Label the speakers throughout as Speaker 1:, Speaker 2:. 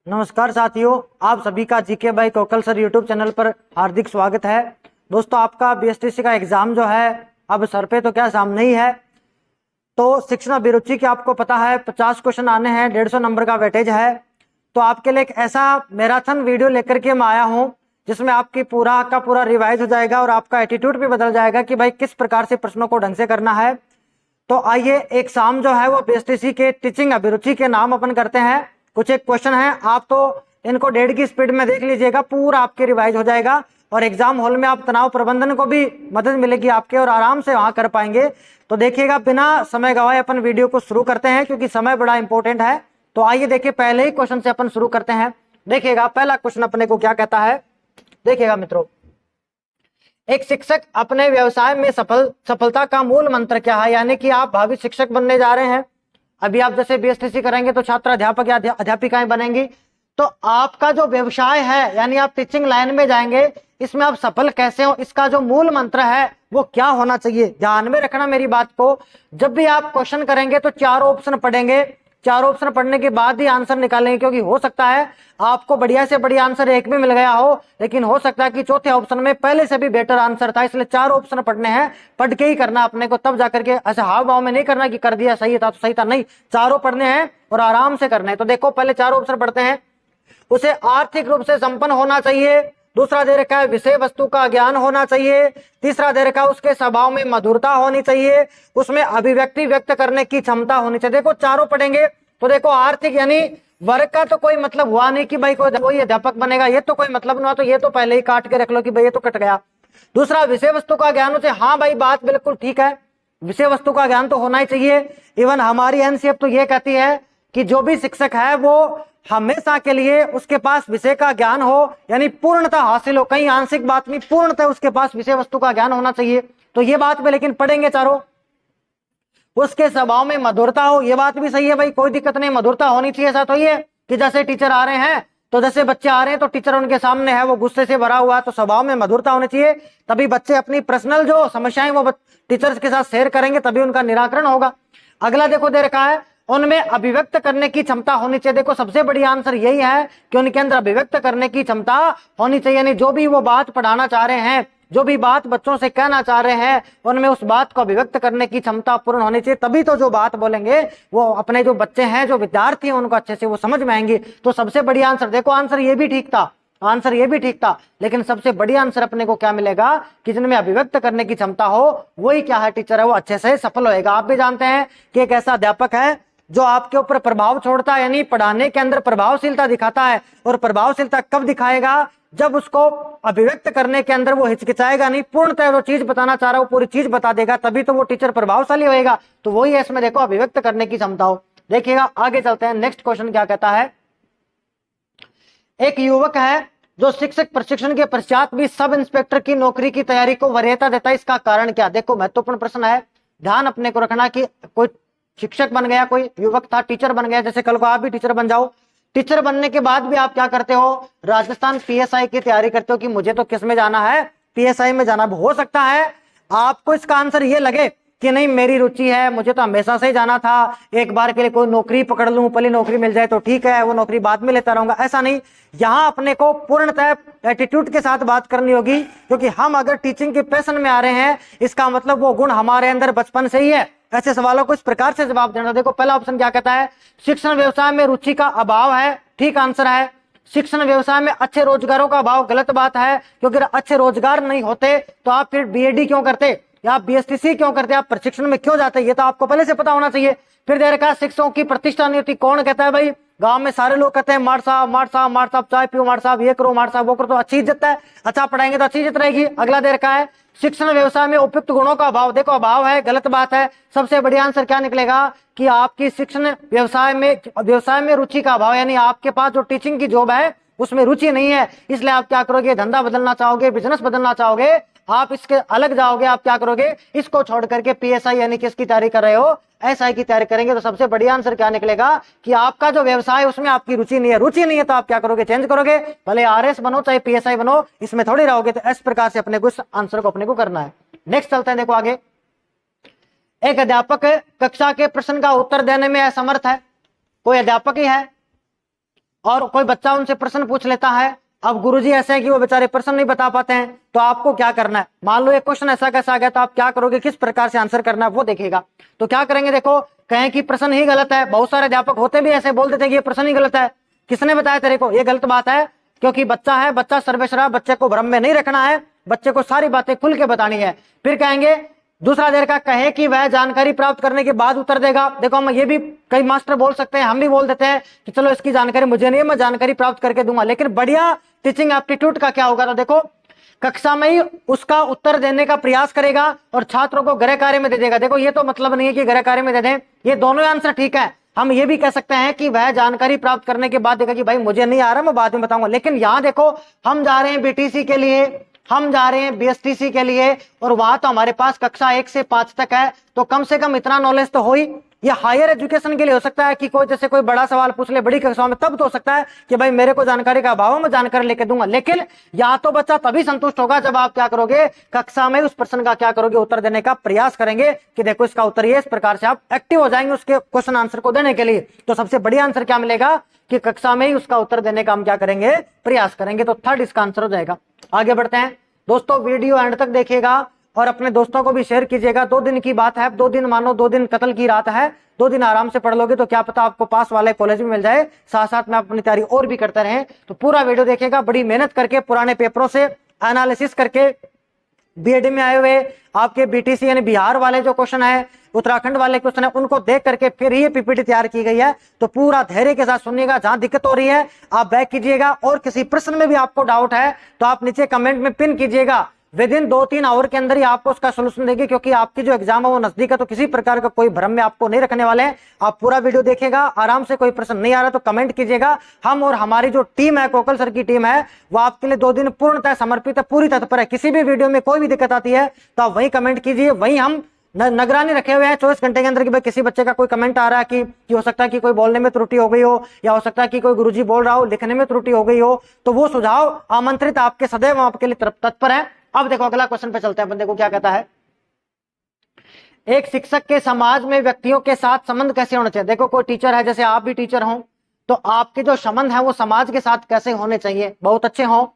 Speaker 1: नमस्कार साथियों, आप सभी का GK by Kokalla sir YouTube channel पर हार्दिक स्वागत है। दोस्तों, आपका बीएसटीसी का एग्जाम जो है अब सर पे तो क्या सामने ही है। तो शिक्षण अभिरुचि के आपको पता है 50 क्वेश्चन आने हैं, 150 नंबर का वेटेज है। तो आपके लिए एक ऐसा मैराथन वीडियो लेकर के मैं आया हूं जिसमें आपकी पूरा का पूरा रिवाइज हो जाएगा और आपका एटीट्यूड भी बदल जाएगा कि भाई किस प्रकार से प्रश्नों को ढंग से करना है। तो आइए एग्जाम जो है वो बीएसटीसी के टीचिंग अभिरुचि के नाम अपन करते हैं। कुछ एक क्वेश्चन है, आप तो इनको 1.5 की स्पीड में देख लीजिएगा, पूरा आपके रिवाइज हो जाएगा और एग्जाम हॉल में आप तनाव प्रबंधन को भी मदद मिलेगी आपके और आराम से वहां कर पाएंगे। तो देखिएगा, बिना समय गवाए अपन वीडियो को शुरू करते हैं क्योंकि समय बड़ा इंपॉर्टेंट है। तो आइए देखिए, पहले ही क्वेश्चन से अपन शुरू करते हैं। देखिएगा पहला क्वेश्चन अपने को क्या कहता है। देखिएगा मित्रों, एक शिक्षक अपने व्यवसाय में सफलता का मूल मंत्र क्या है। यानी कि आप भावी शिक्षक बनने जा रहे हैं। अभी आप जैसे बीएसटीसी करेंगे तो छात्र अध्यापक या अध्यापिकाएं बनेंगी। तो आपका जो व्यवसाय है यानी आप टीचिंग लाइन में जाएंगे, इसमें आप सफल कैसे हो, इसका जो मूल मंत्र है वो क्या होना चाहिए। ध्यान में रखना मेरी बात को। जब भी आप क्वेश्चन करेंगे तो चारों ऑप्शन पढ़ेंगे, चारों ऑप्शन पढ़ने के बाद ही आंसर निकालेंगे, क्योंकि हो सकता है आपको बढ़िया से बढ़िया आंसर एक भी मिल गया हो, लेकिन हो सकता है कि चौथे ऑप्शन में पहले से भी बेटर आंसर था। इसलिए चारों ऑप्शन पढ़ने हैं, पढ़ के ही करना अपने को, तब जाकर के ऐसे हाव भाव में नहीं करना कि कर दिया सही था तो सही था, नहीं, चारों पढ़ने हैं और आराम से करने हैं। तो देखो पहले चारों ऑप्शन पढ़ते हैं। उसे आर्थिक रूप से संपन्न होना चाहिए। दूसरा दे रखा है विषय वस्तु का ज्ञान होना चाहिए। तीसरा दे रखा है उसके स्वभाव में मधुरता होनी चाहिए, उसमें अभिव्यक्ति व्यक्त करने की क्षमता होनी चाहिए। देखो चारों पढ़ेंगे तो देखो, आर्थिक यानी वर्ग का तो कोई मतलब हुआ नहीं कि भाई कोई अध्यापक बनेगा, ये तो कोई मतलब नहीं हुआ, तो ये तो पहले ही काट के रख लो कि भाई ये तो कट गया। दूसरा विषय वस्तु का ज्ञान उसे, हाँ भाई बात बिल्कुल ठीक है, विषय वस्तु का ज्ञान तो होना ही चाहिए। इवन हमारी एनसीएफ तो ये कहती है कि जो भी शिक्षक है वो हमेशा के लिए उसके पास विषय का ज्ञान हो, यानी पूर्णता हासिल हो, कहीं आंशिक बात नहीं, पूर्णतः उसके पास विषय वस्तु का ज्ञान होना चाहिए। तो ये बात पे लेकिन पढ़ेंगे चारों। उसके स्वभाव में मधुरता हो, ये बात भी सही है भाई, कोई दिक्कत नहीं, मधुरता होनी चाहिए। ऐसा तो ये कि जैसे टीचर आ रहे हैं तो जैसे बच्चे आ रहे हैं तो टीचर उनके सामने है, वो गुस्से से भरा हुआ है, तो स्वभाव में मधुरता होनी चाहिए। तभी बच्चे अपनी पर्सनल जो समस्याएं वो टीचर्स के साथ शेयर करेंगे, तभी उनका निराकरण होगा। अगला देखो दे रखा है, उनमें अभिव्यक्त करने की क्षमता होनी चाहिए। देखो सबसे बड़ी आंसर यही है कि उनके अंदर अभिव्यक्त करने की क्षमता होनी चाहिए, यानी जो भी वो बात पढ़ाना चाह रहे हैं, जो भी बात बच्चों से कहना चाह रहे हैं, उनमें उस बात को अभिव्यक्त करने की क्षमता पूर्ण होनी चाहिए। तभी तो जो बात बोलेंगे वो अपने जो बच्चे हैं, जो विद्यार्थी हैं, उनको अच्छे से वो समझ में आएंगे। तो सबसे बड़ी आंसर देखो, आंसर ये भी ठीक था, आंसर ये भी ठीक था, लेकिन सबसे बड़ी आंसर अपने को क्या मिलेगा कि जिनमें अभिव्यक्त करने की क्षमता हो, वही क्या है टीचर है, वो अच्छे से सफल होएगा। आप भी जानते हैं कि एक ऐसा अध्यापक है जो आपके ऊपर प्रभाव छोड़ता है, यानी पढ़ाने के अंदर प्रभावशीलता दिखाता है। और प्रभावशीलता कब दिखाएगा, जब उसको अभिव्यक्त करने के अंदर वो हिचकिचाएगा नहीं, पूर्णतः वो चीज बताना चाह रहा है वो पूरी चीज बता देगा, तभी तो वो टीचर प्रभावशाली होएगा। तो वही है इसमें, देखो अभिव्यक्त करने की क्षमता हो। देखिएगा आगे चलते हैं, नेक्स्ट क्वेश्चन क्या कहता है। एक युवक है जो शिक्षक प्रशिक्षण के पश्चात भी सब इंस्पेक्टर की नौकरी की तैयारी को वरीयता देता है, इसका कारण क्या। देखो महत्वपूर्ण प्रश्न है, ध्यान अपने को रखना कि कोई शिक्षक बन गया, कोई युवक था टीचर बन गया, जैसे कल को आप भी टीचर बन जाओ। टीचर बनने के बाद भी आप क्या करते हो, राजस्थान पीएसआई की तैयारी करते हो कि मुझे तो किस में जाना है, पीएसआई में जाना। हो सकता है आपको इसका आंसर ये लगे कि नहीं मेरी रुचि है, मुझे तो हमेशा से ही जाना था, एक बार के लिए कोई नौकरी पकड़ लूं, पहले नौकरी मिल जाए तो ठीक है, वो नौकरी बाद में लेता रहूंगा, ऐसा नहीं। यहाँ अपने को पूर्णतः एटीट्यूड के साथ बात करनी होगी, क्योंकि हम अगर टीचिंग के पैशन में आ रहे हैं, इसका मतलब वो गुण हमारे अंदर बचपन से ही है। ऐसे सवालों को इस प्रकार से जवाब देना। देखो पहला ऑप्शन क्या कहता है, शिक्षण व्यवसाय में रुचि का अभाव है, ठीक आंसर है। शिक्षण व्यवसाय में अच्छे रोजगारों का अभाव, गलत बात है, क्योंकि अच्छे रोजगार नहीं होते तो आप फिर बीएडी क्यों करते या आप बीएसटीसी क्यों करते, आप प्रशिक्षण में क्यों जाते, ये तो आपको पहले से पता होना चाहिए। फिर दे रखा है शिक्षकों की प्रतिष्ठा नहीं होती, कौन कहता है भाई, गांव में सारे लोग कहते हैं मार साहब मार साहब मार साहब, चाय पियो मार साहब, ये करो मार साहब, वो करो, तो अच्छी इज्जत है, अच्छा पढ़ाएंगे तो अच्छी इज्जत रहेगी। अगला दे रखा है शिक्षण व्यवसाय में उपयुक्त गुणों का अभाव, देखो अभाव है, गलत बात है। सबसे बढ़िया आंसर क्या निकलेगा कि आपकी शिक्षण व्यवसाय में रुचि का अभाव, यानी आपके पास जो टीचिंग की जॉब है उसमें रुचि नहीं है, इसलिए आप क्या करोगे, धंधा बदलना चाहोगे, बिजनेस बदलना चाहोगे, आप इसके अलग जाओगे, आप क्या करोगे, इसको छोड़ करके पीएसआई यानी किसकी तैयारी कर रहे हो, एसआई की तैयारी करेंगे। तो सबसे बढ़िया आंसर क्या निकलेगा कि आपका जो व्यवसाय है उसमें आपकी रुचि नहीं है, रुचि नहीं है तो आप क्या करोगे, चेंज करोगे, भले आरएस बनो चाहे पीएसआई बनो, इसमें थोड़ी रहोगे। तो इस प्रकार से अपने को इस आंसर को अपने को करना है। नेक्स्ट चलते हैं, देखो आगे। एक अध्यापक कक्षा के प्रश्न का उत्तर देने में असमर्थ है, कोई अध्यापक ही है, और कोई बच्चा उनसे प्रश्न पूछ लेता है, अब गुरुजी ऐसे हैं कि वो बेचारे प्रश्न नहीं बता पाते हैं, तो आपको क्या करना है, मान लो एक क्वेश्चन ऐसा कैसा आ गया तो आप क्या करोगे, किस प्रकार से आंसर करना है वो देखिएगा। तो क्या करेंगे, देखो कहें कि प्रश्न ही गलत है, बहुत सारे अध्यापक होते भी ऐसे बोल देते हैं कि ये प्रश्न ही गलत है, किसने बताया तेरे को, ये गलत बात है, क्योंकि बच्चा है, बच्चा सर्वेश्वरा, बच्चे को भ्रम में नहीं रखना है, बच्चे को सारी बातें खुल के बतानी है। फिर कहेंगे दूसरा देर का कहे कि वह जानकारी प्राप्त करने के बाद उत्तर देगा। देखो हम ये भी कई मास्टर बोल सकते हैं, हम भी बोल देते हैं कि चलो इसकी जानकारी मुझे नहीं है, मैं जानकारी प्राप्त करके दूंगा, लेकिन बढ़िया टीचिंग एप्टीट्यूड का क्या होगा, तो देखो कक्षा में ही उसका उत्तर देने का प्रयास करेगा और छात्रों को गृह कार्य में दे देगा। देखो ये तो मतलब नहीं है कि गृह कार्य में दे दें, ये दोनों आंसर ठीक है। हम ये भी कह सकते हैं कि वह जानकारी प्राप्त करने के बाद देखा कि भाई मुझे नहीं आ रहा, मैं बाद में बताऊंगा। लेकिन यहां देखो हम जा रहे हैं बीटीसी के लिए, हम जा रहे हैं बीएसटीसी के लिए, और वहां तो हमारे पास कक्षा 1 से 5 तक है, तो कम से कम इतना नॉलेज तो हो ही। ये हायर एजुकेशन के लिए हो सकता है कि कोई जैसे कोई बड़ा सवाल पूछ ले बड़ी कक्षाओं में, तब तो हो सकता है कि भाई मेरे को जानकारी का अभाव है, मैं जानकारी लेके दूंगा। लेकिन या तो बच्चा तभी संतुष्ट होगा जब आप क्या करोगे, कक्षा में उस प्रश्न का क्या करोगे, उत्तर देने का प्रयास करेंगे कि देखो इसका उत्तर ये, इस प्रकार से आप एक्टिव हो जाएंगे उसके क्वेश्चन आंसर को देने के लिए। तो सबसे बढ़िया आंसर क्या मिलेगा कि कक्षा में ही उसका उत्तर देने का हम क्या करेंगे, प्रयास करेंगे। तो थर्ड इसका आंसर हो जाएगा। आगे बढ़ते हैं दोस्तों, वीडियो एंड तक देखिएगा और अपने दोस्तों को भी शेयर कीजिएगा। 2 दिन की बात है, 2 दिन मानो 2 दिन कत्ल की रात है, 2 दिन आराम से पढ़ लोगे तो क्या पता आपको पास वाले कॉलेज में मिल जाए, साथ साथ में आप अपनी तैयारी और भी करते रहें। तो पूरा वीडियो देखिएगा, बड़ी मेहनत करके पुराने पेपरों से एनालिसिस करके बीएड में आए हुए आपके बीटीसी यानी बिहार वाले जो क्वेश्चन है, उत्तराखंड वाले क्वेश्चन है, उनको देख करके फिर ये पीपीटी तैयार की गई है। तो पूरा धैर्य के साथ सुनिएगा, जहां दिक्कत हो रही है आप बैक कीजिएगा, और किसी प्रश्न में भी आपको डाउट है तो आप नीचे कमेंट में पिन कीजिएगा। विद इन 2-3 आवर के अंदर ही आपको उसका सोल्यूशन देंगे, क्योंकि आपकी जो एग्जाम है वो नजदीक है, तो किसी प्रकार का कोई भ्रम में आपको नहीं रखने वाले हैं। आप पूरा वीडियो देखिएगा, आराम से, कोई प्रश्न नहीं आ रहा तो कमेंट कीजिएगा। हम और हमारी जो टीम है, कोकल सर की टीम है, वो आपके लिए 2 दिन पूर्णतः समर्पित है, पूरी तत्पर है। किसी भी वीडियो में कोई भी दिक्कत आती है तो आप वही कमेंट कीजिए, वही हम निगरानी रखे हुए हैं 24 घंटे के अंदर कि भाई किसी बच्चे का कोई कमेंट आ रहा है कि हो सकता है कि कोई बोलने में त्रुटि हो गई हो, या हो सकता है कि कोई गुरुजी बोल रहा हो लिखने में त्रुटि हो गई हो, तो वो सुझाव आमंत्रित आपके सदैव आपके लिए तत्पर है। अब देखो अगला क्वेश्चन पे चलते हैं, बंदे को क्या कहता है, एक शिक्षक के समाज में व्यक्तियों के साथ संबंध कैसे होने चाहिए। देखो कोई टीचर है, जैसे आप भी टीचर हो, तो आपके जो संबंध है वो समाज के साथ कैसे होने चाहिए, बहुत अच्छे हो,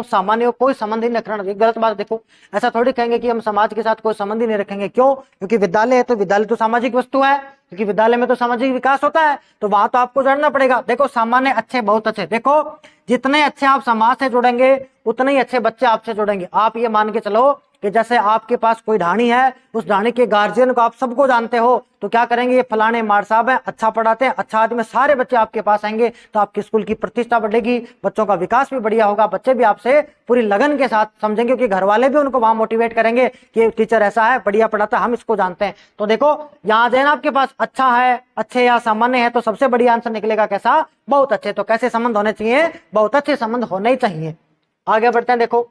Speaker 1: सामान्य हो, कोई संबंध ही नहीं रखना। गलत बात। देखो ऐसा थोड़ी कहेंगे कि हम समाज के साथ कोई संबंध ही नहीं रखेंगे, क्यों, क्योंकि विद्यालय है, तो विद्यालय तो सामाजिक वस्तु है, क्योंकि विद्यालय में तो सामाजिक विकास होता है, तो वहां तो आपको जानना पड़ेगा। देखो सामान्य, अच्छे, बहुत अच्छे, देखो जितने अच्छे आप समाज से जुड़ेंगे उतने ही अच्छे बच्चे आपसे जुड़ेंगे। आप ये मान के चलो कि जैसे आपके पास कोई ढाणी है, उस ढाणी के गार्जियन को आप सबको जानते हो, तो क्या करेंगे, ये फलाने मार साहब है, अच्छा पढ़ाते हैं, अच्छा आदमी, सारे बच्चे आपके पास आएंगे, तो आपके स्कूल की प्रतिष्ठा बढ़ेगी, बच्चों का विकास भी बढ़िया होगा, बच्चे भी आपसे पूरी लगन के साथ समझेंगे, क्योंकि घर वाले भी उनको वहां मोटिवेट करेंगे कि टीचर ऐसा है, बढ़िया पढ़ाता है, हम इसको जानते हैं। तो देखो यहाँ जैन आपके पास अच्छा है, अच्छे या सामान्य है, तो सबसे बढ़िया आंसर निकलेगा कैसा, बहुत अच्छे। तो कैसे संबंध होने चाहिए, बहुत अच्छे संबंध होने ही चाहिए। आगे बढ़ते हैं, देखो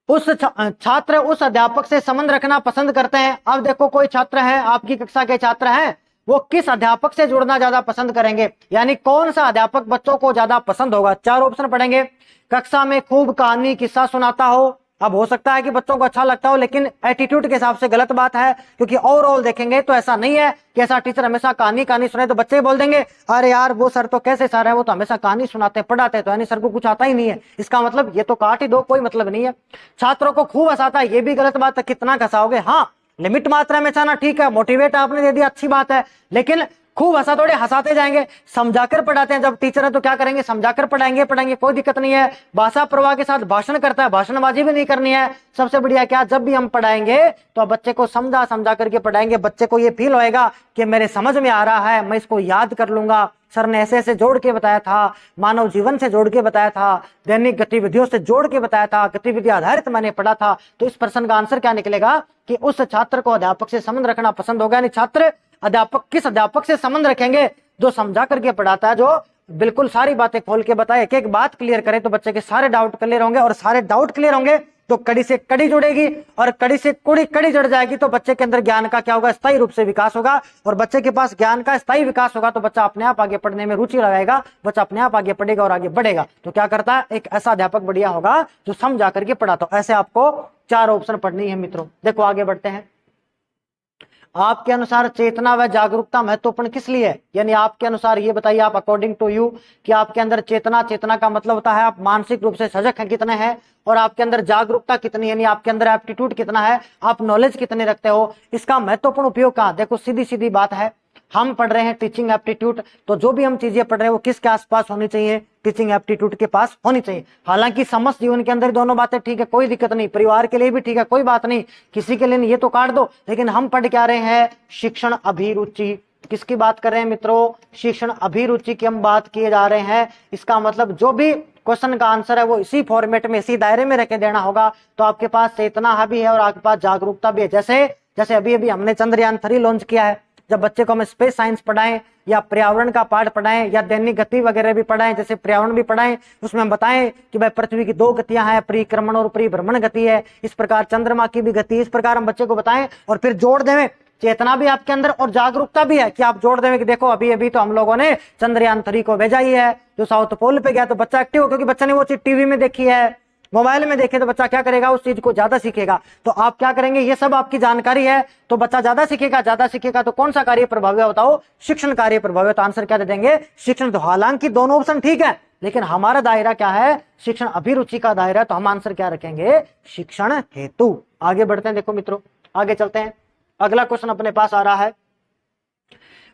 Speaker 1: उस छात्र उस अध्यापक से संबंध रखना पसंद करते हैं। अब देखो कोई छात्र है, आपकी कक्षा के छात्र हैं, वो किस अध्यापक से जुड़ना ज्यादा पसंद करेंगे, यानी कौन सा अध्यापक बच्चों को ज्यादा पसंद होगा। 4 ऑप्शन पढ़ेंगे। कक्षा में खूब कहानी किस्सा सुनाता हो, अब हो सकता है कि बच्चों को अच्छा लगता हो, लेकिन एटीट्यूड के हिसाब से गलत बात है, क्योंकि ओवरऑल देखेंगे तो ऐसा नहीं है कि ऐसा टीचर हमेशा कहानी सुने तो बच्चे बोल देंगे अरे यार वो सर तो कैसे सर है, वो तो हमेशा कहानी सुनाते पढ़ाते, तो यानी सर को कुछ आता ही नहीं है, इसका मतलब ये तो काट ही दो, कोई मतलब नहीं है। छात्रों को खूब हंसाता है, ये भी गलत बात है, कितना हंसाओगे, हाँ लिमिट मात्रा में हंसाना ठीक है, मोटिवेट आपने दे दिया अच्छी बात है, लेकिन खूब हंसा थोड़े हंसाते जाएंगे। समझाकर पढ़ाते हैं, जब टीचर है तो क्या करेंगे, समझाकर पढ़ाएंगे, कोई दिक्कत नहीं है। भाषा प्रवाह के साथ भाषण करता है, भाषणबाजी भी नहीं करनी है। सबसे बढ़िया क्या, जब भी हम पढ़ाएंगे तो बच्चे को समझा करके पढ़ाएंगे, बच्चे को ये फील होएगा कि मेरे समझ में आ रहा है, मैं इसको याद कर लूंगा, सर ने ऐसे ऐसे जोड़ के बताया था, मानव जीवन से जोड़ के बताया था, दैनिक गतिविधियों से जोड़ के बताया था, गतिविधि आधारित मैंने पढ़ा था। तो इस प्रश्न का आंसर क्या निकलेगा कि उस छात्र को अध्यापक से संबंध रखना पसंद होगा, यानी छात्र अध्यापक किस अध्यापक से संबंध रखेंगे, जो समझा करके पढ़ाता है, जो बिल्कुल सारी बातें खोल के बताए, एक एक बात क्लियर करे, तो बच्चे के सारे डाउट क्लियर होंगे, और सारे डाउट क्लियर होंगे तो कड़ी से कड़ी जुड़ेगी, और कड़ी से कड़ी जुड़ जाएगी तो बच्चे के अंदर ज्ञान का क्या होगा, स्थायी रूप से विकास होगा। और बच्चे के पास ज्ञान का स्थायी विकास होगा तो बच्चा अपने आप आगे पढ़ने में रुचि लगाएगा, बच्चा अपने आप आगे पढ़ेगा और आगे बढ़ेगा। तो क्या करता है, एक ऐसा अध्यापक बढ़िया होगा जो समझा करके पढ़ाता हो। ऐसे आपको 4 ऑप्शन पढ़नी है मित्रों। देखो आगे बढ़ते हैं। आपके अनुसार चेतना व जागरूकता महत्वपूर्ण किस लिए है? यानी आपके अनुसार ये बताइए, आप अकॉर्डिंग टू यू, कि आपके अंदर चेतना, चेतना का मतलब होता है आप मानसिक रूप से सजग हैं कितने हैं, और आपके अंदर जागरूकता कितनी, यानी आपके अंदर एप्टीट्यूड कितना है, आप नॉलेज कितने रखते हो, इसका महत्वपूर्ण उपयोग कहाँ? देखो सीधी सीधी बात है, हम पढ़ रहे हैं टीचिंग एप्टीट्यूड, तो जो भी हम चीजें पढ़ रहे हैं वो किसके आसपास होनी चाहिए? टीचिंग एप्टीट्यूड के पास होनी चाहिए। हालांकि समस्त जीवन के अंदर दोनों बातें ठीक है, कोई दिक्कत नहीं, परिवार के लिए भी ठीक है, कोई बात नहीं, किसी के लिए नहीं, ये तो काट दो। लेकिन हम पढ़ क्या रहे हैं? शिक्षण अभिरुचि। किसकी बात कर रहे हैं मित्रों? शिक्षण अभिरुचि की हम बात किए जा रहे हैं। इसका मतलब जो भी क्वेश्चन का आंसर है वो इसी फॉर्मेट में, इसी दायरे में रखे देना होगा। तो आपके पास चेतना भी है और आपके पास जागरूकता भी है। जैसे अभी अभी हमने चंद्रयान 3 लॉन्च किया है, जब बच्चे को हम स्पेस साइंस पढ़ाएं या पर्यावरण का पाठ पढ़ाएं या दैनिक गति वगैरह भी पढ़ाएं, जैसे पर्यावरण भी पढ़ाएं, उसमें हम बताएं कि भाई पृथ्वी की 2 गतियां हैं, परिक्रमण और परिभ्रमण गति है, इस प्रकार चंद्रमा की भी गति, इस प्रकार हम बच्चे को बताएं और फिर जोड़ दें। चेतना भी आपके अंदर और जागरूकता भी है कि आप जोड़ दें कि देखो अभी अभी तो हम लोगों ने चंद्रयान 3 को भेजा ही है, जो साउथ पोल पे गया, तो बच्चा एक्टिव हो, क्योंकि बच्चा ने वो चीज टीवी में देखी है, मोबाइल में देखे, तो बच्चा क्या करेगा? उस चीज को ज्यादा सीखेगा। तो आप क्या करेंगे? ये सब आपकी जानकारी है, तो बच्चा ज्यादा सीखेगा, ज्यादा सीखेगा तो कौन सा कार्य प्रभावी है बताओ? शिक्षण कार्य प्रभावी। तो आंसर क्या दे देंगे? शिक्षण। तो हालांकि दोनों ऑप्शन ठीक है, लेकिन हमारा दायरा क्या है? शिक्षण अभिरुचि का दायरा, तो हम आंसर क्या रखेंगे? शिक्षण हेतु। आगे बढ़ते हैं, देखो मित्रों आगे चलते हैं। अगला क्वेश्चन अपने पास आ रहा है,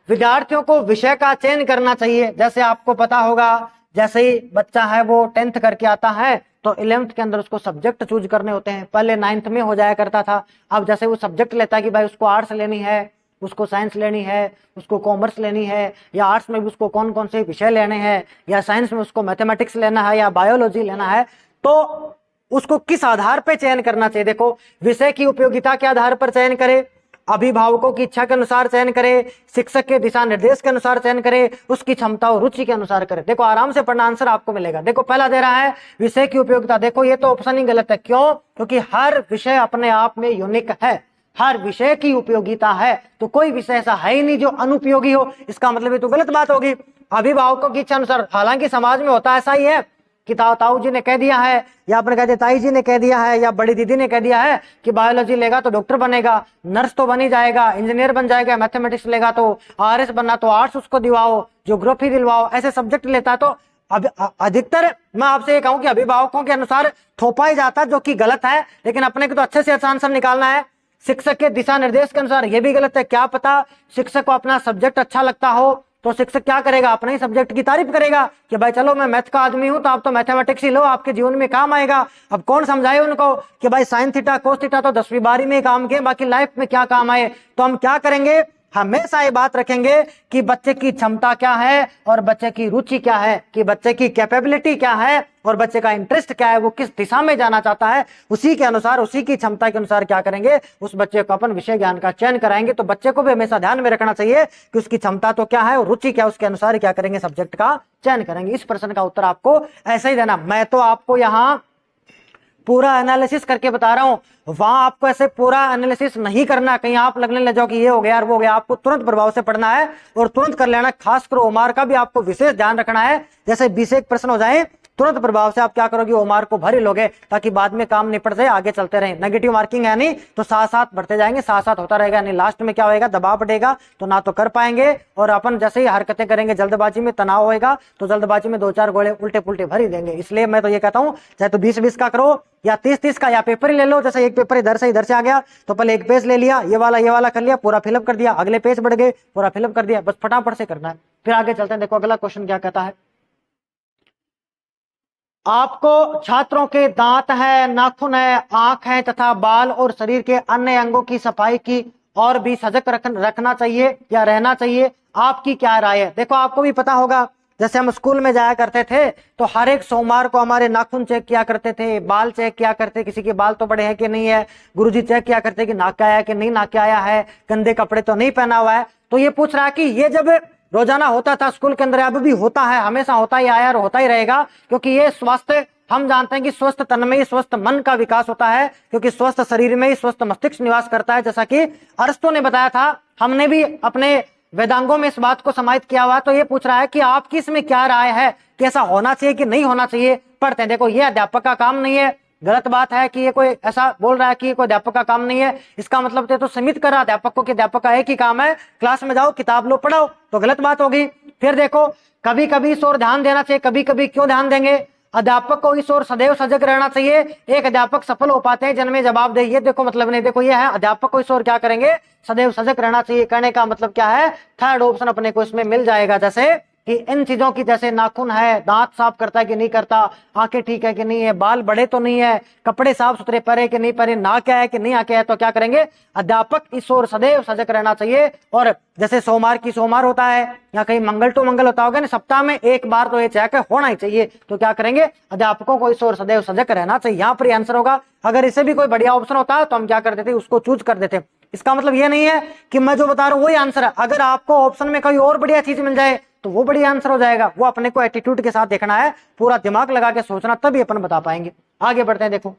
Speaker 1: विद्यार्थियों को विषय का चयन करना चाहिए। जैसे आपको पता होगा, जैसे ही बच्चा है वो 10th करके आता है तो 11th के अंदर उसको सब्जेक्ट चूज करने होते हैं। पहले 9th में हो जाया करता था, अब जैसे वो सब्जेक्ट लेता है कि भाई उसको आर्ट्स लेनी है, उसको साइंस लेनी है, उसको कॉमर्स लेनी है, या आर्ट्स में भी उसको कौन कौन से विषय लेने हैं, या साइंस में उसको मैथमेटिक्स लेना है या बायोलॉजी लेना है, तो उसको किस आधार पर चयन करना चाहिए? देखो, विषय की उपयोगिता के आधार पर चयन करे, अभिभावकों की इच्छा के अनुसार चयन करे, शिक्षक के दिशा निर्देश के अनुसार चयन करे, उसकी क्षमता और रुचि के अनुसार करे। देखो आराम से पढ़ना, आंसर आपको मिलेगा। देखो पहला दे रहा है विषय की उपयोगिता। देखो ये तो ऑप्शन ही गलत है। क्यों? क्योंकि हर विषय अपने आप में यूनिक है, हर विषय की उपयोगिता है, तो कोई विषय ऐसा है ही नहीं जो अनुपयोगी हो। इसका मतलब ये तो गलत बात होगी। अभिभावकों की इच्छा अनुसार, हालांकि समाज में होता ऐसा ही है कि ताऊ जी ने कह दिया है, या अपने कहते ताई जी ने कह दिया है, या बड़ी दीदी ने कह दिया है कि बायोलॉजी लेगा तो डॉक्टर बनेगा, नर्स तो बन ही जाएगा, इंजीनियर बन जाएगा, मैथमेटिक्स लेगा तो आरएस बनना, तो आर्ट्स उसको दिलवाओ, ज्योग्राफी दिलवाओ, ऐसे सब्जेक्ट लेता है। तो अब अधिकतर मैं आपसे ये कहूं कि अभिभावकों के अनुसार थोपा ही जाता है, जो कि गलत है। लेकिन अपने को तो अच्छे से अच्छा आंसर निकालना है। शिक्षक के दिशा निर्देश के अनुसार, ये भी गलत है। क्या पता शिक्षक को अपना सब्जेक्ट अच्छा लगता हो, तो शिक्षक क्या करेगा? अपने ही सब्जेक्ट की तारीफ करेगा कि भाई चलो मैं मैथ का आदमी हूं, तो आप तो मैथमेटिक्स ही लो, आपके जीवन में काम आएगा। अब कौन समझाए उनको कि भाई साइन थीटा कोस थीटा तो 10वीं 12वीं में काम किए, बाकी लाइफ में क्या काम आए? तो हम क्या करेंगे? हमेशा ये बात रखेंगे कि बच्चे की क्षमता क्या है और बच्चे की रुचि क्या है, कि बच्चे की कैपेबिलिटी क्या है और बच्चे का इंटरेस्ट क्या है, वो किस दिशा में जाना चाहता है, उसी के अनुसार, उसी की क्षमता के अनुसार क्या करेंगे? उस बच्चे को अपन विषय ज्ञान का चयन कराएंगे। तो बच्चे को भी हमेशा ध्यान में रखना चाहिए कि उसकी क्षमता तो क्या है और रुचि क्या है, उसके अनुसार क्या करेंगे? सब्जेक्ट का चयन करेंगे। इस प्रश्न का उत्तर आपको ऐसा ही देना। मैं तो आपको यहाँ पूरा एनालिसिस करके बता रहा हूं, वहां आपको ऐसे पूरा एनालिसिस नहीं करना, कहीं आप लगने लग जाओ कि ये हो गया यार वो हो गया। आपको तुरंत प्रभाव से पढ़ना है और तुरंत कर लेना। खासकर ओमार का भी आपको विशेष ध्यान रखना है। जैसे 20 एक प्रश्न हो जाए, तुरंत प्रभाव से आप क्या करोगे? ओमार को भर ही लोगे, ताकि बाद में काम निपट जाए, आगे चलते रहे। नेगेटिव मार्किंग है नहीं तो साथ साथ बढ़ते जाएंगे, साथ साथ होता रहेगा। नहीं लास्ट में क्या होगा? दबाव बढ़ेगा, तो ना तो कर पाएंगे, और अपन जैसे ही हरकतें करेंगे जल्दबाजी में, तनाव होएगा, तो जल्दबाजी में 2-4 गोले उल्टे पुल्टे भर ही देंगे। इसलिए मैं तो ये कहता हूं, चाहे तो 20-20 का करो या 30-30 का, या पेपर ही ले लो। जैसे एक पेपर इधर से आ गया तो पहले एक पेज ले लिया, ये वाला कर लिया, पूरा फिलअप कर दिया, अगले पेज बढ़ गए, पूरा फिलअप कर दिया, बस फटाफट से करना है। फिर आगे चलते हैं। देखो अगला क्वेश्चन क्या कहता है, आपको छात्रों के दांत है, नाखून है, आंख है तथा बाल और शरीर के अन्य अंगों की सफाई की और भी सजग रखना चाहिए या रहना चाहिए। आपकी क्या राय है? देखो आपको भी पता होगा, जैसे हम स्कूल में जाया करते थे तो हर एक सोमवार को हमारे नाखून चेक किया करते थे, बाल चेक किया करते, किसी के बाल तो बड़े हैं कि नहीं है, गुरुजी चेक किया करते कि नाक आया कि नहीं नाक आया है, गंदे कपड़े तो नहीं पहना हुआ है। तो ये पूछ रहा है कि ये जब रोजाना होता था स्कूल के अंदर, अब भी होता है, हमेशा होता ही आया और होता ही रहेगा, क्योंकि ये स्वास्थ्य, हम जानते हैं कि स्वस्थ तन में ही स्वस्थ मन का विकास होता है, क्योंकि स्वस्थ शरीर में ही स्वस्थ मस्तिष्क निवास करता है, जैसा कि अरस्तु ने बताया था। हमने भी अपने वेदांगों में इस बात को समाहित किया हुआ। तो ये पूछ रहा है कि आपकी इसमें क्या राय है, कि ऐसा होना चाहिए कि नहीं होना चाहिए? पढ़ते हैं। देखो ये अध्यापक का काम नहीं है गलत बात है कि ये कोई ऐसा बोल रहा है कि ये कोई अध्यापक का काम नहीं है। इसका मतलब तो सीमित कर रहा अध्यापक को कि अध्यापक का एक ही काम है, क्लास में जाओ, किताब लो, पढ़ाओ, तो गलत बात होगी। फिर देखो, कभी कभी इस ओर ध्यान देना चाहिए, कभी कभी क्यों ध्यान देंगे? अध्यापक को इस ओर सदैव सजग रहना चाहिए। एक अध्यापक सफल हो पाते हैं जिनमें जवाब दे, ये देखो मतलब नहीं, देखो ये है, अध्यापक को इस ओर क्या करेंगे, सदैव सजग रहना चाहिए। कहने का मतलब क्या है, थर्ड ऑप्शन अपने को इसमें मिल जाएगा। जैसे कि इन चीजों की, जैसे नाखून है, दांत साफ करता है कि नहीं करता, आंखें ठीक है कि नहीं है, बाल बड़े तो नहीं है, कपड़े साफ सुथरे पहने कि नहीं पहने, नाक है कि नहीं आके है, तो क्या करेंगे, अध्यापक इस ओर सदैव सजग रहना चाहिए। और जैसे सोमवार की सोमवार होता है या कहीं मंगल टू मंगल होता होगा ना, सप्ताह में एक बार तो ये चेक होना ही चाहिए। तो क्या करेंगे, अध्यापकों को इस ओर सदैव सजग रहना चाहिए। यहाँ पर आंसर होगा। अगर इसे भी कोई बढ़िया ऑप्शन होता है तो हम क्या कर देते, उसको चूज कर देते। इसका मतलब ये नहीं है कि मैं जो बता रहा हूं वही आंसर है। अगर आपको ऑप्शन में कोई और बढ़िया चीज मिल जाए तो वो बढ़िया आंसर हो जाएगा। वो अपने को एटीट्यूड के साथ देखना है, पूरा दिमाग लगा के सोचना, तभी अपन बता पाएंगे। आगे बढ़ते हैं। देखो,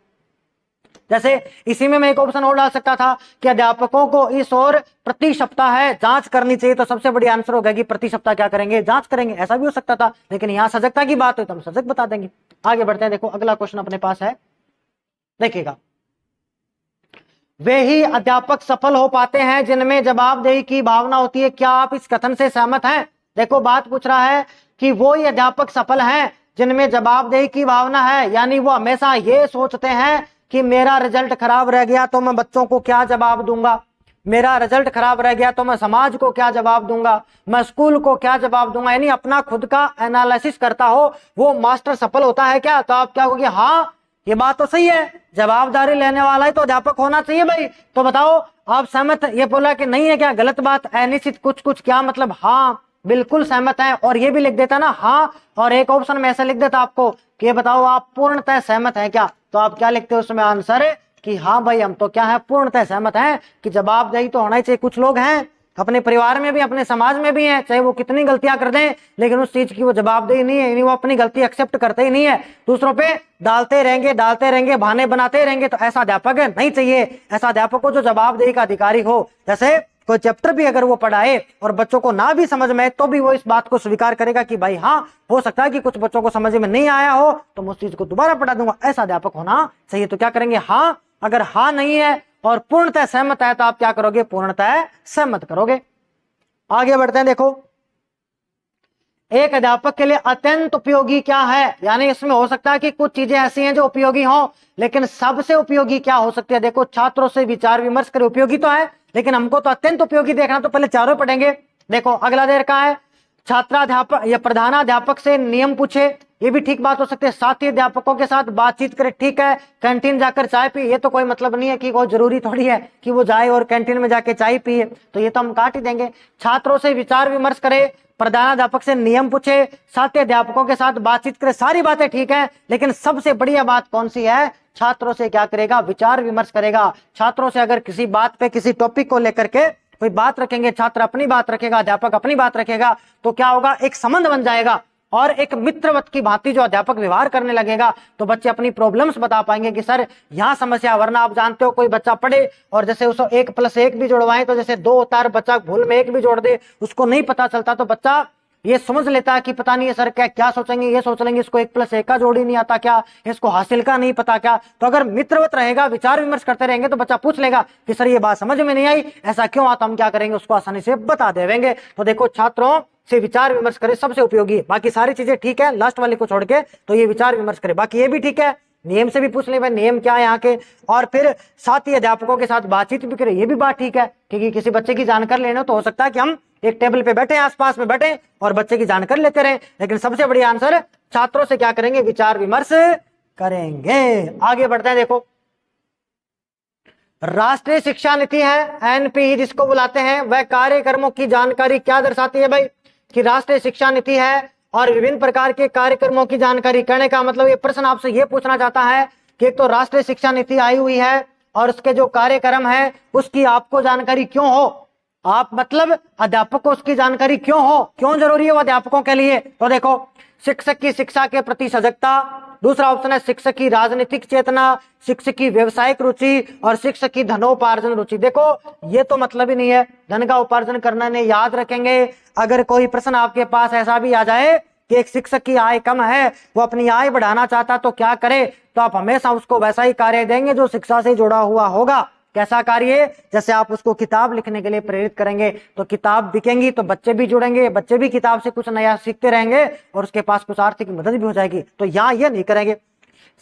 Speaker 1: जैसे इसी में मैं एक ऑप्शन और डाल सकता था कि अध्यापकों को इस ओर प्रति सप्ताह है जांच करनी चाहिए, तो सबसे बड़ी आंसर होगा कि प्रति सप्ताह क्या करेंगे, जांच करेंगे। ऐसा भी हो सकता था, लेकिन यहां सजगता की बात है तो हम सजग बता देंगे। आगे बढ़ते हैं। देखो, अगला क्वेश्चन अपने पास है, देखिएगा, वे ही अध्यापक सफल हो पाते हैं जिनमें जवाबदेही की भावना होती है। क्या आप इस कथन से सहमत हैं? देखो, बात पूछ रहा है कि वो ही अध्यापक सफल हैं जिनमें जवाबदेही की भावना है, यानी वो हमेशा ये सोचते हैं कि मेरा रिजल्ट खराब रह गया तो मैं बच्चों को क्या जवाब दूंगा, मेरा रिजल्ट खराब रह गया तो मैं समाज को क्या जवाब दूंगा, मैं स्कूल को क्या जवाब दूंगा, यानी अपना खुद का एनालिसिस करता हो, वो मास्टर सफल होता है क्या? तो आप क्या कहोगे, हाँ ये बात तो सही है, जवाबदारी लेने वाला ही तो अध्यापक होना चाहिए भाई। तो बताओ, आप सहमत? ये बोला कि नहीं है क्या? गलत बात, अनिश्चित कुछ कुछ, क्या मतलब, हाँ बिल्कुल सहमत है। और ये भी लिख देता ना, हाँ, और एक ऑप्शन में ऐसा लिख देता आपको कि ये बताओ आप पूर्णतः सहमत है क्या? तो आप क्या लिखते हो उसमें आंसर, कि हाँ भाई हम तो क्या है, पूर्णतः सहमत हैं कि जवाबदेही तो होना ही चाहिए। कुछ लोग हैं अपने परिवार में भी, अपने समाज में भी हैं, चाहे वो कितनी गलतियां कर दें, लेकिन उस चीज की वो जवाबदेही नहीं है, यानी वो अपनी गलती एक्सेप्ट करते ही नहीं है, दूसरों पे डालते रहेंगे, बहाने बनाते रहेंगे। तो ऐसा अध्यापक नहीं चाहिए। ऐसा अध्यापक को जो जवाबदेही का अधिकारी हो। जैसे कोई चैप्टर भी अगर वो पढ़ाए और बच्चों को ना भी समझ में, तो भी वो इस बात को स्वीकार करेगा कि भाई हाँ, हो सकता है कि कुछ बच्चों को समझ में नहीं आया हो, तो मैं उस चीज को दोबारा पढ़ा दूंगा। ऐसा अध्यापक होना चाहिए। तो क्या करेंगे, हाँ। अगर हाँ नहीं है और पूर्णतः सहमत है तो आप क्या करोगे, पूर्णतः सहमत करोगे। आगे बढ़ते हैं। देखो, एक अध्यापक के लिए अत्यंत उपयोगी क्या है, यानी इसमें हो सकता है कि कुछ चीजें ऐसी हैं जो उपयोगी हो, लेकिन सबसे उपयोगी क्या हो सकती है? देखो, छात्रों से विचार विमर्श करे, उपयोगी तो है, लेकिन हमको तो अत्यंत उपयोगी देखना, तो पहले चारों पढ़ेंगे। देखो, अगला देर का है, छात्राध्यापक या प्रधानाध्यापक से नियम पूछे, ये भी ठीक बात हो सकती है। साथी अध्यापकों के साथ बातचीत करे, ठीक है। कैंटीन जाकर चाय पी, ये तो कोई मतलब नहीं है कि कोई जरूरी थोड़ी है कि वो जाए और कैंटीन में जाके चाय पिए, तो ये तो हम काट ही देंगे। छात्रों से विचार विमर्श करे, प्रधानाध्यापक से नियम पूछे, साथी अध्यापकों के साथ बातचीत करे, सारी बातें ठीक है, लेकिन सबसे बढ़िया बात कौन सी है? छात्रों से क्या करेगा, विचार विमर्श करेगा। छात्रों से अगर किसी बात पे, किसी टॉपिक को लेकर के कोई बात रखेंगे, छात्र अपनी बात रखेगा, अध्यापक अपनी बात रखेगा, तो क्या होगा, एक संबंध बन जाएगा और एक मित्रवत की भांति जो अध्यापक व्यवहार करने लगेगा, तो बच्चे अपनी प्रॉब्लम्स बता पाएंगे कि सर यहाँ समस्या। वरना आप जानते हो, कोई बच्चा पढ़े और जैसे उसको 1+1 भी जोड़वाएं तो जैसे 2 होता है, बच्चा भूल में 1 भी जोड़ दे, उसको नहीं पता चलता, तो बच्चा ये समझ लेता है कि पता नहीं है सर क्या सोचेंगे, ये सोच लेंगे इसको 1+1 का जोड़ ही नहीं आता क्या, इसको हासिल का नहीं पता क्या। तो अगर मित्रवत रहेगा, विचार विमर्श करते रहेंगे, तो बच्चा पूछ लेगा कि सर ये बात समझ में नहीं आई, ऐसा क्यों आता, हम क्या करेंगे, उसको आसानी से बता देंगे। तो देखो, छात्रों से विचार विमर्श करे, सबसे उपयोगी है। बाकी सारी चीजें ठीक है, लास्ट वाले को छोड़ के, तो ये विचार विमर्श करे। बाकी ये भी ठीक है, नियम से भी पूछ ले भाई नियम क्या है यहाँ के, और फिर साथी अध्यापकों के साथ बातचीत भी करे, ये भी बात ठीक है, क्योंकि किसी बच्चे की जानकारी लेना तो हो सकता है कि हम एक टेबल पे बैठे, आसपास में बैठे और बच्चे की जानकारी लेते रहे, लेकिन सबसे बढ़िया आंसर, छात्रों से क्या करेंगे, विचार विमर्श करेंगे। आगे बढ़ते हैं। देखो, राष्ट्रीय शिक्षा नीति है, एनपी जिसको बुलाते हैं, वह कार्यक्रमों की जानकारी क्या दर्शाती है भाई, कि राष्ट्रीय शिक्षा नीति है और विभिन्न प्रकार के कार्यक्रमों की जानकारी। कहने का मतलब, ये प्रश्न आपसे ये पूछना चाहता है कि एक तो राष्ट्रीय शिक्षा नीति आई हुई है और उसके जो कार्यक्रम है उसकी आपको जानकारी क्यों हो, आप मतलब अध्यापक को उसकी जानकारी क्यों हो, क्यों जरूरी है वो अध्यापकों के लिए। तो देखो, शिक्षक की शिक्षा के प्रति सजगता, दूसरा ऑप्शन है शिक्षक की राजनीतिक चेतना, शिक्षक की व्यवसायिक रुचि और शिक्षक की धनोपार्जन रुचि। देखो, ये तो मतलब ही नहीं है धन का उपार्जन करना, नहीं याद रखेंगे। अगर कोई प्रश्न आपके पास ऐसा भी आ जाए कि एक शिक्षक की आय कम है, वो अपनी आय बढ़ाना चाहता तो क्या करे, तो आप हमेशा उसको वैसा ही कार्य देंगे जो शिक्षा से जुड़ा हुआ होगा। कैसा कार्य? जैसे आप उसको किताब लिखने के लिए प्रेरित करेंगे तो किताब बिकेंगी तो बच्चे भी जुड़ेंगे, बच्चे भी किताब से कुछ नया सीखते रहेंगे और उसके पास कुछ आर्थिक मदद भी हो जाएगी। तो यहाँ ये नहीं करेंगे।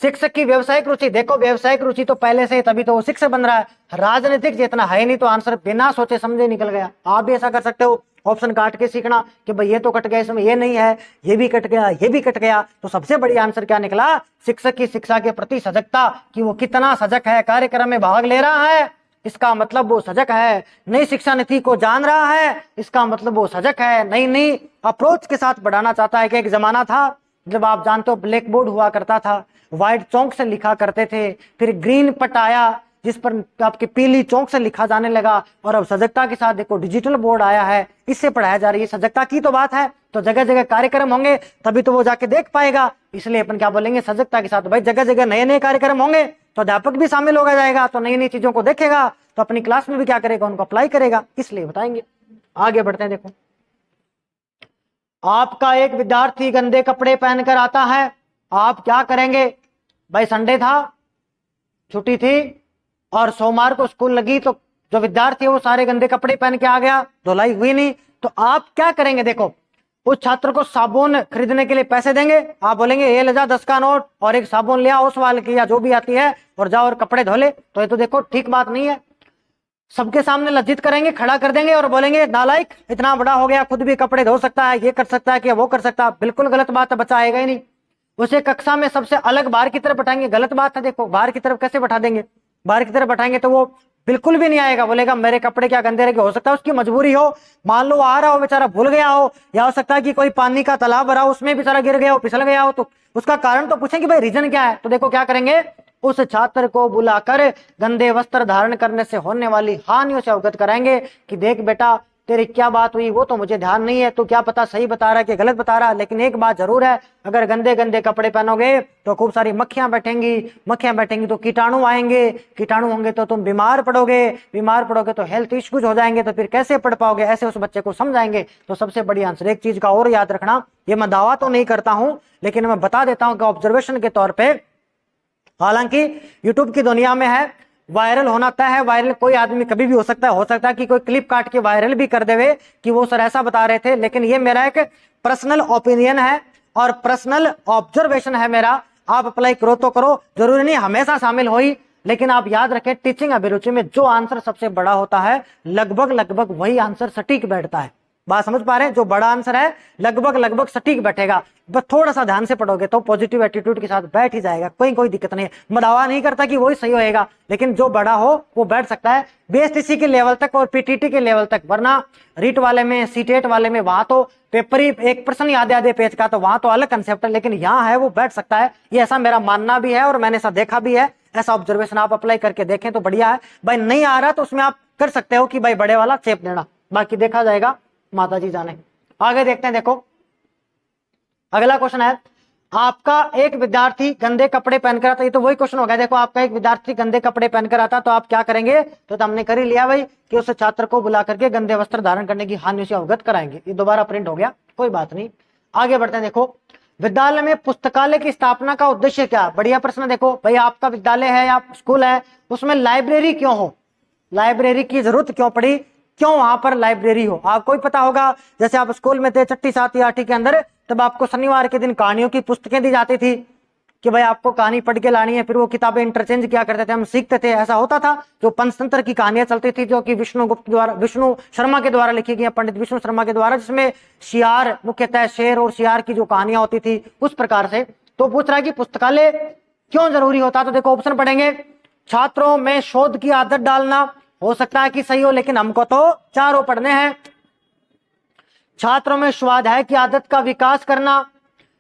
Speaker 1: शिक्षक की व्यवसायिक रुचि, देखो व्यवसायिक रुचि तो पहले से, तभी तो वो शिक्षक बन रहा है। राजनीतिक चेतना है नहीं तो आंसर बिना सोचे समझे निकल गया। आप भी ऐसा कर सकते हो, ऑप्शन काट के सीखना कि भाई ये तो कट गया, इसमें ये नहीं है, ये भी कट गया, ये भी कट गया। तो सबसे बड़ी आंसर क्या निकला? शिक्षक की शिक्षा के प्रति सजगता, कि वो कितना सजग है, कार्यक्रम में भाग ले रहा है, इसका मतलब वो सजग है। नई शिक्षा नीति को जान रहा है, इसका मतलब वो सजग है। नई नई अप्रोच के साथ बढ़ाना चाहता है। कि एक जमाना था जब आप जानते हो ब्लैक बोर्ड हुआ करता था, व्हाइट चौक से लिखा करते थे, फिर ग्रीन पट आया जिस पर आपके पीली चौक से लिखा जाने लगा, और अब सजगता के साथ देखो डिजिटल बोर्ड आया है, इससे पढ़ाया जा रही है। सजगता की तो बात है, तो जगह जगह कार्यक्रम होंगे तभी तो वो जाके देख पाएगा। इसलिए अपन क्या बोलेंगे? सजगता के साथ। भाई जगह जगह नए नए कार्यक्रम होंगे तो अध्यापक भी शामिल होगा जाएगा, तो नई नई चीजों को देखेगा, तो अपनी क्लास में भी क्या करेगा? उनको अप्लाई करेगा। इसलिए बताएंगे। आगे बढ़ते हैं। देखो, आपका एक विद्यार्थी गंदे कपड़े पहनकर आता है, आप क्या करेंगे? भाई संडे था, छुट्टी थी और सोमवार को स्कूल लगी, तो जो विद्यार्थी है वो सारे गंदे कपड़े पहन के आ गया, धुलाई हुई नहीं, तो आप क्या करेंगे? देखो, उस छात्र को साबुन खरीदने के लिए पैसे देंगे। आप बोलेंगे ये ले जा 10 का नोट और एक साबुन ले आ उस वाले की या जो भी आती है, और जाओ और कपड़े धो ले। तो ये तो देखो ठीक बात नहीं है। सबके सामने लज्जित करेंगे, खड़ा कर देंगे और बोलेंगे नालायक, इतना बड़ा हो गया, खुद भी कपड़े धो सकता है, ये कर सकता है कि वो कर सकता है। बिल्कुल गलत बात है, बच्चा आएगा ही नहीं। उसे कक्षा में सबसे अलग बाहर की तरफ बैठाएंगे, गलत बात है। देखो, बाहर की तरफ कैसे बैठा देंगे? बाहर की तरफ बैठाएंगे तो वो बिल्कुल भी नहीं आएगा, बोलेगा मेरे कपड़े क्या गंदे रहेंगे। हो सकता है उसकी मजबूरी हो, मान लो आ रहा हो बेचारा, भूल गया हो, या हो सकता है कि कोई पानी का तालाब भरा हो, उसमें बेचारा गिर गया हो, फिसल गया हो, तो उसका कारण तो पूछेंगे भाई रीजन क्या है। तो देखो क्या करेंगे? उस छात्र को बुलाकर गंदे वस्त्र धारण करने से होने वाली हानियों से अवगत कराएंगे कि देख बेटा, तेरी क्या बात हुई वो तो मुझे ध्यान नहीं है, तो क्या पता सही बता रहा है कि गलत बता रहा है, लेकिन एक बात जरूर है, अगर गंदे गंदे कपड़े पहनोगे तो खूब सारी मक्खियां बैठेंगी, मक्खियां बैठेंगी तो कीटाणु आएंगे, कीटाणु होंगे तो तुम बीमार पड़ोगे, बीमार पड़ोगे तो हेल्थ इश्यूज हो जाएंगे, तो फिर कैसे पढ़ पाओगे? ऐसे उस बच्चे को समझाएंगे। तो सबसे बड़ी आंसर, एक चीज का और याद रखना, ये मैं दावा तो नहीं करता हूं लेकिन मैं बता देता हूं कि ऑब्जर्वेशन के तौर पर, हालांकि यूट्यूब की दुनिया में है, वायरल होना तय है। वायरल कोई आदमी कभी भी हो सकता है कि कोई क्लिप काट के वायरल भी कर देवे कि वो सर ऐसा बता रहे थे, लेकिन ये मेरा एक पर्सनल ओपिनियन है और पर्सनल ऑब्जर्वेशन है मेरा। आप अप्लाई करो तो करो, जरूरी नहीं हमेशा शामिल हो ही, लेकिन आप याद रखें टीचिंग अभिरुचि में जो आंसर सबसे बड़ा होता है लगभग लगभग वही आंसर सटीक बैठता है। बात समझ पा रहे हैं? जो बड़ा आंसर है लगभग लगभग सटीक बैठेगा, बस थोड़ा सा ध्यान से पढ़ोगे तो पॉजिटिव एटीट्यूड के साथ बैठ ही जाएगा, कोई दिक्कत नहीं है। मैं दावा नहीं करता कि वही सही होएगा, लेकिन जो बड़ा हो वो बैठ सकता है बीएसटीसी के लेवल तक और पीटीटी के लेवल तक। वरना रीट वाले में, सीटेट वाले में वहां तो पेपर ही एक प्रश्न आधे आधे पेज का, तो वहां तो अलग कंसेप्ट है, लेकिन यहाँ है वो बैठ सकता है। ये ऐसा मेरा मानना भी है और मैंने ऐसा देखा भी है। ऐसा ऑब्जर्वेशन आप अप्लाई करके देखें तो बढ़िया है। भाई नहीं आ रहा तो उसमें आप कर सकते हो कि भाई बड़े वाला चेप देना, बाकी देखा जाएगा, माता जी जाने। आगे देखते हैं। देखो अगला क्वेश्चन है, आपका एक विद्यार्थी गंदे कपड़े पहनकर आता। ये तो वही क्वेश्चन हो गया। देखो आपका एक विद्यार्थी गंदे कपड़े पहनकर आता तो आप क्या करेंगे? तो हमने कर ही लिया भाई कि उस छात्र को बुला करके गंदे वस्त्र धारण करने की हानि से अवगत कराएंगे। ये दोबारा प्रिंट हो गया, कोई बात नहीं। आगे बढ़ते हैं। देखो विद्यालय में पुस्तकालय की स्थापना का उद्देश्य क्या? बढ़िया प्रश्न। देखो भाई आपका विद्यालय है या स्कूल है, उसमें लाइब्रेरी क्यों हो? लाइब्रेरी की जरूरत क्यों पड़ी? क्यों वहां पर लाइब्रेरी हो? आपको ही पता होगा, जैसे आप स्कूल में थे छठी सातवीं आठवीं के अंदर, तब आपको शनिवार के दिन कहानियों की पुस्तकें दी जाती थी कि भाई आपको कहानी पढ़ के लानी है, फिर वो किताबें इंटरचेंज किया करते थे, हम सीखते थे। ऐसा होता था। जो पंचतंत्र की कहानियां चलती थी जो कि विष्णु शर्मा के द्वारा लिखी गई, पंडित विष्णु शर्मा के द्वारा, जिसमें शियार मुख्यतः शेर और शियार की जो कहानियां होती थी उस प्रकार से। तो पूछ रहा है कि पुस्तकालय क्यों जरूरी होता? तो देखो ऑप्शन पढ़ेंगे। छात्रों में शोध की आदत डालना, हो सकता है कि सही हो लेकिन हमको तो चारों पढ़ने हैं। छात्रों में स्वाध्याय की आदत का विकास करना,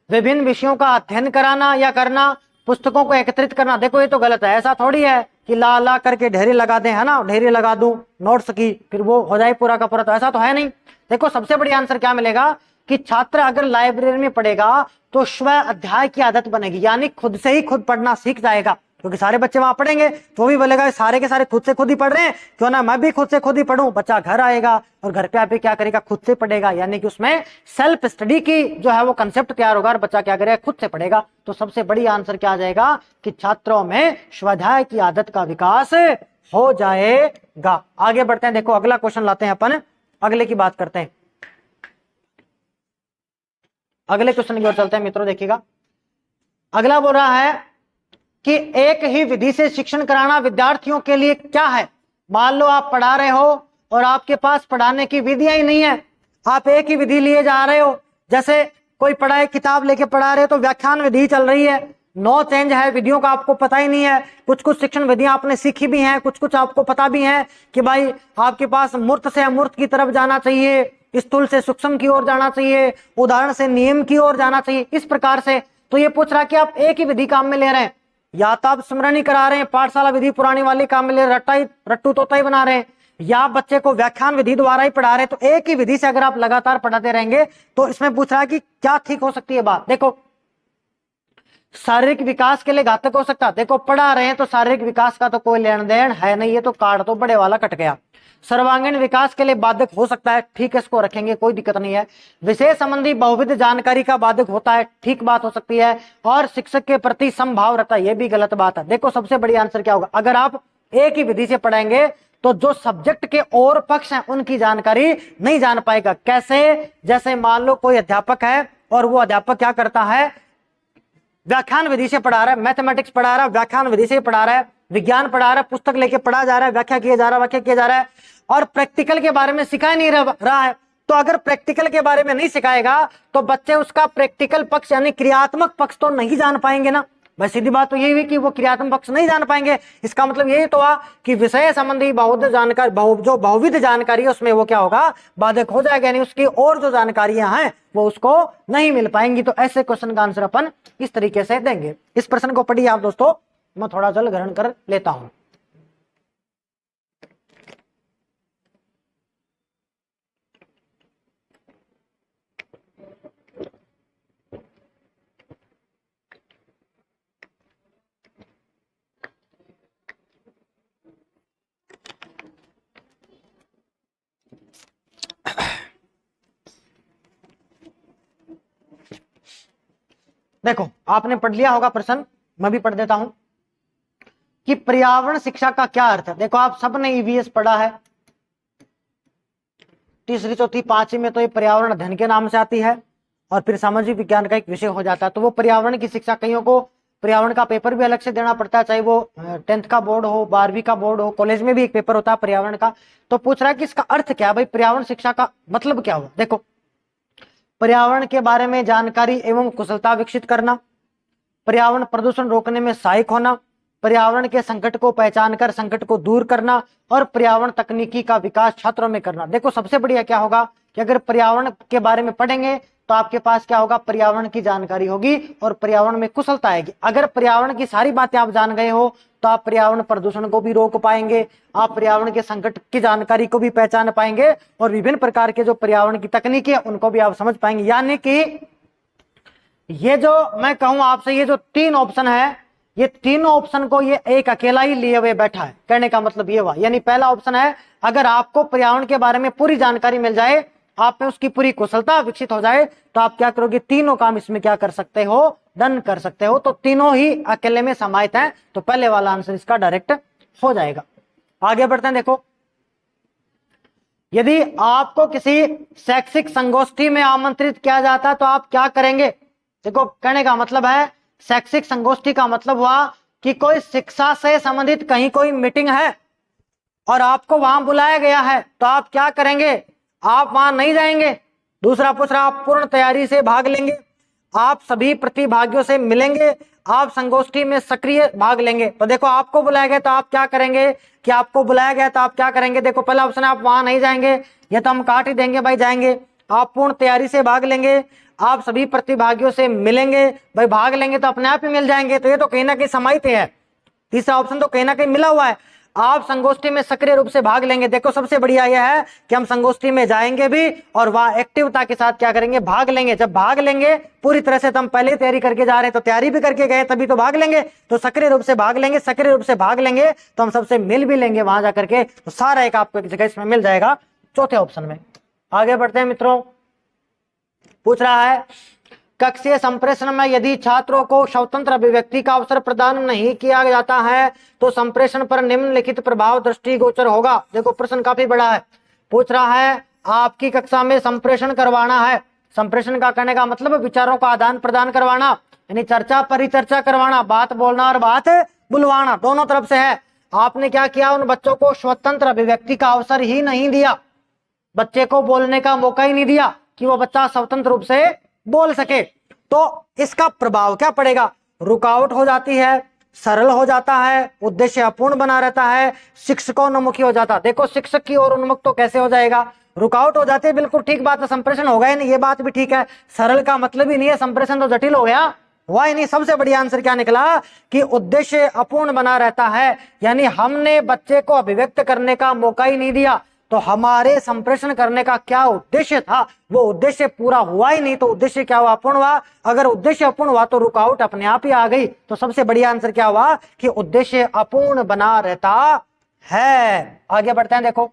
Speaker 1: विभिन्न विषयों का अध्ययन कराना या करना, पुस्तकों को एकत्रित करना। देखो ये तो गलत है, ऐसा थोड़ी है कि ला ला करके ढेरी लगा दे, है ना, ढेरी लगा दूं नोट्स की फिर वो हो जाए पूरा का पूरा, तो ऐसा तो है नहीं। देखो सबसे बड़ी आंसर क्या मिलेगा कि छात्र अगर लाइब्रेरी में पढ़ेगा तो स्व अध्याय की आदत बनेगी, यानी खुद से ही खुद पढ़ना सीख जाएगा। क्योंकि सारे बच्चे वहां पढ़ेंगे तो वो भी बोलेगा सारे के सारे खुद से खुद ही पढ़ रहे हैं, क्यों ना मैं भी खुद से खुद ही पढ़ूं। बच्चा घर आएगा और घर पे आके क्या करेगा, खुद से पढ़ेगा, यानी कि उसमें सेल्फ स्टडी की जो है वो कंसेप्ट तैयार होगा और बच्चा क्या करेगा, खुद से पढ़ेगा। तो सबसे बड़ी आंसर क्या आ जाएगा कि छात्रों में स्वाध्याय की आदत का विकास हो जाएगा। आगे बढ़ते हैं, देखो अगला क्वेश्चन लाते हैं अपन, अगले की बात करते हैं, अगले क्वेश्चन की ओर चलते हैं मित्रों। देखिएगा अगला बोल रहा है कि एक ही विधि से शिक्षण कराना विद्यार्थियों के लिए क्या है। मान लो आप पढ़ा रहे हो और आपके पास पढ़ाने की विधियां ही नहीं है, आप एक ही विधि लिए जा रहे हो। जैसे कोई पढ़ाई किताब लेके पढ़ा रहे हो तो व्याख्यान विधि चल रही है, नो चेंज है, विधियों का आपको पता ही नहीं है। कुछ कुछ शिक्षण विधियां आपने सीखी भी हैं, कुछ कुछ आपको पता भी है कि भाई आपके पास मूर्त से अमूर्त की तरफ जाना चाहिए, स्थूल से सूक्ष्म की ओर जाना चाहिए, उदाहरण से नियम की ओर जाना चाहिए, इस प्रकार से। तो ये पूछ रहा कि आप एक ही विधि काम में ले रहे हैं, या तो आप स्मरण करा रहे हैं, पाठशाला विधि पुरानी वाली काम में ले रट्टू तोता ही बना रहे हैं, या बच्चे को व्याख्यान विधि द्वारा ही पढ़ा रहे हैं। तो एक ही विधि से अगर आप लगातार पढ़ाते रहेंगे तो इसमें पूछ रहा है कि क्या ठीक हो सकती है बात। देखो शारीरिक विकास के लिए घातक हो सकता है। देखो पढ़ा रहे हैं तो शारीरिक विकास का तो कोई लेन देन है नहीं, ये तो कार्ड तो बड़े वाला कट गया। सर्वांगीण विकास के लिए बाधक हो सकता है, ठीक है, इसको रखेंगे, कोई दिक्कत नहीं है। विषय संबंधी बहुविध जानकारी का बाधक होता है, ठीक बात हो सकती है। और शिक्षक के प्रति समभाव रहता है, ये भी गलत बात है। देखो सबसे बड़ी आंसर क्या होगा, अगर आप एक ही विधि से पढ़ाएंगे तो जो सब्जेक्ट के और पक्ष हैं उनकी जानकारी नहीं जान पाएगा। कैसे, जैसे मान लो कोई अध्यापक है और वो अध्यापक क्या करता है, व्याख्यान विधि से पढ़ा रहा है, मैथमेटिक्स पढ़ा रहा है, व्याख्यान विधि से पढ़ा रहा है, विज्ञान पढ़ा रहा है, पुस्तक लेके पढ़ा जा रहा है, व्याख्या किया जा रहा है, और प्रैक्टिकल के बारे में सिखा नहीं रहा है। तो अगर प्रैक्टिकल के बारे में नहीं सिखाएगा तो बच्चे उसका प्रैक्टिकल पक्ष यानी क्रियात्मक पक्ष तो नहीं जान पाएंगे ना। भाई सीधी बात तो यही हुई कि वो क्रियात्मक पक्ष नहीं जान पाएंगे। इसका मतलब यही तो हुआ कि विषय संबंधी बहुविध जानकारी, जो बहुविध जानकारी है उसमें वो क्या होगा, बाधक हो जाएगा, यानी उसकी और जो जानकारियां हैं वो उसको नहीं मिल पाएंगी। तो ऐसे क्वेश्चन का आंसर अपन इस तरीके से देंगे। इस प्रश्न को पढ़िए आप दोस्तों, मैं थोड़ा जल ग्रहण कर लेता हूं। देखो आपने पढ़ लिया होगा प्रश्न, मैं भी पढ़ देता हूं कि पर्यावरण शिक्षा का क्या अर्थ है। देखो आप सबने ईवीएस पढ़ा है, तीसरी चौथी पांचवी में तो ये पर्यावरण अध्ययन के नाम से आती है और फिर सामाजिक विज्ञान का एक विषय हो जाता है। तो वो पर्यावरण की शिक्षा, कईयों को पर्यावरण का पेपर भी अलग से देना पड़ता है, चाहे वो 10th का बोर्ड हो, 12वीं का बोर्ड हो, कॉलेज में भी एक पेपर होता है पर्यावरण का। तो पूछ रहा है कि इसका अर्थ क्या है, भाई पर्यावरण शिक्षा का मतलब क्या हुआ। देखो पर्यावरण के बारे में जानकारी एवं कुशलता विकसित करना, पर्यावरण प्रदूषण रोकने में सहायक होना, पर्यावरण के संकट को पहचान कर संकट को दूर करना और पर्यावरण तकनीकी का विकास छात्रों में करना। देखो सबसे बढ़िया क्या होगा कि अगर पर्यावरण के बारे में पढ़ेंगे तो आपके पास क्या होगा, पर्यावरण की जानकारी होगी और पर्यावरण में कुशलता आएगी। अगर पर्यावरण की सारी बातें आप जान गए हो तो आप पर्यावरण प्रदूषण को भी रोक पाएंगे, आप पर्यावरण के संकट की जानकारी को भी पहचान पाएंगे और विभिन्न प्रकार के जो पर्यावरण की तकनीकी है उनको भी आप समझ पाएंगे। यानी कि ये जो मैं कहूं आपसे, ये जो 3 ऑप्शन है, ये तीनों ऑप्शन को ये एक अकेला ही लिए हुए बैठा है। कहने का मतलब ये हुआ, यानी पहला ऑप्शन है अगर आपको पर्यावरण के बारे में पूरी जानकारी मिल जाए, आप में उसकी पूरी कुशलता विकसित हो जाए, तो आप क्या करोगे, तीनों काम इसमें क्या कर सकते हो, डन कर सकते हो। तो तीनों ही अकेले में समाहित हैं, तो पहले वाला आंसर इसका डायरेक्ट हो जाएगा। आगे बढ़ते हैं। देखो यदि आपको किसी शैक्षिक संगोष्ठी में आमंत्रित किया जाता है तो आप क्या करेंगे। देखो कहने का मतलब है, शैक्षिक संगोष्ठी का मतलब हुआ कि कोई शिक्षा से संबंधित कहीं कोई मीटिंग है और आपको वहां बुलाया गया है, तो आप क्या करेंगे, आप वहां नहीं जाएंगे। दूसरा पूछ रहा, आप पूर्ण तैयारी से भाग लेंगे, आप सभी प्रतिभागियों से मिलेंगे, आप संगोष्ठी में सक्रिय भाग लेंगे। तो देखो आपको बुलाया गया तो आप क्या करेंगे, कि आपको बुलाया गया तो आप क्या करेंगे। देखो पहला ऑप्शन है आप वहां नहीं जाएंगे, ये तो हम काट ही देंगे भाई, जाएंगे। आप पूर्ण तैयारी से भाग लेंगे, आप सभी प्रतिभागियों से मिलेंगे, भाई भाग लेंगे तो अपने आप ही मिल जाएंगे, तो ये तो कहीं ना कहीं समाहित है। तीसरा ऑप्शन तो कहीं ना कहीं मिला हुआ है। आप संगोष्ठी में सक्रिय रूप से भाग लेंगे। देखो सबसे बढ़िया यह है कि हम संगोष्ठी में जाएंगे भी और वहां एक्टिवता के साथ क्या करेंगे, भाग लेंगे। जब भाग लेंगे पूरी तरह से, तो हम पहले तैयारी करके जा रहे हैं तो तैयारी भी करके गए तभी तो भाग लेंगे, तो सक्रिय रूप से भाग लेंगे। सक्रिय रूप से भाग लेंगे तो हम सबसे मिल भी लेंगे वहां जाकर के, तो सारा एक आपको एक जगह इसमें मिल जाएगा चौथे ऑप्शन में। आगे बढ़ते हैं मित्रों, पूछ रहा है कक्षीय संप्रेषण में यदि छात्रों को स्वतंत्र अभिव्यक्ति का अवसर प्रदान नहीं किया जाता है तो संप्रेषण पर निम्नलिखित प्रभाव दृष्टिगोचर होगा। देखो प्रश्न काफी बड़ा है, पूछ रहा है आपकी कक्षा में संप्रेषण करवाना है। संप्रेषण का करने का मतलब विचारों का आदान प्रदान करवाना, यानी चर्चा परिचर्चा करवाना, बात बोलना और बात बुलवाना दोनों तरफ से है। आपने क्या किया, उन बच्चों को स्वतंत्र अभिव्यक्ति का अवसर ही नहीं दिया, बच्चे को बोलने का मौका ही नहीं दिया कि वो बच्चा स्वतंत्र रूप से बोल सके। तो इसका प्रभाव क्या पड़ेगा, रुकावट हो जाती है, सरल हो जाता है, उद्देश्य अपूर्ण बना रहता है, शिक्षकोन्मुखी हो जाता। देखो शिक्षक की ओर उन्मुख तो कैसे हो जाएगा, रुकावट हो जाती है, बिल्कुल ठीक बात है, संप्रेषण होगा ही नहीं, ये बात भी ठीक है। सरल का मतलब ही नहीं है, संप्रेषण तो जटिल हो गया, हुआ ही नहीं। सबसे बढ़िया आंसर क्या निकला कि उद्देश्य अपूर्ण बना रहता है, यानी हमने बच्चे को अभिव्यक्त करने का मौका ही नहीं दिया, तो हमारे संप्रेषण करने का क्या उद्देश्य था वो उद्देश्य पूरा हुआ ही नहीं, तो उद्देश्य क्या हुआ, अपूर्ण हुआ। अगर उद्देश्य अपूर्ण हुआ तो रुकावट अपने आप ही आ गई, तो सबसे बढ़िया आंसर क्या हुआ कि उद्देश्य अपूर्ण बना रहता है। आगे बढ़ते हैं, देखो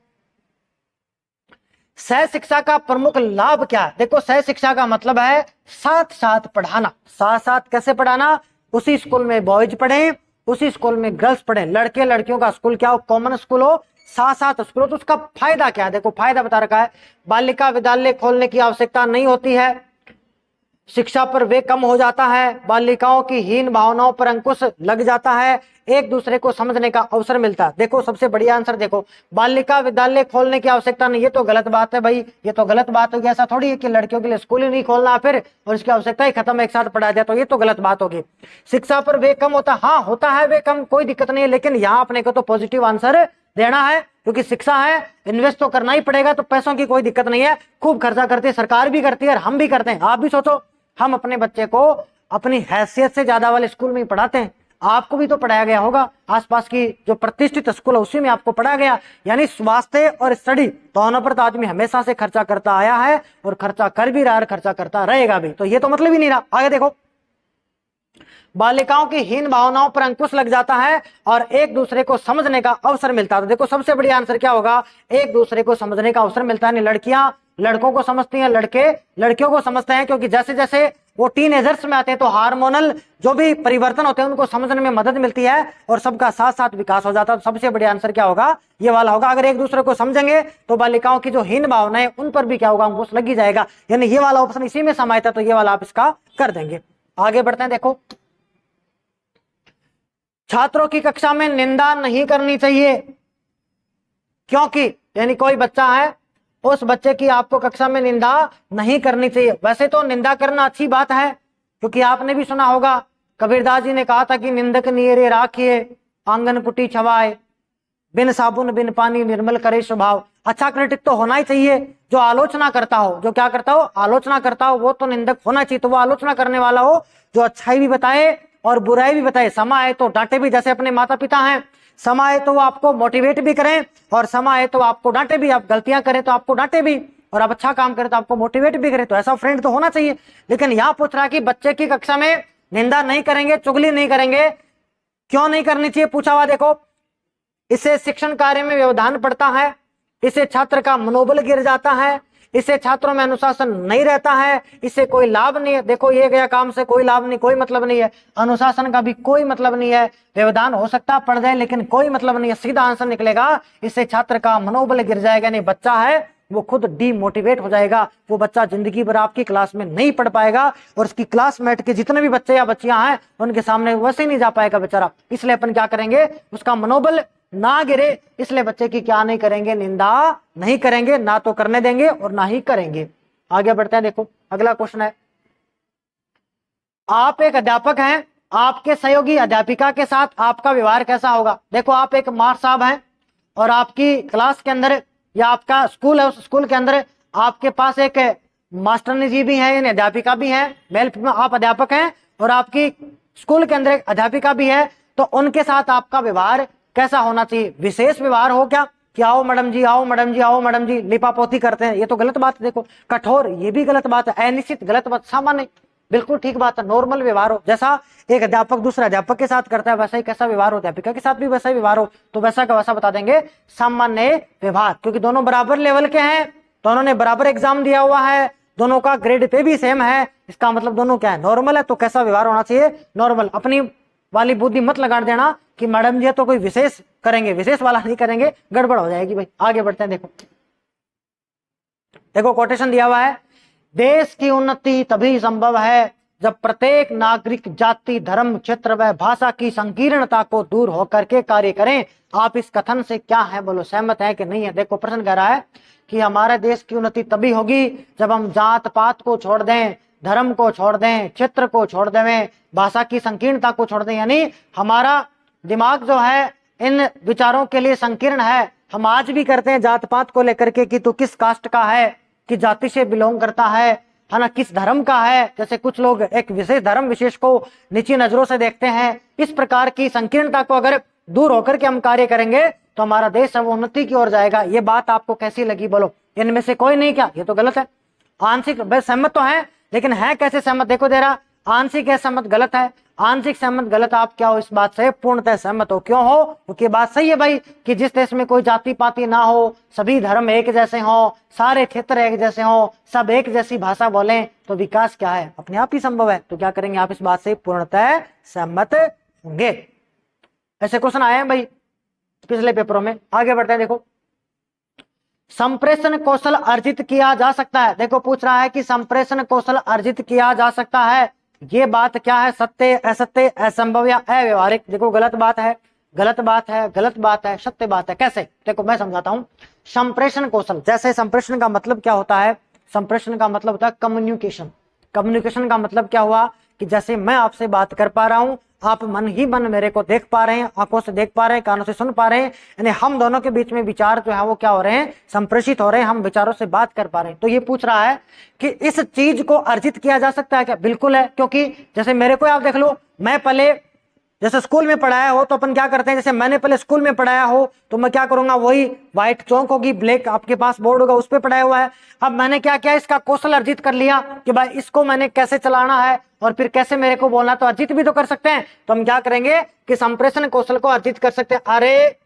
Speaker 1: सह शिक्षा का प्रमुख लाभ क्या है। देखो सह शिक्षा का मतलब है साथ साथ पढ़ाना। साथ साथ कैसे पढ़ाना, उसी स्कूल में बॉयज पढ़े, उसी स्कूल में गर्ल्स पढ़े, लड़के लड़कियों का स्कूल क्या हो, कॉमन स्कूल हो, साथ साथ स्कूल हो। तो उसका फायदा क्या है, देखो फायदा बता रखा है, बालिका विद्यालय खोलने की आवश्यकता नहीं होती है, शिक्षा पर वे कम हो जाता है, बालिकाओं की हीन भावनाओं पर अंकुश लग जाता है, एक दूसरे को समझने का अवसर मिलता है। देखो सबसे बढ़िया आंसर, देखो बालिका विद्यालय खोलने की आवश्यकता नहीं, ये तो गलत बात है भाई, ये तो गलत बात होगी। ऐसा थोड़ी है कि लड़कियों के लिए स्कूल ही नहीं खोलना फिर और इसकी आवश्यकता ही खत्म, एक साथ पढ़ा दिया, तो ये तो गलत बात होगी। शिक्षा पर वे कम होता, हाँ होता है वे कम, कोई दिक्कत नहीं है, लेकिन यहाँ अपने को तो पॉजिटिव आंसर देना है, क्योंकि शिक्षा है, इन्वेस्ट तो करना ही पड़ेगा, तो पैसों की कोई दिक्कत नहीं है, खूब खर्चा करती है सरकार भी करती है और हम भी करते हैं। आप भी सोचो, हम अपने बच्चे को अपनी हैसियत से ज्यादा वाले स्कूल में ही पढ़ाते हैं, आपको भी तो पढ़ाया गया होगा, आसपास की जो प्रतिष्ठित स्कूल है उसी में आपको पढ़ाया गया। यानी स्वास्थ्य और स्टडी दोनों पर तो आदमी हमेशा से खर्चा करता आया है और खर्चा कर भी रहा है और खर्चा करता रहेगा भी, तो ये तो मतलब ही नहीं रहा। आगे देखो, बालिकाओं की हीन भावनाओं पर अंकुश लग जाता है और एक दूसरे को समझने का अवसर मिलता है। तो देखो सबसे बढ़िया आंसर क्या होगा, एक दूसरे को समझने का अवसर मिलता है। लड़कियां लड़कों को समझती हैं, लड़के लड़कियों को समझते हैं, क्योंकि जैसे जैसे वो टीनेजर्स में आते हैं तो हार्मोनल जो भी परिवर्तन होते हैं उनको समझने में मदद मिलती है और सबका साथ साथ विकास हो जाता है। तो सबसे बढ़िया आंसर क्या होगा, ये वाला होगा। अगर एक दूसरे को समझेंगे तो बालिकाओं की जो हीन भावना है उन पर भी क्या होगा, अंकुश लग ही जाएगा, यानी ये वाला ऑप्शन इसी में समाहित है, तो ये वाला आप इसका कर देंगे। आगे बढ़ते हैं, देखो छात्रों की कक्षा में निंदा नहीं करनी चाहिए, क्योंकि यानी कोई बच्चा है, उस बच्चे की आपको कक्षा में निंदा नहीं करनी चाहिए। वैसे तो निंदा करना अच्छी बात है, क्योंकि आपने भी सुना होगा कबीरदास जी ने कहा था कि निंदक नियरे राखिए, आंगन कुटी छवाए, बिन साबुन बिन पानी निर्मल करे स्वभाव। अच्छा क्रिटिक तो होना ही चाहिए, जो आलोचना करता हो, जो क्या करता हो, आलोचना करता हो, वो तो निंदक होना चाहिए। तो वो आलोचना करने वाला हो जो अच्छाई भी बताए और बुराई भी बताए, समय आए तो डांटे भी, जैसे अपने माता पिता हैं, समय आए तो वो आपको मोटिवेट भी करें और समय आए तो आपको डांटे भी, आप गलतियां करें तो आपको डांटे भी और आप अच्छा काम करें तो आपको मोटिवेट भी करें। तो ऐसा फ्रेंड तो होना चाहिए। लेकिन यहाँ पूछ रहा है कि बच्चे की कक्षा में निंदा नहीं करेंगे, चुगली नहीं करेंगे, क्यों नहीं करनी चाहिए पूछा हुआ। देखो इससे शिक्षण कार्य में व्यवधान पड़ता है, इससे छात्र का मनोबल गिर जाता है, इससे छात्रों में अनुशासन नहीं रहता है, इससे कोई लाभ नहीं है। देखो ये गया काम से कोई लाभ नहीं, कोई मतलब नहीं है, अनुशासन का भी कोई मतलब नहीं है, व्यवधान हो सकता पड़ जाए लेकिन कोई मतलब नहीं है। सीधा आंसर निकलेगा, इससे छात्र का मनोबल गिर जाएगा, नहीं बच्चा है वो खुद डीमोटिवेट हो जाएगा, वो बच्चा जिंदगी भर आपकी क्लास में नहीं पढ़ पाएगा और उसकी क्लासमेट के जितने भी बच्चे या बच्चियां हैं उनके सामने वैसे ही नहीं जा पाएगा बेचारा। इसलिए अपन क्या करेंगे, उसका मनोबल ना गिरे, इसलिए बच्चे की क्या नहीं करेंगे, निंदा नहीं करेंगे, ना तो करने देंगे और ना ही करेंगे। आगे बढ़ते हैं, देखो अगला क्वेश्चन है, आप एक अध्यापक हैं, आपके सहयोगी अध्यापिका के साथ आपका व्यवहार कैसा होगा। देखो आप एक मास्टर साहब हैं और आपकी क्लास के अंदर या आपका स्कूल है, उस स्कूल के अंदर आपके पास एक मास्टरनी जी भी है, यानी अध्यापिका भी है, मेल फीमेल, आप अध्यापक हैं और आपकी स्कूल के अंदर एक अध्यापिका भी है, तो उनके साथ आपका व्यवहार कैसा होना चाहिए? विशेष व्यवहार हो क्या कि आओ मैडम जी, आओ मैडम जी, आओ मैडम जी, लिपापोती करते हैं, ये तो गलत बात है। देखो कठोर, ये भी गलत बात है। अनिश्चित, गलत बात। सामान्य, बिल्कुल ठीक बात है। नॉर्मल व्यवहार हो, जैसा एक अध्यापक दूसरे अध्यापक के साथ करता है वैसा ही कैसा व्यवहार हो, अध्यापिका के साथ भी वैसा ही व्यवहार हो, तो वैसा का वैसा बता देंगे सामान्य व्यवहार। क्योंकि दोनों बराबर लेवल के हैं, दोनों ने बराबर एग्जाम दिया हुआ है, दोनों का ग्रेड पे भी सेम है, इसका मतलब दोनों क्या है? नॉर्मल है। तो कैसा व्यवहार होना चाहिए? नॉर्मल। अपनी वाली बुद्धि मत लगा देना कि मैडम जी तो कोई विशेष करेंगे, विशेष वाला नहीं करेंगे, गड़बड़ हो जाएगी भाई। आगे बढ़ते हैं। देखो देखो कोटेशन दिया हुआ है, देश की उन्नति तभी संभव है जब प्रत्येक नागरिक जाति, धर्म, क्षेत्र व भाषा की संकीर्णता को दूर होकर के कार्य करें। आप इस कथन से क्या है, बोलो, सहमत है कि नहीं है? देखो प्रश्न कह रहा है कि हमारे देश की उन्नति तभी होगी जब हम जात पात को छोड़ दें, धर्म को छोड़ दें, क्षेत्र को छोड़ दें, भाषा की संकीर्णता को छोड़ दें। यानी हमारा दिमाग जो है इन विचारों के लिए संकीर्ण है। हम आज भी करते हैं जात पात को लेकर के कि तू किस कास्ट का है, किस जाति से बिलोंग करता है ना, किस धर्म का है। जैसे कुछ लोग एक विशेष धर्म विशेष को नीची नजरों से देखते हैं। इस प्रकार की संकीर्णता को अगर दूर होकर के हम कार्य करेंगे तो हमारा देश अब उन्नति की ओर जाएगा। ये बात आपको कैसी लगी, बोलो? इनमें से कोई नहीं क्या? ये तो गलत है। आंशिक सहमत तो है, लेकिन है कैसे सहमत? देखो दे रहा, आंशिक है सहमत, गलत है। आंशिक सहमत गलत। आप क्या हो इस बात से? पूर्णतः सहमत हो। क्यों हो? क्योंकि बात सही है भाई कि जिस देश में कोई जाति पाति ना हो, सभी धर्म एक जैसे हो, सारे क्षेत्र एक जैसे हो, सब एक जैसी भाषा बोले, तो विकास क्या है? अपने आप ही संभव है। तो क्या करेंगे आप? इस बात से पूर्णतः सहमत होंगे। ऐसे क्वेश्चन आए हैं भाई पिछले पेपरों में। आगे बढ़ते हैं। देखो संप्रेषण कौशल अर्जित किया जा सकता है। देखो पूछ रहा है कि संप्रेषण कौशल अर्जित किया जा सकता है, ये बात क्या है? सत्य, असत्य, असंभव या अव्यवहारिक? देखो गलत बात है, गलत बात है, गलत बात है, सत्य बात है। कैसे? देखो मैं समझाता हूं। संप्रेषण कौशल, जैसे संप्रेषण का मतलब क्या होता है? संप्रेषण का मतलब होता है कम्युनिकेशन। कम्युनिकेशन का मतलब क्या हुआ कि जैसे मैं आपसे बात कर पा रहा हूं, आप मन ही मन मेरे को देख पा रहे हैं, आंखों से देख पा रहे हैं, कानों से सुन पा रहे हैं, यानी हम दोनों के बीच में विचार जो है वो क्या हो रहे हैं? संप्रेषित हो रहे हैं, हम विचारों से बात कर पा रहे हैं। तो ये पूछ रहा है कि इस चीज को अर्जित किया जा सकता है क्या? बिल्कुल है। क्योंकि जैसे मेरे को आप देख लो, मैं पहले जैसे स्कूल में पढ़ाया हो तो अपन क्या करते हैं, जैसे मैंने पहले स्कूल में पढ़ाया हो तो मैं क्या करूंगा, वही व्हाइट चौक होगी, ब्लैक आपके पास बोर्ड होगा, उस पर पढ़ाया हुआ है। अब मैंने क्या किया, इसका कौशल अर्जित कर लिया कि भाई इसको मैंने कैसे चलाना है और फिर कैसे मेरे को बोलना, तो अर्जित भी तो कर सकते हैं। तो हम क्या करेंगे कि संप्रेषण कौशल को अर्जित कर सकते हैं। अरे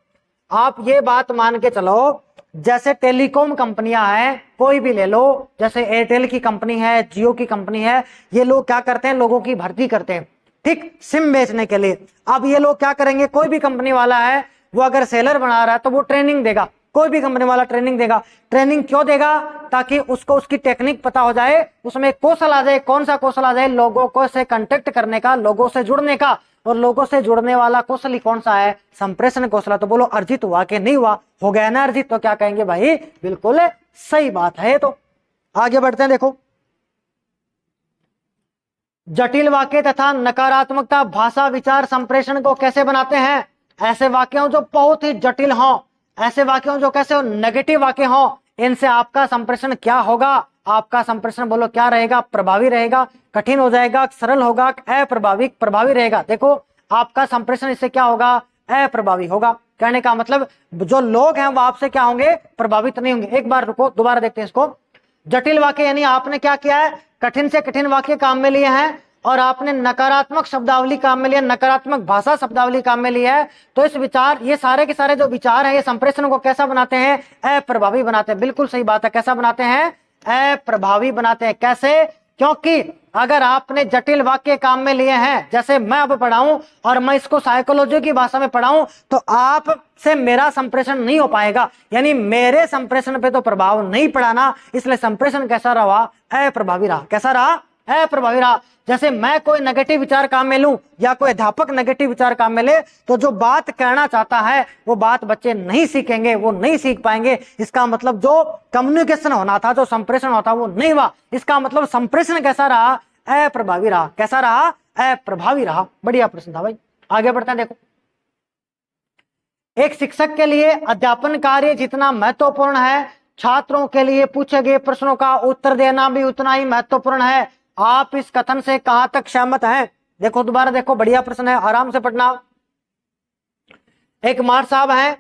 Speaker 1: आप ये बात मान के चलो, जैसे टेलीकॉम कंपनियां हैं, कोई भी ले लो, जैसे एयरटेल की कंपनी है, जियो की कंपनी है, ये लोग क्या करते हैं, लोगों की भर्ती करते हैं, ठीक, सिम बेचने के लिए। अब ये लोग क्या करेंगे, कोई भी कंपनी वाला है वो अगर सेलर बना रहा है तो वो ट्रेनिंग देगा, कोई भी कंपनी वाला ट्रेनिंग देगा। ट्रेनिंग क्यों देगा? ताकि उसको उसकी टेक्निक पता हो जाए, उसमें कौशल आ जाए। कौन सा कौशल आ जाए? लोगों को से कांटेक्ट करने का, लोगों से जुड़ने का। और लोगों से जुड़ने वाला कौशल ही कौन सा है? संप्रेषण कौशल। तो बोलो अर्जित हुआ कि नहीं हुआ? हो गया ना अर्जित। तो क्या कहेंगे भाई, बिल्कुल सही बात है। तो आगे बढ़ते हैं। देखो जटिल वाक्य तथा नकारात्मकता भाषा विचार संप्रेषण को कैसे बनाते हैं? ऐसे वाक्यों जो बहुत ही जटिल हों, ऐसे वाक्यों जो कैसे हो, नेगेटिव वाक्य हों, इनसे आपका संप्रेषण क्या होगा? आपका संप्रेषण बोलो क्या रहेगा? प्रभावी रहेगा, कठिन हो जाएगा, सरल होगा, अप्रभावी, प्रभावी रहेगा। देखो आपका संप्रेषण इससे क्या होगा? अप्रभावी होगा। कहने का मतलब जो लोग हैं वो आपसे क्या होंगे? प्रभावित नहीं होंगे। एक बार रुको, दोबारा देखते हैं इसको। जटिल वाक्य यानी आपने क्या किया है, कठिन से कठिन वाक्य काम में लिए हैं और आपने नकारात्मक शब्दावली काम में लिया, नकारात्मक भाषा शब्दावली काम में लिया है। तो इस विचार, ये सारे के सारे जो विचार हैं, ये संप्रेषण को कैसा बनाते हैं? अप्रभावी बनाते हैं। बिल्कुल सही बात है। कैसा बनाते हैं? अप्रभावी बनाते हैं। कैसे? क्योंकि अगर आपने जटिल वाक्य काम में लिए हैं, जैसे मैं अब पढ़ाऊं और मैं इसको साइकोलॉजी की भाषा में पढ़ाऊं, तो आप से मेरा संप्रेषण नहीं हो पाएगा, यानी मेरे संप्रेषण पे तो प्रभाव नहीं पड़ा ना, इसलिए संप्रेषण कैसा रहा? अप्रभावी रहा। कैसा रहा? अप्रभावी रहा। जैसे मैं कोई नेगेटिव विचार काम में लूं या कोई अध्यापक नेगेटिव विचार काम में ले, तो जो बात कहना चाहता है वो बात बच्चे नहीं सीखेंगे, वो नहीं सीख पाएंगे। इसका मतलब जो कम्युनिकेशन होना था, जो संप्रेषण होता, वो नहीं हुआ। इसका मतलब संप्रेषण कैसा रहा? अप्रभावी रहा। कैसा रहा? अप्रभावी रहा। बढ़िया प्रश्न था भाई। आगे बढ़ते हैं। देखो एक शिक्षक के लिए अध्यापन कार्य जितना महत्वपूर्ण है, छात्रों के लिए पूछे गए प्रश्नों का उत्तर देना भी उतना ही महत्वपूर्ण है। आप इस कथन से कहां तक सहमत हैं? देखो दोबारा देखो, बढ़िया प्रश्न है, आराम से पढ़ना। एक मार साहब हैं,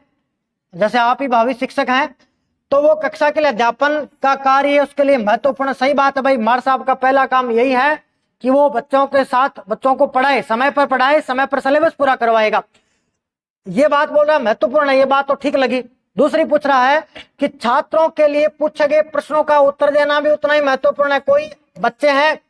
Speaker 1: जैसे आप ही भावी शिक्षक हैं, तो वो कक्षा के लिए अध्यापन का कार्य उसके लिए महत्वपूर्ण। सही बात है भाई, मार साहब का पहला काम यही है कि वो बच्चों के साथ बच्चों को पढ़ाए, समय पर सिलेबस पूरा करवाएगा। ये बात बोल रहा है महत्वपूर्ण है, ये बात तो ठीक लगी। दूसरी पूछ रहा है कि छात्रों के लिए पूछे गए प्रश्नों का उत्तर देना भी उतना ही महत्वपूर्ण है। कोई बच्चे हैं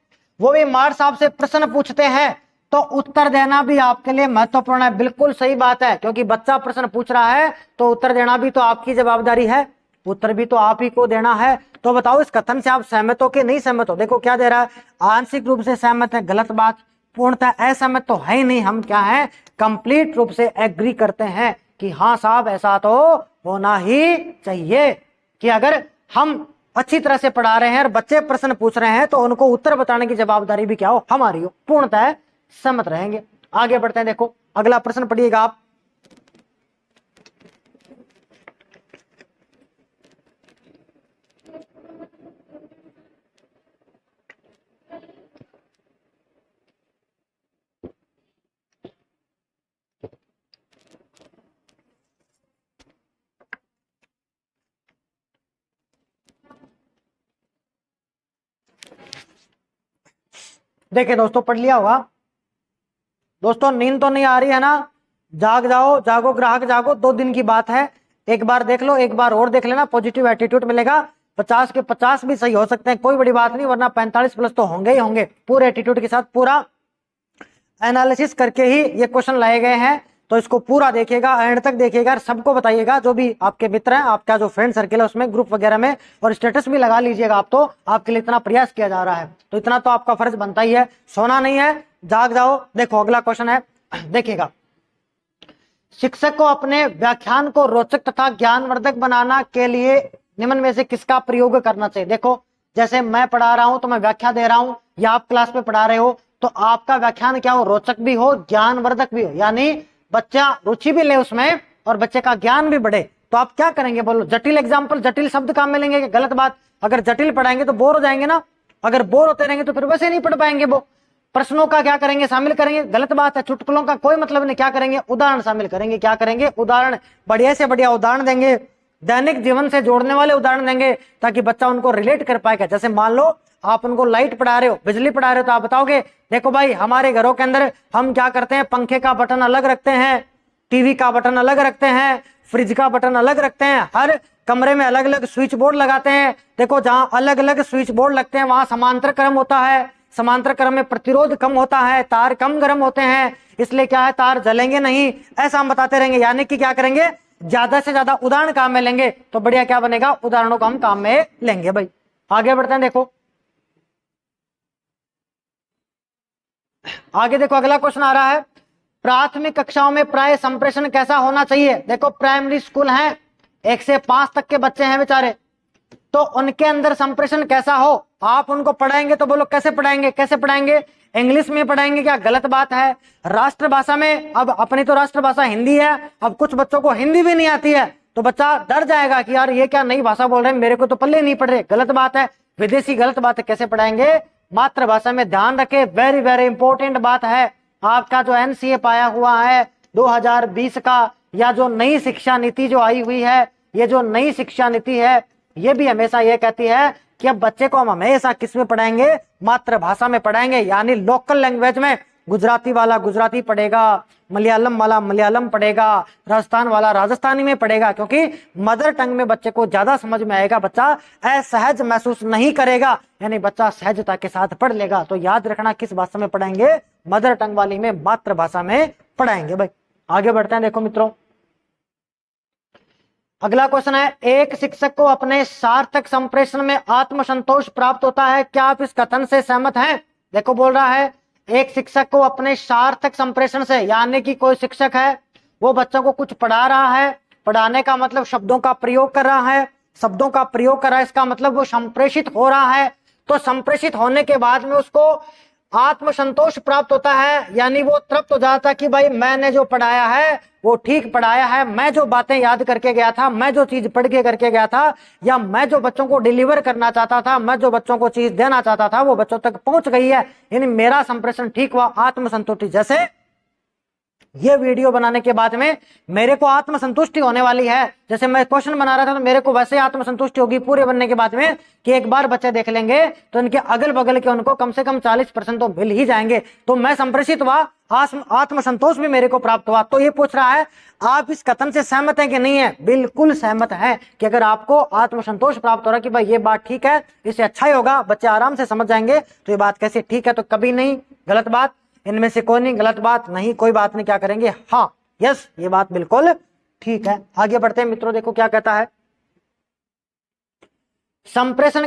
Speaker 1: वो भी मार साहब से प्रश्न पूछते हैं तो उत्तर देना भी आपके लिए महत्वपूर्ण है। बिल्कुल सही बात है, क्योंकि बच्चा प्रश्न पूछ रहा है तो उत्तर देना भी तो आपकी जवाबदारी है, उत्तर भी तो आप ही को देना है। तो बताओ इस कथन से आप सहमत हो कि नहीं सहमत हो? देखो क्या दे रहा है, आंशिक रूप से सहमत है, गलत बात। पूर्णतः असहमत तो है ही नहीं, हम क्या है, कंप्लीट रूप से एग्री करते हैं कि हाँ साहब ऐसा तो होना ही चाहिए कि अगर हम अच्छी तरह से पढ़ा रहे हैं और बच्चे प्रश्न पूछ रहे हैं तो उनको उत्तर बताने की जवाबदारी भी क्या हो, हमारी हो। पूर्णतः सहमत रहेंगे। आगे बढ़ते हैं, देखो अगला प्रश्न पढ़िएगा आप। देखिए दोस्तों, पढ़ लिया होगा दोस्तों, नींद तो नहीं आ रही है ना? जाग जाओ, जागो ग्राहक जागो, 2 दिन की बात है, एक बार देख लो, एक बार और देख लेना, पॉजिटिव एटीट्यूड मिलेगा। 50 के 50 भी सही हो सकते हैं, कोई बड़ी बात नहीं, वरना 45 प्लस तो होंगे ही होंगे। पूरे एटीट्यूड के साथ पूरा एनालिसिस करके ही ये क्वेश्चन लाए गए हैं, तो इसको पूरा देखिएगा, एंड तक देखिएगा, सबको बताइएगा, जो भी आपके मित्र हैं, आपका जो फ्रेंड सर्किल है उसमें, ग्रुप वगैरह में, और स्टेटस भी लगा लीजिएगा। आप तो आपके लिए इतना प्रयास किया जा रहा है तो इतना तो आपका फर्ज बनता ही है, सोना नहीं है, जाग जाओ। देखो अगला क्वेश्चन है, देखिएगा, शिक्षक को अपने व्याख्यान को रोचक तथा ज्ञानवर्धक बनाना के लिए निम्न में से किसका प्रयोग करना चाहिए? देखो जैसे मैं पढ़ा रहा हूं तो मैं व्याख्या दे रहा हूं, या आप क्लास में पढ़ा रहे हो तो आपका व्याख्यान क्या हो, रोचक भी हो, ज्ञानवर्धक भी हो, यानी बच्चा रुचि भी ले उसमें और बच्चे का ज्ञान भी बढ़े। तो आप क्या करेंगे बोलो? जटिल एग्जाम्पल, जटिल शब्द काम में लेंगे? गलत बात। अगर जटिल पढ़ाएंगे तो बोर हो जाएंगे ना, अगर बोर होते रहेंगे तो फिर वैसे नहीं पढ़ पाएंगे। वो प्रश्नों का क्या करेंगे, शामिल करेंगे? गलत बात है। चुटकुलों का कोई मतलब नहीं, क्या करेंगे, उदाहरण शामिल करेंगे। क्या करेंगे? उदाहरण, बढ़िया से बढ़िया उदाहरण देंगे, दैनिक जीवन से जोड़ने वाले उदाहरण देंगे, ताकि बच्चा उनको रिलेट कर पाएगा। जैसे मान लो आप उनको लाइट पढ़ा रहे हो, बिजली पढ़ा रहे हो, तो आप बताओगे देखो भाई हमारे घरों के अंदर हम क्या करते हैं, पंखे का बटन अलग रखते हैं, टीवी का बटन अलग रखते हैं, फ्रिज का बटन अलग रखते हैं, हर कमरे में अलग अलग स्विच बोर्ड लगाते हैं। देखो जहां अलग अलग स्विच बोर्ड लगते हैं वहां समांतर क्रम होता है, समांतर क्रम में प्रतिरोध कम होता है, तार कम गर्म होते हैं, इसलिए क्या है, तार जलेंगे नहीं। ऐसा हम बताते रहेंगे, यानी कि क्या करेंगे, ज्यादा से ज्यादा उदाहरण काम में लेंगे तो बढ़िया क्या बनेगा, उदाहरणों को हम काम में लेंगे भाई। आगे बढ़ते हैं, देखो आगे देखो अगला क्वेश्चन आ रहा है, प्राथमिक कक्षाओं में प्राय संप्रेषण कैसा होना चाहिए? देखो प्राइमरी स्कूल है, 1 से 5 तक के बच्चे हैं बेचारे, तो उनके अंदर संप्रेषण कैसा हो? आप उनको पढ़ाएंगे तो बोलो कैसे पढ़ाएंगे? कैसे पढ़ाएंगे? इंग्लिश में पढ़ाएंगे क्या? गलत बात है। राष्ट्रभाषा में, अब अपनी तो राष्ट्रभाषा हिंदी है, अब कुछ बच्चों को हिंदी भी नहीं आती है तो बच्चा डर जाएगा कि यार ये क्या नई भाषा बोल रहे हैं, मेरे को तो पल्ले नहीं पढ़ रहे। गलत बात है, विदेशी गलत बात है। कैसे पढ़ाएंगे? मातृभाषा में ध्यान रखे, वेरी वेरी इंपॉर्टेंट बात है। आपका जो एनसीए पाया हुआ है 2020 का, या जो नई शिक्षा नीति जो आई हुई है, ये जो नई शिक्षा नीति है ये भी हमेशा ये कहती है कि अब बच्चे को हम हमेशा किस में पढ़ाएंगे, मातृभाषा में पढ़ाएंगे, यानी लोकल लैंग्वेज में। गुजराती वाला गुजराती पढ़ेगा, मलयालम वाला मलयालम पढ़ेगा, राजस्थान वाला राजस्थानी में पढ़ेगा, क्योंकि मदर टंग में बच्चे को ज्यादा समझ में आएगा, बच्चा असहज महसूस नहीं करेगा, यानी बच्चा सहजता के साथ पढ़ लेगा। तो याद रखना किस भाषा में पढ़ाएंगे, मदर टंग वाली में, मातृभाषा में पढ़ाएंगे भाई। आगे बढ़ते हैं, देखो मित्रों अगला क्वेश्चन है, एक शिक्षक को अपने सार्थक संप्रेषण में आत्मसंतोष प्राप्त होता है, क्या आप इस कथन से सहमत हैं? देखो बोल रहा है एक शिक्षक को अपने सार्थक संप्रेषण से, यानी कि कोई शिक्षक है वो बच्चों को कुछ पढ़ा रहा है, पढ़ाने का मतलब शब्दों का प्रयोग कर रहा है, शब्दों का प्रयोग कर रहा है, इसका मतलब वो संप्रेषित हो रहा है। तो संप्रेषित होने के बाद में उसको आत्मसंतोष प्राप्त होता है, यानी वो तृप्त हो जाता है कि भाई मैंने जो पढ़ाया है वो ठीक पढ़ाया है, मैं जो बातें याद करके गया था, मैं जो चीज पढ़ के करके गया था, या मैं जो बच्चों को डिलीवर करना चाहता था, मैं जो बच्चों को चीज देना चाहता था वो बच्चों तक पहुंच गई है, यानी मेरा संप्रेषण ठीक हुआ, आत्मसंतुष्टि। जैसे ये वीडियो बनाने के बाद में मेरे को आत्मसंतुष्टि होने वाली है। जैसे मैं क्वेश्चन बना रहा था तो मेरे को वैसे ही आत्मसंतुष्टि होगी पूरे बनने के बाद में कि एक बार बच्चे देख लेंगे तो इनके अगल बगल के उनको कम से कम 40% तो मिल ही जाएंगे। तो मैं संप्रेषित हुआ, आत्मसंतोष भी मेरे को प्राप्त हुआ। तो ये पूछ रहा है आप इस कथन से सहमत हैं कि नहीं है? बिल्कुल सहमत है कि अगर आपको आत्मसंतोष प्राप्त हो रहा है कि भाई ये बात ठीक है, इससे अच्छा ही होगा, बच्चे आराम से समझ जाएंगे, तो ये बात कैसे ठीक है, तो कभी नहीं गलत बात, इनमें से कोई नहीं गलत बात, नहीं कोई बात नहीं, क्या करेंगे हाँ यस ये बात बिल्कुल ठीक है। आगे बढ़ते हैं मित्रों, देखो क्या कहता है। संप्रेषण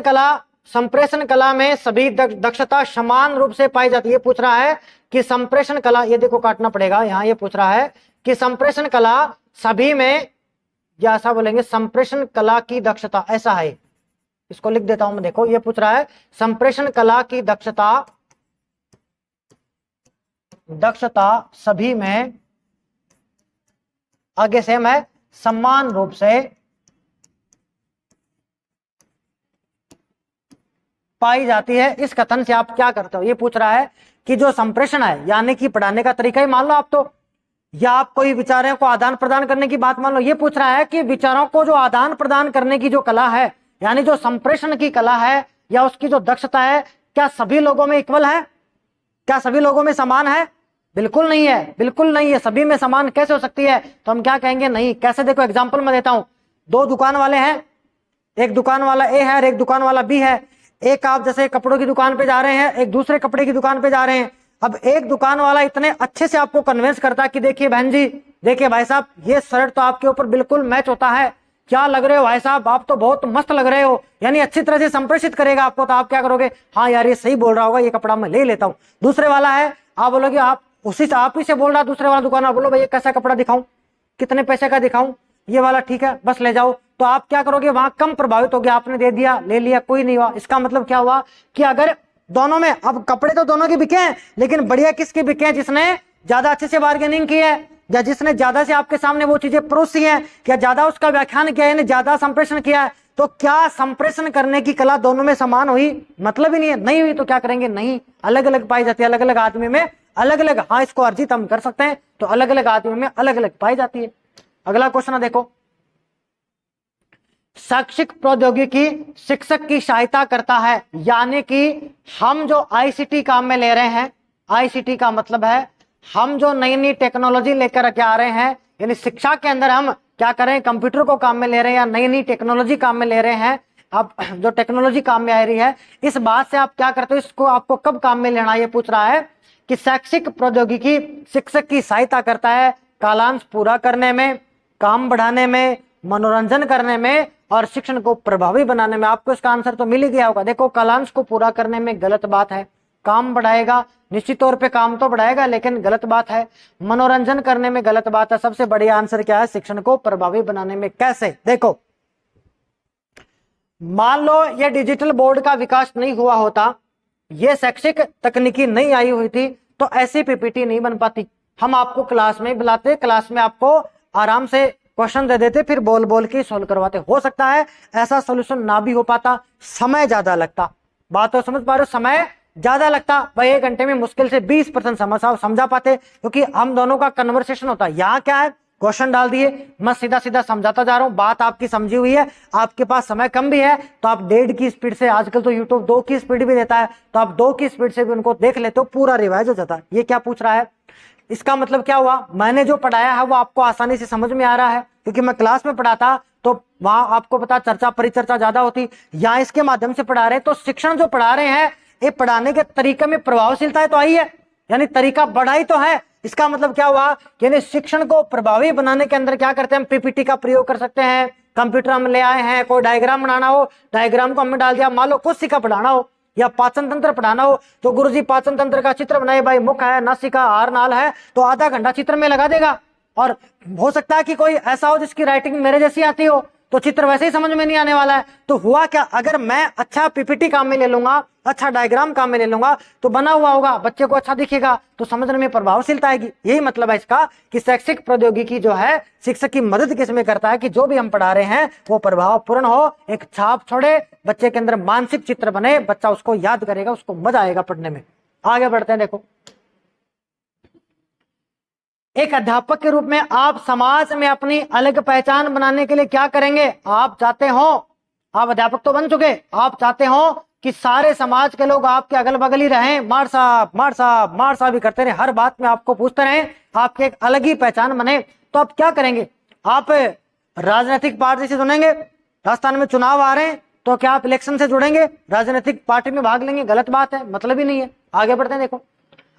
Speaker 1: कला में सभी दक्षता समान रूप से पाई जाती है। पूछ रहा है कि संप्रेषण कला, ये देखो काटना पड़ेगा यहां, ये पूछ रहा है कि संप्रेषण कला सभी में, या ऐसा बोलेंगे संप्रेषण कला की दक्षता, ऐसा है, इसको लिख देता हूं मैं। देखो ये पूछ रहा है संप्रेषण कला की दक्षता सभी में, आगे से मैं समान रूप से पाई जाती है। इस कथन से आप क्या करते हो? ये पूछ रहा है कि जो संप्रेषण है यानी कि पढ़ाने का तरीका ही मान लो आप, तो या आप कोई विचारों को आदान प्रदान करने की बात मान लो। ये पूछ रहा है कि विचारों को जो आदान प्रदान करने की जो कला है, यानी जो संप्रेषण की कला है या उसकी जो दक्षता है, क्या सभी लोगों में इक्वल है? क्या सभी लोगों में समान है? बिल्कुल नहीं है, बिल्कुल नहीं है। सभी में समान कैसे हो सकती है? तो हम क्या कहेंगे नहीं। कैसे? देखो एग्जाम्पल मैं देता हूं। दो दुकान वाले हैं, एक दुकान वाला ए है और एक दुकान वाला बी है। एक आप जैसे कपड़ों की दुकान पे जा रहे हैं, एक दूसरे कपड़े की दुकान पे जा रहे हैं। अब एक दुकान वाला इतने अच्छे से आपको कन्विंस करता है कि देखिए बहन जी, देखिए भाई साहब, ये शर्ट तो आपके ऊपर बिल्कुल मैच होता है, क्या लग रहे हो भाई साहब, आप तो बहुत मस्त लग रहे हो, यानी अच्छी तरह से संप्रेषित करेगा आपको। तो आप क्या करोगे? हाँ यार ये सही बोल रहा होगा, ये कपड़ा मैं ले लेता हूं। दूसरे वाला है, आप बोलोगे आप उसी से, आप ही से बोल रहा दूसरे वाला दुकान, बोलो भाई ये कैसा कपड़ा दिखाऊं, कितने पैसे का दिखाऊं? ये वाला ठीक है, बस ले जाओ। तो आप क्या करोगे? वहां कम प्रभावित हो गया, आपने दे दिया, ले लिया, कोई नहीं हुआ। इसका मतलब क्या हुआ कि अगर दोनों में, अब कपड़े तो दोनों के बिके हैं, लेकिन बढ़िया किसके बिके हैं? जिसने ज्यादा अच्छे से बार्गेनिंग की है, या जिसने ज्यादा से आपके सामने वो चीजें परोसी हैं, या ज्यादा उसका व्याख्यान किया है, ज्यादा संप्रेषण किया है। तो क्या संप्रेषण करने की कला दोनों में समान हुई? मतलब ही नहीं है। नहीं हुई तो क्या करेंगे? नहीं, अलग अलग पाई जाती है, अलग अलग आदमी में अलग अलग। हाँ इसको अर्जित हम कर सकते हैं, तो अलग अलग आदमी में अलग अलग पाई जाती है। अगला क्वेश्चन देखो, शैक्षिक प्रौद्योगिकी शिक्षक की सहायता करता है, यानी कि हम जो आईसीटी काम में ले रहे हैं, आईसीटी का मतलब है हम जो नई नई टेक्नोलॉजी लेकर के आ रहे हैं, यानी शिक्षा के अंदर हम क्या करें, कंप्यूटर को काम में ले रहे हैं या नई नई टेक्नोलॉजी काम में ले रहे हैं। अब जो टेक्नोलॉजी काम में आ रही है, इस बात से आप क्या करते हो, इसको आपको कब काम में लेना, ये पूछ रहा है कि शैक्षिक प्रौद्योगिकी शिक्षक की सहायता करता है कालांश पूरा करने में, काम बढ़ाने में, मनोरंजन करने में और शिक्षण को प्रभावी बनाने में। आपको इसका आंसर तो मिल ही गया होगा। देखो कालांश को पूरा करने में गलत बात है, काम बढ़ाएगा, निश्चित तौर पे काम तो बढ़ाएगा लेकिन गलत बात है। मनोरंजन करने में गलत बात है। सबसे बढ़िया आंसर क्या है? शिक्षण को प्रभावी बनाने में। कैसे? देखो मान लो ये डिजिटल बोर्ड का विकास नहीं हुआ होता, ये शैक्षिक तकनीकी नहीं आई हुई थी, तो ऐसी पीपीटी नहीं बन पाती। हम आपको क्लास में बुलाते, क्लास में आपको आराम से क्वेश्चन दे देते, फिर बोल बोल के सॉल्व करवाते। हो सकता है ऐसा सोल्यूशन ना भी हो पाता, समय ज्यादा लगता। बात तो समझ पा रहे हो? समय ज्यादा लगता। भाई 1 घंटे में मुश्किल से 20% समझा पाते, क्योंकि हम दोनों का कन्वर्सेशन होता। यहाँ क्या है, क्वेश्चन डाल दिए, मैं सीधा सीधा समझाता जा रहा हूँ, बात आपकी समझी हुई है, आपके पास समय कम भी है, तो आप 1.5 की स्पीड से, आजकल तो यूट्यूब 2 की स्पीड भी देता है, तो आप 2 की स्पीड से भी उनको देख लेते हो, पूरा रिवाइज हो जाता है। ये क्या पूछ रहा है? इसका मतलब क्या हुआ, मैंने जो पढ़ाया है वो आपको आसानी से समझ में आ रहा है, क्योंकि मैं क्लास में पढ़ाता तो वहां आपको पता चर्चा परिचर्चा ज्यादा होती, या इसके माध्यम से पढ़ा रहे हैं। तो शिक्षण जो पढ़ा रहे हैं, ये पढ़ाने के तरीके में प्रभावशीलता तो आई है, यानी तरीका बढ़ाई तो है। इसका मतलब क्या हुआ, यानी शिक्षण को प्रभावी बनाने के अंदर क्या करते हैं, हम पीपीटी का प्रयोग कर सकते हैं, कंप्यूटर हम ले आए हैं, कोई डायग्राम बनाना हो, डायग्राम को हमने डाल दिया। मान लो कोशिका पढ़ाना हो या पाचन तंत्र पढ़ाना हो, तो गुरुजी पाचन तंत्र का चित्र बनाए, भाई मुख है, नासिका, आहार नाल है, तो आधा घंटा चित्र में लगा देगा। और हो सकता है कि कोई ऐसा हो जिसकी राइटिंग मेरे जैसी आती हो, तो चित्र वैसे ही समझ में नहीं आने वाला है। तो हुआ क्या, अगर मैं अच्छा पीपीटी काम में ले लूंगा, अच्छा डायग्राम काम में ले लूंगा, तो बना हुआ होगा, बच्चे को अच्छा दिखेगा, तो समझने में प्रभावशीलता आएगी। यही मतलब है इसका कि शैक्षिक प्रौद्योगिकी जो है शिक्षक की मदद किसमें करता है, कि जो भी हम पढ़ा रहे हैं वो प्रभावपूर्ण हो, एक छाप छोड़े, बच्चे के अंदर मानसिक चित्र बने, बच्चा उसको याद करेगा, उसको मजा आएगा पढ़ने में। आगे बढ़ते हैं, देखो एक अध्यापक के रूप में आप समाज में अपनी अलग पहचान बनाने के लिए क्या करेंगे? आप चाहते हो, आप अध्यापक तो बन चुके, आप चाहते हो कि सारे समाज के लोग आपके अगल बगल ही रहें, मार साहब मार साहब मार साहब ही करते रहे, हर बात में आपको पूछते रहे, आपके एक अलग ही पहचान बने। तो आप क्या करेंगे? आप राजनीतिक पार्टी से जुड़ेंगे। राजस्थान में चुनाव आ रहे हैं तो क्या आप इलेक्शन से जुड़ेंगे, राजनीतिक पार्टी में भाग लेंगे? गलत बात है, मतलब ही नहीं है। आगे बढ़ते हैं, देखो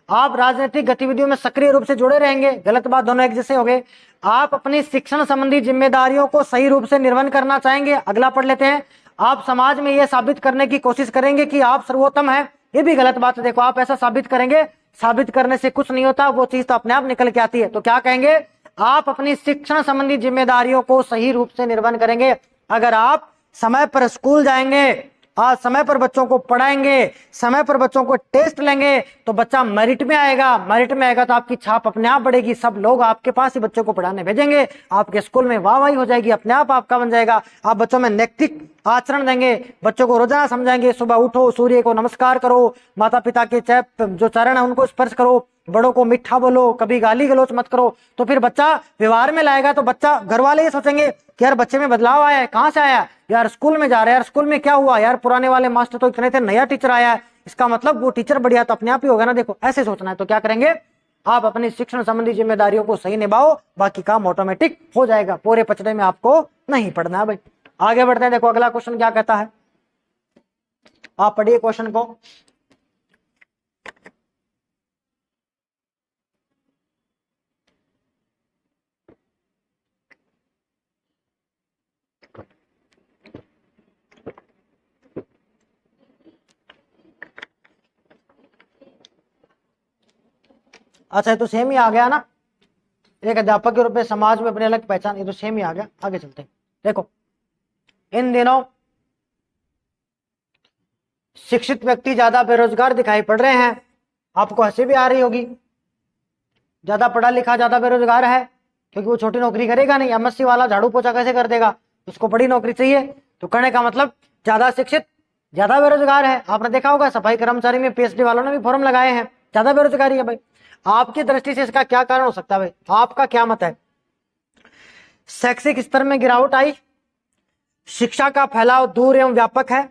Speaker 1: आप राजनीतिक गतिविधियों में सक्रिय रूप से जुड़े रहेंगे, गलत बात, दोनों एक जैसे हो गए। आप अपनी शिक्षण संबंधी जिम्मेदारियों को सही रूप से निर्वहन करना चाहेंगे, अगला पढ़ लेते हैं। आप समाज में यह साबित करने की कोशिश करेंगे कि आप सर्वोत्तम हैं, ये भी गलत बात है। देखो आप ऐसा साबित करेंगे, साबित करने से कुछ नहीं होता, वो चीज तो अपने आप निकल के आती है। तो क्या कहेंगे? आप अपनी शिक्षण संबंधी जिम्मेदारियों को सही रूप से निर्वहन करेंगे। अगर आप समय पर स्कूल जाएंगे, आज समय पर बच्चों को पढ़ाएंगे, समय पर बच्चों को टेस्ट लेंगे, तो बच्चा मेरिट में आएगा, मेरिट में आएगा तो आपकी छाप अपने आप बढ़ेगी, सब लोग आपके पास ही बच्चों को पढ़ाने भेजेंगे, आपके स्कूल में वाहवाही हो जाएगी, अपने आप आपका बन जाएगा। आप बच्चों में नैतिक आचरण देंगे, बच्चों को रोजाना समझाएंगे, सुबह उठो, सूर्य को नमस्कार करो, माता पिता के जो चरण है उनको स्पर्श करो, बड़ों को मीठा बोलो, कभी गाली गलौज मत करो। तो फिर बच्चा व्यवहार में लाएगा, तो बच्चा, घर वाले ये सोचेंगे कि यार बच्चे में बदलाव आया है, कहां से आया यार? स्कूल में जा रहा है यार, स्कूल में क्या हुआ यार, पुराने वाले मास्टर तो इतने थे, नया टीचर आया है, इसका मतलब वो टीचर बढ़िया तो अपने आप ही होगा ना। देखो ऐसे सोचना है। तो क्या करेंगे? आप अपनी शिक्षण संबंधी जिम्मेदारियों को सही निभाओ, बाकी काम ऑटोमेटिक हो जाएगा, पूरे पचड़े में आपको नहीं पढ़ना है भाई। आगे बढ़ते हैं, देखो अगला क्वेश्चन क्या कहता है, आप पढ़िए क्वेश्चन को। अच्छा ये तो सेम ही आ गया ना, एक अध्यापक के रूप में समाज में अपनी अलग पहचान, ये तो सेम ही आ गया। आगे चलते हैं, देखो इन दिनों शिक्षित व्यक्ति ज्यादा बेरोजगार दिखाई पड़ रहे हैं। आपको हंसी भी आ रही होगी, ज्यादा पढ़ा लिखा ज्यादा बेरोजगार है, क्योंकि वो छोटी नौकरी करेगा नहीं, एमएससी वाला झाड़ू पोछा कैसे कर देगा, उसको बड़ी नौकरी चाहिए। तो कहने का मतलब ज्यादा शिक्षित ज्यादा बेरोजगार है। आपने देखा होगा सफाई कर्मचारी में पीएचडी वालों ने भी फॉर्म लगाए हैं, ज्यादा बेरोजगारी है भाई। आपकी दृष्टि से इसका क्या कारण हो सकता है भाई, आपका क्या मत है? शैक्षिक स्तर में गिरावट आई, शिक्षा का फैलाव दूर एवं व्यापक है,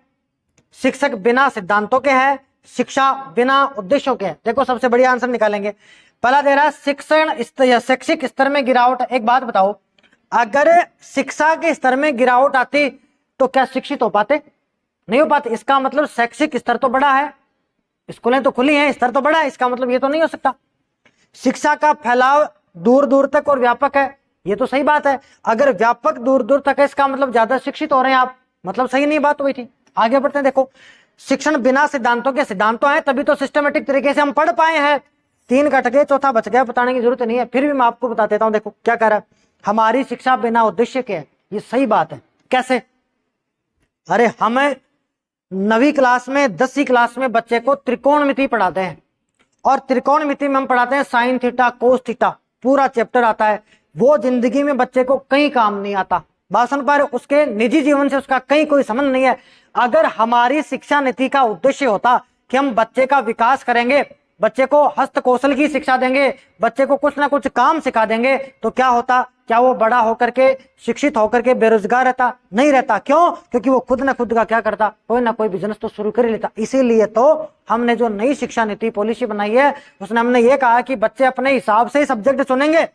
Speaker 1: शिक्षक बिना सिद्धांतों के हैं, शिक्षा बिना उद्देश्यों के है। देखो सबसे बढ़िया आंसर निकालेंगे। पहला दे रहा है शैक्षिक स्तर में गिरावट। एक बात बताओ, अगर शिक्षा के स्तर में गिरावट आती तो क्या शिक्षित हो पाते? नहीं हो पाते। इसका मतलब शैक्षिक स्तर तो बड़ा है, स्कूलें तो खुली हैं, स्तर तो बड़ा है, इसका मतलब ये तो नहीं हो सकता। शिक्षा का फैलाव दूर दूर तक और व्यापक है, ये तो सही बात है। अगर व्यापक दूर दूर तक है, इसका मतलब ज्यादा शिक्षित हो रहे हैं आप, मतलब सही नहीं बात हुई थी। आगे बढ़ते हैं, देखो शिक्षण बिना सिद्धांतों के, सिद्धांतों है तभी तो सिस्टमेटिक तरीके से हम पढ़ पाए हैं। 3 कट गए, चौथा बच गया, बताने की जरूरत नहीं है, फिर भी मैं आपको बता देता हूं। देखो क्या कह रहा है, हमारी शिक्षा बिना उद्देश्य के है, ये सही बात है। कैसे? अरे हमें 9वीं क्लास में 10वीं क्लास में बच्चे को त्रिकोणमिति पढ़ाते हैं, और त्रिकोणमिति में हम पढ़ाते हैं साइन थीटा कोस थीटा, पूरा चैप्टर आता है। वो जिंदगी में बच्चे को कहीं काम नहीं आता, बात सुन पा रहे हो? उसके निजी जीवन से उसका कहीं कोई संबंध नहीं है। अगर हमारी शिक्षा नीति का उद्देश्य होता कि हम बच्चे का विकास करेंगे, बच्चे को हस्त कौशल की शिक्षा देंगे, बच्चे को कुछ ना कुछ काम सिखा देंगे, तो क्या होता? क्या वो बड़ा होकर के शिक्षित होकर के बेरोजगार रहता? नहीं रहता। क्यों? क्योंकि वो खुद ना खुद का क्या करता, कोई ना कोई बिजनेस तो शुरू कर ही लेता। इसीलिए तो हमने जो नई शिक्षा नीति पॉलिसी बनाई है, उसने हमने ये कहा कि बच्चे अपने हिसाब से ही सब्जेक्ट चुनेंगे,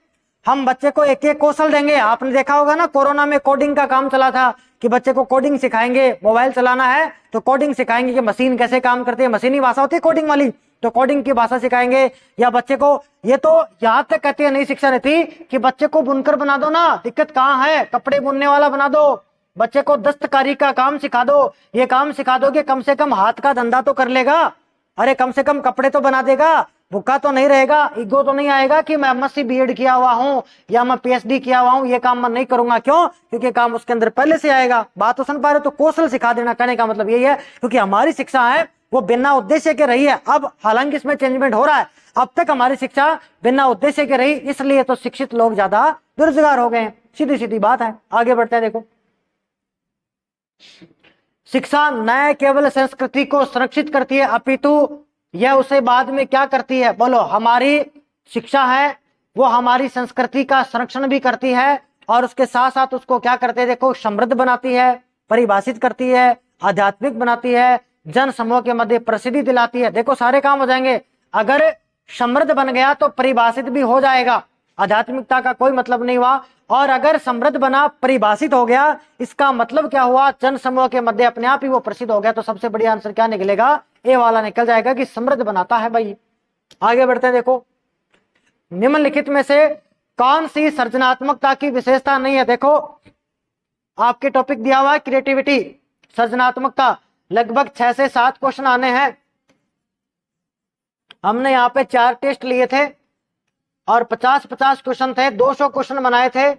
Speaker 1: हम बच्चे को एक एक कौशल देंगे। आपने देखा होगा ना, कोरोना में कोडिंग का काम चला था कि बच्चे को कोडिंग सिखाएंगे, मोबाइल चलाना है तो कोडिंग सिखाएंगे कि मशीन कैसे काम करती है, मशीनी भाषा होती है कोडिंग वाली, तो कोडिंग की भाषा सिखाएंगे। या बच्चे को, ये तो यहाँ तक कहती है नई शिक्षा नीति कि बच्चे को बुनकर बना दो ना, दिक्कत कहाँ है, कपड़े बुनने वाला बना दो, बच्चे को दस्तकारी का काम सिखा दो। ये काम सिखा दोगे, कम से कम हाथ का धंधा तो कर लेगा, अरे कम से कम कपड़े तो बना देगा, भूखा तो नहीं रहेगा, ईगो तो नहीं आएगा कि मैं एमएससी बीएड किया हुआ हूं या मैं पीएचडी किया हुआ हूं, ये काम मैं नहीं करूंगा। क्यों? क्योंकि काम उसके अंदर पहले से आएगा। बात तो सुन पा रहे हो? तो कौशल सिखा देना, कहने का मतलब यही है, क्योंकि हमारी शिक्षा है वो बिना उद्देश्य के रही है। अब हालांकि इसमें चेंजमेंट हो रहा है, अब तक हमारी शिक्षा बिना उद्देश्य के रही, इसलिए तो शिक्षित लोग ज्यादा बेरोजगार हो गए हैं, सीधी सीधी बात है। आगे बढ़ते हैं, देखो शिक्षा न केवल संस्कृति को संरक्षित करती है, अपितु यह उसे बाद में क्या करती है? बोलो, हमारी शिक्षा है वो हमारी संस्कृति का संरक्षण भी करती है और उसके साथ साथ उसको क्या करते हैं, देखो समृद्ध बनाती है, परिभाषित करती है, आध्यात्मिक बनाती है, जन समूह के मध्य प्रसिद्धि दिलाती है। देखो सारे काम हो जाएंगे। अगर समृद्ध बन गया तो परिभाषित भी हो जाएगा, आध्यात्मिकता का कोई मतलब नहीं हुआ। और अगर समृद्ध बना, परिभाषित हो गया, इसका मतलब क्या हुआ, जन समूह के मध्य अपने आप ही वो प्रसिद्ध हो गया। तो सबसे बढ़िया आंसर क्या निकलेगा, ए वाला निकल जाएगा कि समृद्ध बनाता है भाई। आगे बढ़ते हैं। देखो निम्नलिखित में से कौन सी सृजनात्मकता की विशेषता नहीं है। देखो आपके टॉपिक दिया हुआ है क्रिएटिविटी, सृजनात्मकता। लगभग 6 से 7 क्वेश्चन आने हैं। हमने यहाँ पे 4 टेस्ट लिए थे और 50-50 क्वेश्चन थे, 200 क्वेश्चन बनाए थे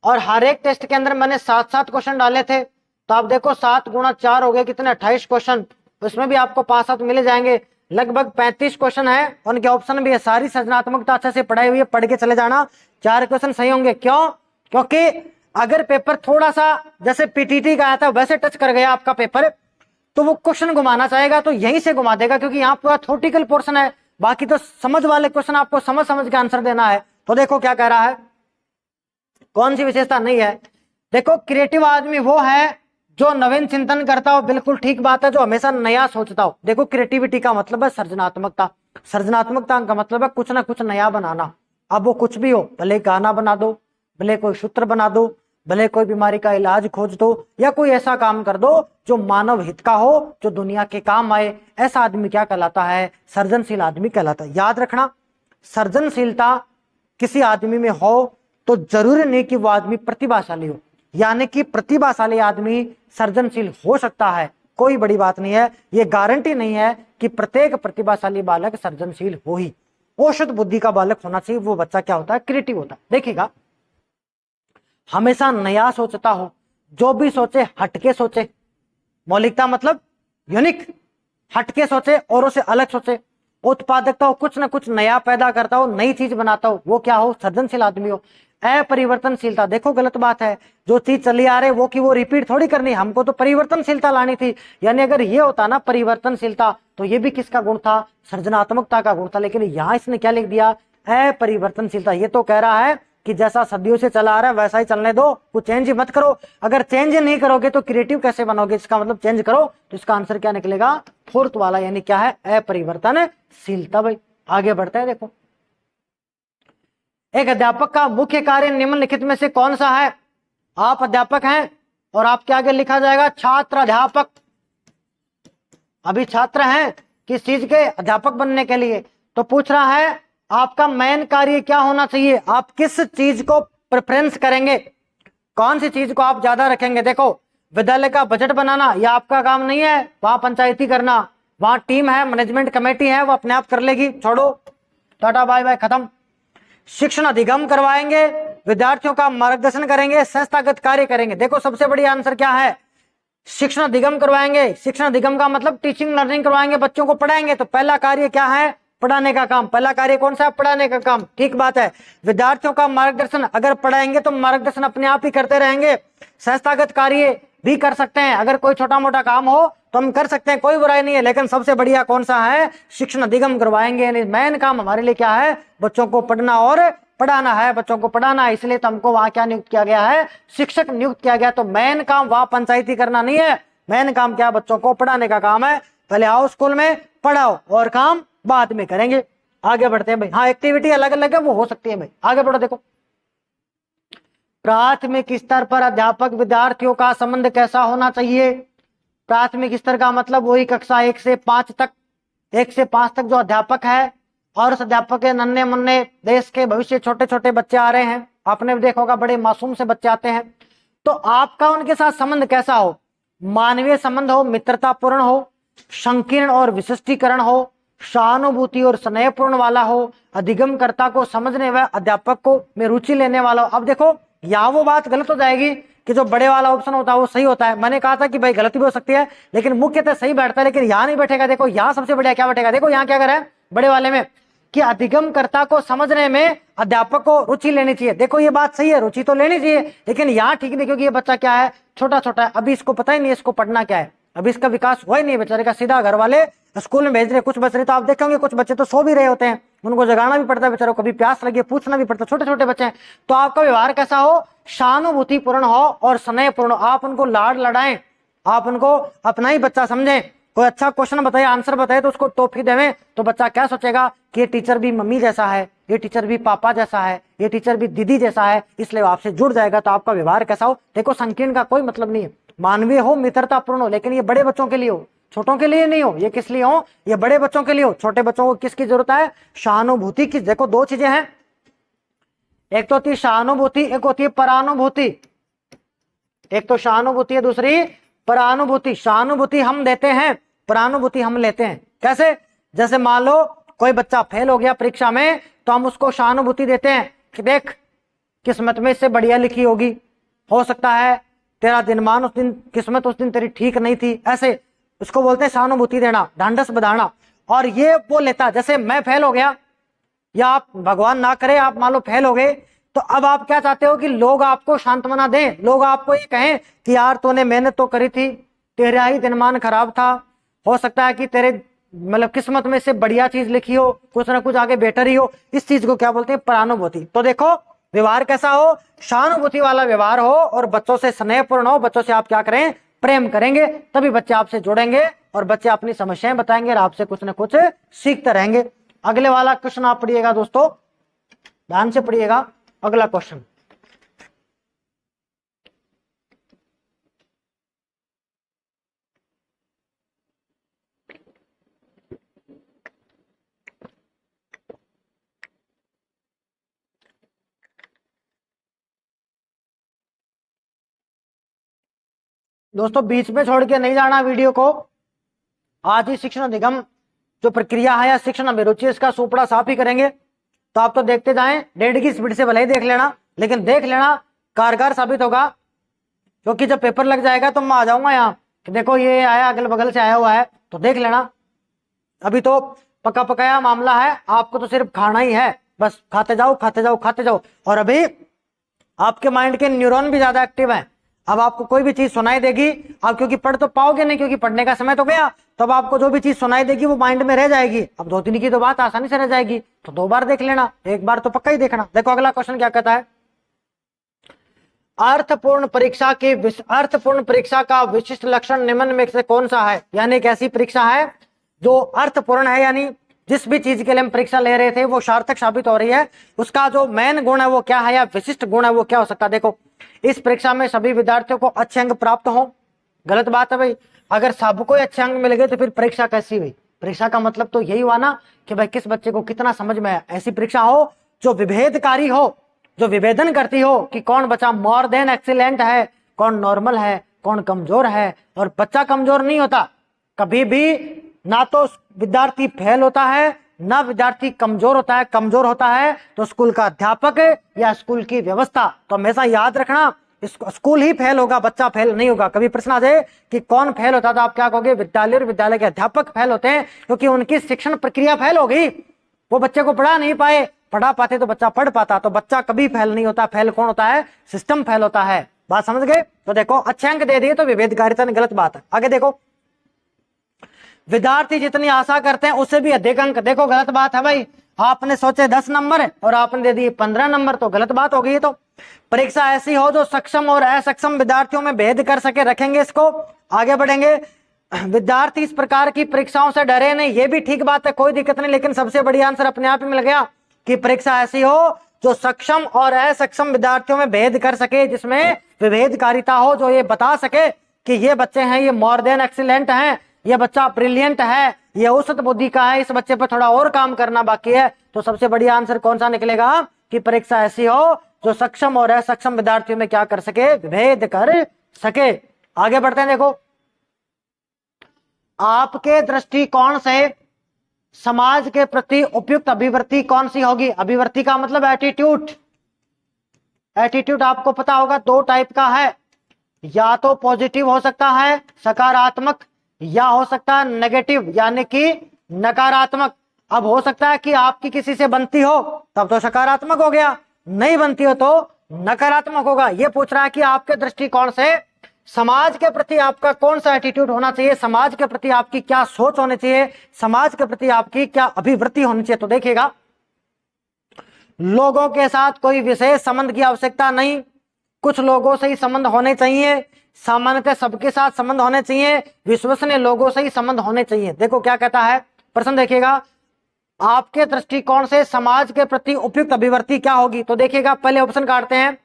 Speaker 1: और हर एक टेस्ट के अंदर मैंने 7-7 क्वेश्चन डाले थे। तो आप देखो 7 गुणा 4 हो गए कितने, 28 क्वेश्चन। उसमें भी आपको 5-7 मिले जाएंगे। लगभग 35 क्वेश्चन है, उनके ऑप्शन भी है। सारी सृजनात्मकता अच्छे से पढ़ाई हुई है, पढ़ के चले जाना। 4 क्वेश्चन सही होंगे। क्यों? क्योंकि अगर पेपर थोड़ा सा जैसे पीटीटी का आया था वैसे टच कर गया आपका पेपर, तो वो क्वेश्चन घुमाना चाहेगा तो यहीं से घुमा देगा, क्योंकि यहाँ पूरा थ्योरेटिकल पोर्शन है। बाकी तो समझ वाले क्वेश्चन आपको समझ समझ के आंसर देना है। तो देखो क्या कह रहा है, कौन सी विशेषता नहीं है। देखो क्रिएटिव आदमी वो है जो नवीन चिंतन करता हो, बिल्कुल ठीक बात है, जो हमेशा नया सोचता हो। देखो क्रिएटिविटी का मतलब है सृजनात्मकता, सृजनात्मकता का मतलब है कुछ ना कुछ नया बनाना। अब वो कुछ भी हो, भले गाना बना दो, भले कोई सूत्र बना दो, भले कोई बीमारी का इलाज खोज दो, या कोई ऐसा काम कर दो जो मानव हित का हो, जो दुनिया के काम आए। ऐसा आदमी क्या कहलाता है, सृजनशील आदमी कहलाता है। याद रखना, सृजनशीलता किसी आदमी में हो तो जरूरी नहीं कि वो आदमी प्रतिभाशाली हो, यानी कि प्रतिभाशाली आदमी सृजनशील हो सकता है, कोई बड़ी बात नहीं है। ये गारंटी नहीं है कि प्रत्येक प्रतिभाशाली बालक सृजनशील हो ही। औसत बुद्धि का बालक होना चाहिए, वो बच्चा क्या होता है, क्रिएटिव होता है। देखिएगा, हमेशा नया सोचता हो, जो भी सोचे हटके सोचे। मौलिकता मतलब यूनिक, हटके सोचे, औरों से अलग सोचे। उत्पादकता हो, कुछ ना कुछ नया पैदा करता हो, नई चीज बनाता हो, वो क्या हो, सृजनशील आदमी हो। अपरिवर्तनशीलता, देखो गलत बात है, जो चीज चली आ रही है वो की वो रिपीट थोड़ी करनी, हमको तो परिवर्तनशीलता लानी थी। यानी अगर ये होता ना परिवर्तनशीलता, तो ये भी किसका गुण था, सृजनात्मकता का गुण था। लेकिन यहाँ इसने क्या लिख दिया, अपरिवर्तनशीलता। ये तो कह रहा है कि जैसा सदियों से चला आ रहा है वैसा ही चलने दो, कुछ चेंज मत करो। अगर चेंज नहीं करोगे तो क्रिएटिव कैसे बनोगे, इसका मतलब चेंज करो। तो इसका आंसर क्या निकलेगा, फोर्थ वाला, यानी क्या है, अपरिवर्तनशीलता। भाई आगे बढ़ते हैं। देखो एक अध्यापक का मुख्य कार्य निम्नलिखित में से कौन सा है। आप अध्यापक हैं और आपके आगे लिखा जाएगा छात्र अध्यापक। अभी छात्र हैं किस चीज के, अध्यापक बनने के लिए। तो पूछ रहा है आपका मेन कार्य क्या होना चाहिए, आप किस चीज को प्रेफरेंस करेंगे, कौन सी चीज को आप ज्यादा रखेंगे। देखो विद्यालय का बजट बनाना यह आपका काम नहीं है, वहां पंचायती करना, वहां टीम है, मैनेजमेंट कमेटी है, वो अपने आप कर लेगी, छोड़ो, टाटा बाय बाय, खत्म। शिक्षण अधिगम करवाएंगे, विद्यार्थियों का मार्गदर्शन करेंगे, संस्थागत कार्य करेंगे। देखो सबसे बड़ी आंसर क्या है, शिक्षण अधिगम करवाएंगे। शिक्षण अधिगम का मतलब टीचिंग लर्निंग करवाएंगे, बच्चों को पढ़ाएंगे। तो पहला कार्य क्या है, पढ़ाने का काम। पहला कार्य कौन सा है, पढ़ाने का काम, ठीक बात है। विद्यार्थियों का मार्गदर्शन, अगर पढ़ाएंगे तो मार्गदर्शन अपने आप ही करते रहेंगे। संस्थागत कार्य भी कर सकते हैं, अगर कोई छोटा मोटा काम हो तो हम कर सकते हैं, कोई बुराई नहीं है। लेकिन सबसे बढ़िया कौन सा है, शिक्षण अधिगम करवाएंगे। यानी मेन काम हमारे लिए क्या है, बच्चों को पढ़ना और पढ़ाना है, बच्चों को पढ़ाना है। इसलिए तो हमको वहां क्या नियुक्त किया गया है, शिक्षक नियुक्त किया गया। तो मेन काम वहां पंचायती करना नहीं है, मेन काम क्या, बच्चों को पढ़ाने का काम है। पहले आओ स्कूल में पढ़ाओ और काम बाद में करेंगे। आगे बढ़ते हैं भाई। हाँ एक्टिविटी अलग अलग है, वो हो सकती है भाई। आगे बढ़ो। देखो प्राथमिक स्तर पर अध्यापक विद्यार्थियों का संबंध कैसा होना चाहिए। प्राथमिक स्तर का मतलब वही कक्षा 1 से 5 तक, 1 से 5 तक जो अध्यापक है, और उस अध्यापक के नन्हे मुन्ने देश के भविष्य छोटे छोटे बच्चे आ रहे हैं। आपने भी देखा होगा बड़े मासूम से बच्चे आते हैं। तो आपका उनके साथ संबंध कैसा हो, मानवीय संबंध हो, मित्रतापूर्ण हो, संकीर्ण और विशिष्टीकरण हो, सहानुभूति और स्नेहपूर्ण वाला हो, अधिगमकर्ता को समझने व अध्यापक को में रुचि लेने वाला हो। अब देखो यहाँ वो बात गलत हो जाएगी कि जो बड़े वाला ऑप्शन होता है वो सही होता है। मैंने कहा था कि भाई गलत भी हो सकती है, लेकिन मुख्यतः सही बैठता है, लेकिन यहाँ नहीं बैठेगा। देखो यहाँ सबसे बढ़िया क्या बैठेगा, देखो यहाँ क्या कर रहा है बड़े वाले में, कि अधिगमकर्ता को समझने में अध्यापक को रुचि लेनी चाहिए। देखो ये बात सही है, रुचि तो लेनी चाहिए, लेकिन यहाँ ठीक नहीं, क्योंकि ये बच्चा क्या है, छोटा छोटा है, अभी इसको पता ही नहीं इसको पढ़ना क्या है, अभी इसका विकास हुआ ही नहीं बेचारे का। सीधा घर वाले स्कूल में भेज रहे, कुछ बच्चे तो आप देखेंगे कुछ बच्चे तो सो भी रहे होते हैं, उनको जगाना भी पड़ता है बेचारों, कभी प्यास लगी पूछना भी पड़ता है, छोटे छोटे बच्चे हैं। तो आपका व्यवहार कैसा हो, सहानुभूतिपूर्ण हो और स्नेहपूर्ण। आप उनको लाड लड़ाएं, आप उनको अपना ही बच्चा समझें। कोई अच्छा क्वेश्चन बताए, आंसर बताए तो उसको टॉफी देवें, तो बच्चा क्या सोचेगा कि ये टीचर भी मम्मी जैसा है, ये टीचर भी पापा जैसा है, ये टीचर भी दीदी जैसा है, इसलिए आपसे जुड़ जाएगा। तो आपका व्यवहार कैसा हो, देखो संकीर्ण का कोई मतलब नहीं है, मानवीय हो, मित्रतापूर्ण हो, लेकिन ये बड़े बच्चों के लिए हो, छोटों के लिए नहीं हो। ये किस लिए हो, ये बड़े बच्चों के लिए हो। छोटे बच्चों को किसकी जरूरत है, सहानुभूति की। देखो दो चीजें हैं, एक तो होती है सहानुभूति, एक होती है परानुभूति। एक तो सहानुभूति है, दूसरी परानुभूति। सहानुभूति हम देते हैं, परानुभूति हम लेते हैं। कैसे, जैसे मान लो कोई बच्चा फेल हो गया परीक्षा में, तो हम उसको सहानुभूति देते हैं कि देख किस्मत में इससे बढ़िया लिखी होगी, हो सकता है तेरा दिनमान उस दिन, किस्मत उस दिन तेरी ठीक नहीं थी, ऐसे उसको बोलते हैं सहानुभूति देना, ढांढस बधाना। और ये वो लेता, जैसे मैं फेल हो गया, या आप भगवान ना करे आप मान लो फेल हो गए, तो अब आप क्या चाहते हो कि लोग आपको सांत्वना दें, लोग आपको ये कहें कि यार तूने मेहनत तो करी थी, तेरा ही दिनमान खराब था, हो सकता है कि तेरे मतलब किस्मत में से बढ़िया चीज लिखी हो, कुछ ना कुछ आगे बेटर ही हो। इस चीज को क्या बोलते हैं, परानुभूति। तो देखो व्यवहार कैसा हो, सहानुभूति वाला व्यवहार हो और बच्चों से स्नेहपूर्ण हो। बच्चों से आप क्या करें, प्रेम करेंगे, तभी बच्चे आपसे जुड़ेंगे और बच्चे अपनी समस्याएं बताएंगे और आपसे कुछ ना कुछ सीखते रहेंगे। अगले वाला क्वेश्चन आप पढ़िएगा दोस्तों, ध्यान से पढ़िएगा। अगला क्वेश्चन, दोस्तों बीच में छोड़ के नहीं जाना वीडियो को। आज ही शिक्षण निगम जो प्रक्रिया है या शिक्षण अभिरुचि, इसका सुपड़ा साफ ही करेंगे। तो आप तो देखते जाएं, 1.5 की स्पीड से भले ही देख लेना, लेकिन देख लेना, कारगर साबित होगा। क्योंकि जब पेपर लग जाएगा तो मैं आ जाऊंगा यहाँ कि देखो ये आया, अगल बगल से आया हुआ है, तो देख लेना। अभी तो पका पकाया मामला है, आपको तो सिर्फ खाना ही है, बस खाते जाओ खाते जाओ खाते जाओ। और अभी आपके माइंड के न्यूरॉन भी ज्यादा एक्टिव हैं। अब आपको कोई भी चीज सुनाई देगी, आप क्योंकि पढ़ तो पाओगे नहीं, क्योंकि पढ़ने का समय तो गया, तो अब आपको जो भी चीज सुनाई देगी वो माइंड में रह जाएगी। अब 2-3 की तो बात आसानी से रह जाएगी, तो 2 बार देख लेना, 1 बार तो पक्का ही देखना। देखो अगला क्वेश्चन क्या कहता है, अर्थपूर्ण परीक्षा का विशिष्ट लक्षण निम्न में से कौन सा है। यानी एक ऐसी परीक्षा है जो अर्थपूर्ण है, यानी जिस भी चीज के लिए हम परीक्षा ले रहे थे वो सार्थक साबित हो रही है, उसका जो मेन गुण है वो क्या है, या विशिष्ट गुण है वो क्या हो सकता है। देखो इस परीक्षा में सभी विद्यार्थियों को अच्छे अंक प्राप्त हो, गलत बात है भाई। अगर सबको अच्छे अंक मिल गए तो फिर परीक्षा कैसी हुई। परीक्षा का मतलब तो यही हुआ ना कि भाई किस बच्चे को कितना समझ में आया। ऐसी परीक्षा हो जो विभेदकारी हो, जो विभेदन करती हो कि कौन बच्चा मोर देन एक्सीलेंट है, कौन नॉर्मल है, कौन कमजोर है। और बच्चा कमजोर नहीं होता कभी भी, ना तो विद्यार्थी फेल होता है, ना विद्यार्थी कमजोर होता है। कमजोर होता है तो स्कूल का अध्यापक या स्कूल की व्यवस्था। तो हमेशा याद रखना, स्कूल ही फेल होगा, बच्चा फेल नहीं होगा। कभी प्रश्न आ जाए कि कौन फेल होता, तो आप क्या कहोगे, विद्यालय और विद्यालय के अध्यापक फेल होते हैं, क्योंकि उनकी शिक्षण प्रक्रिया फेल हो गई, वो बच्चे को पढ़ा नहीं पाए। पढ़ा पाते तो बच्चा पढ़ पाता। तो बच्चा कभी फेल नहीं होता, फेल कौन होता है, सिस्टम फेल होता है। बात समझ गए। तो देखो अच्छे अंक दे दिए तो विभेदकारिता ने गलत बात है। आगे देखो, विद्यार्थी जितनी आशा करते हैं उससे भी अधिक अंक, देखो गलत बात है भाई। आपने सोचे 10 नंबर और आपने दे दिए 15 नंबर, तो गलत बात हो गई। तो परीक्षा ऐसी हो जो सक्षम और असक्षम विद्यार्थियों में भेद कर सके, रखेंगे इसको। आगे बढ़ेंगे, विद्यार्थी इस प्रकार की परीक्षाओं से डरे नहीं, ये भी ठीक बात है, कोई दिक्कत नहीं। लेकिन सबसे बढ़िया आंसर अपने आप ही मिल गया कि परीक्षा ऐसी हो जो सक्षम और असक्षम विद्यार्थियों में भेद कर सके, जिसमें विभेदकारिता हो, जो ये बता सके कि ये बच्चे हैं, ये मोर देन एक्सीलेंट हैं, ये बच्चा ब्रिलियंट है, ये औसत बुद्धि का है, इस बच्चे पर थोड़ा और काम करना बाकी है। तो सबसे बढ़िया आंसर कौन सा निकलेगा कि परीक्षा ऐसी हो जो सक्षम और असक्षम विद्यार्थियों में क्या कर सके, विभेद कर सके। आगे बढ़ते हैं, देखो आपके दृष्टिकोण से समाज के प्रति उपयुक्त अभिवृत्ति कौन सी होगी। अभिवृत्ति का मतलब एटीट्यूड। एटीट्यूड आपको पता होगा 2 टाइप का है, या तो पॉजिटिव हो सकता है सकारात्मक, या हो सकता है नेगेटिव यानी कि नकारात्मक। अब हो सकता है कि आपकी किसी से बनती हो तब तो सकारात्मक हो गया, नहीं बनती हो तो नकारात्मक होगा। यह पूछ रहा है कि आपके दृष्टिकोण से समाज के प्रति आपका कौन सा एटीट्यूड होना चाहिए, समाज के प्रति आपकी क्या सोच होनी चाहिए, समाज के प्रति आपकी क्या अभिवृत्ति होनी चाहिए। तो देखिएगा लोगों के साथ कोई विशेष संबंध की आवश्यकता नहीं, कुछ लोगों से ही संबंध होने चाहिए, सामान्यतः सबके साथ संबंध होने चाहिए, विश्वसनीय लोगों से ही संबंध होने चाहिए। देखो क्या कहता है प्रश्न, देखिएगा आपके दृष्टिकोण से समाज के प्रति उपयुक्त अभिव्यक्ति क्या होगी। तो देखिएगा पहले ऑप्शन काटते हैं,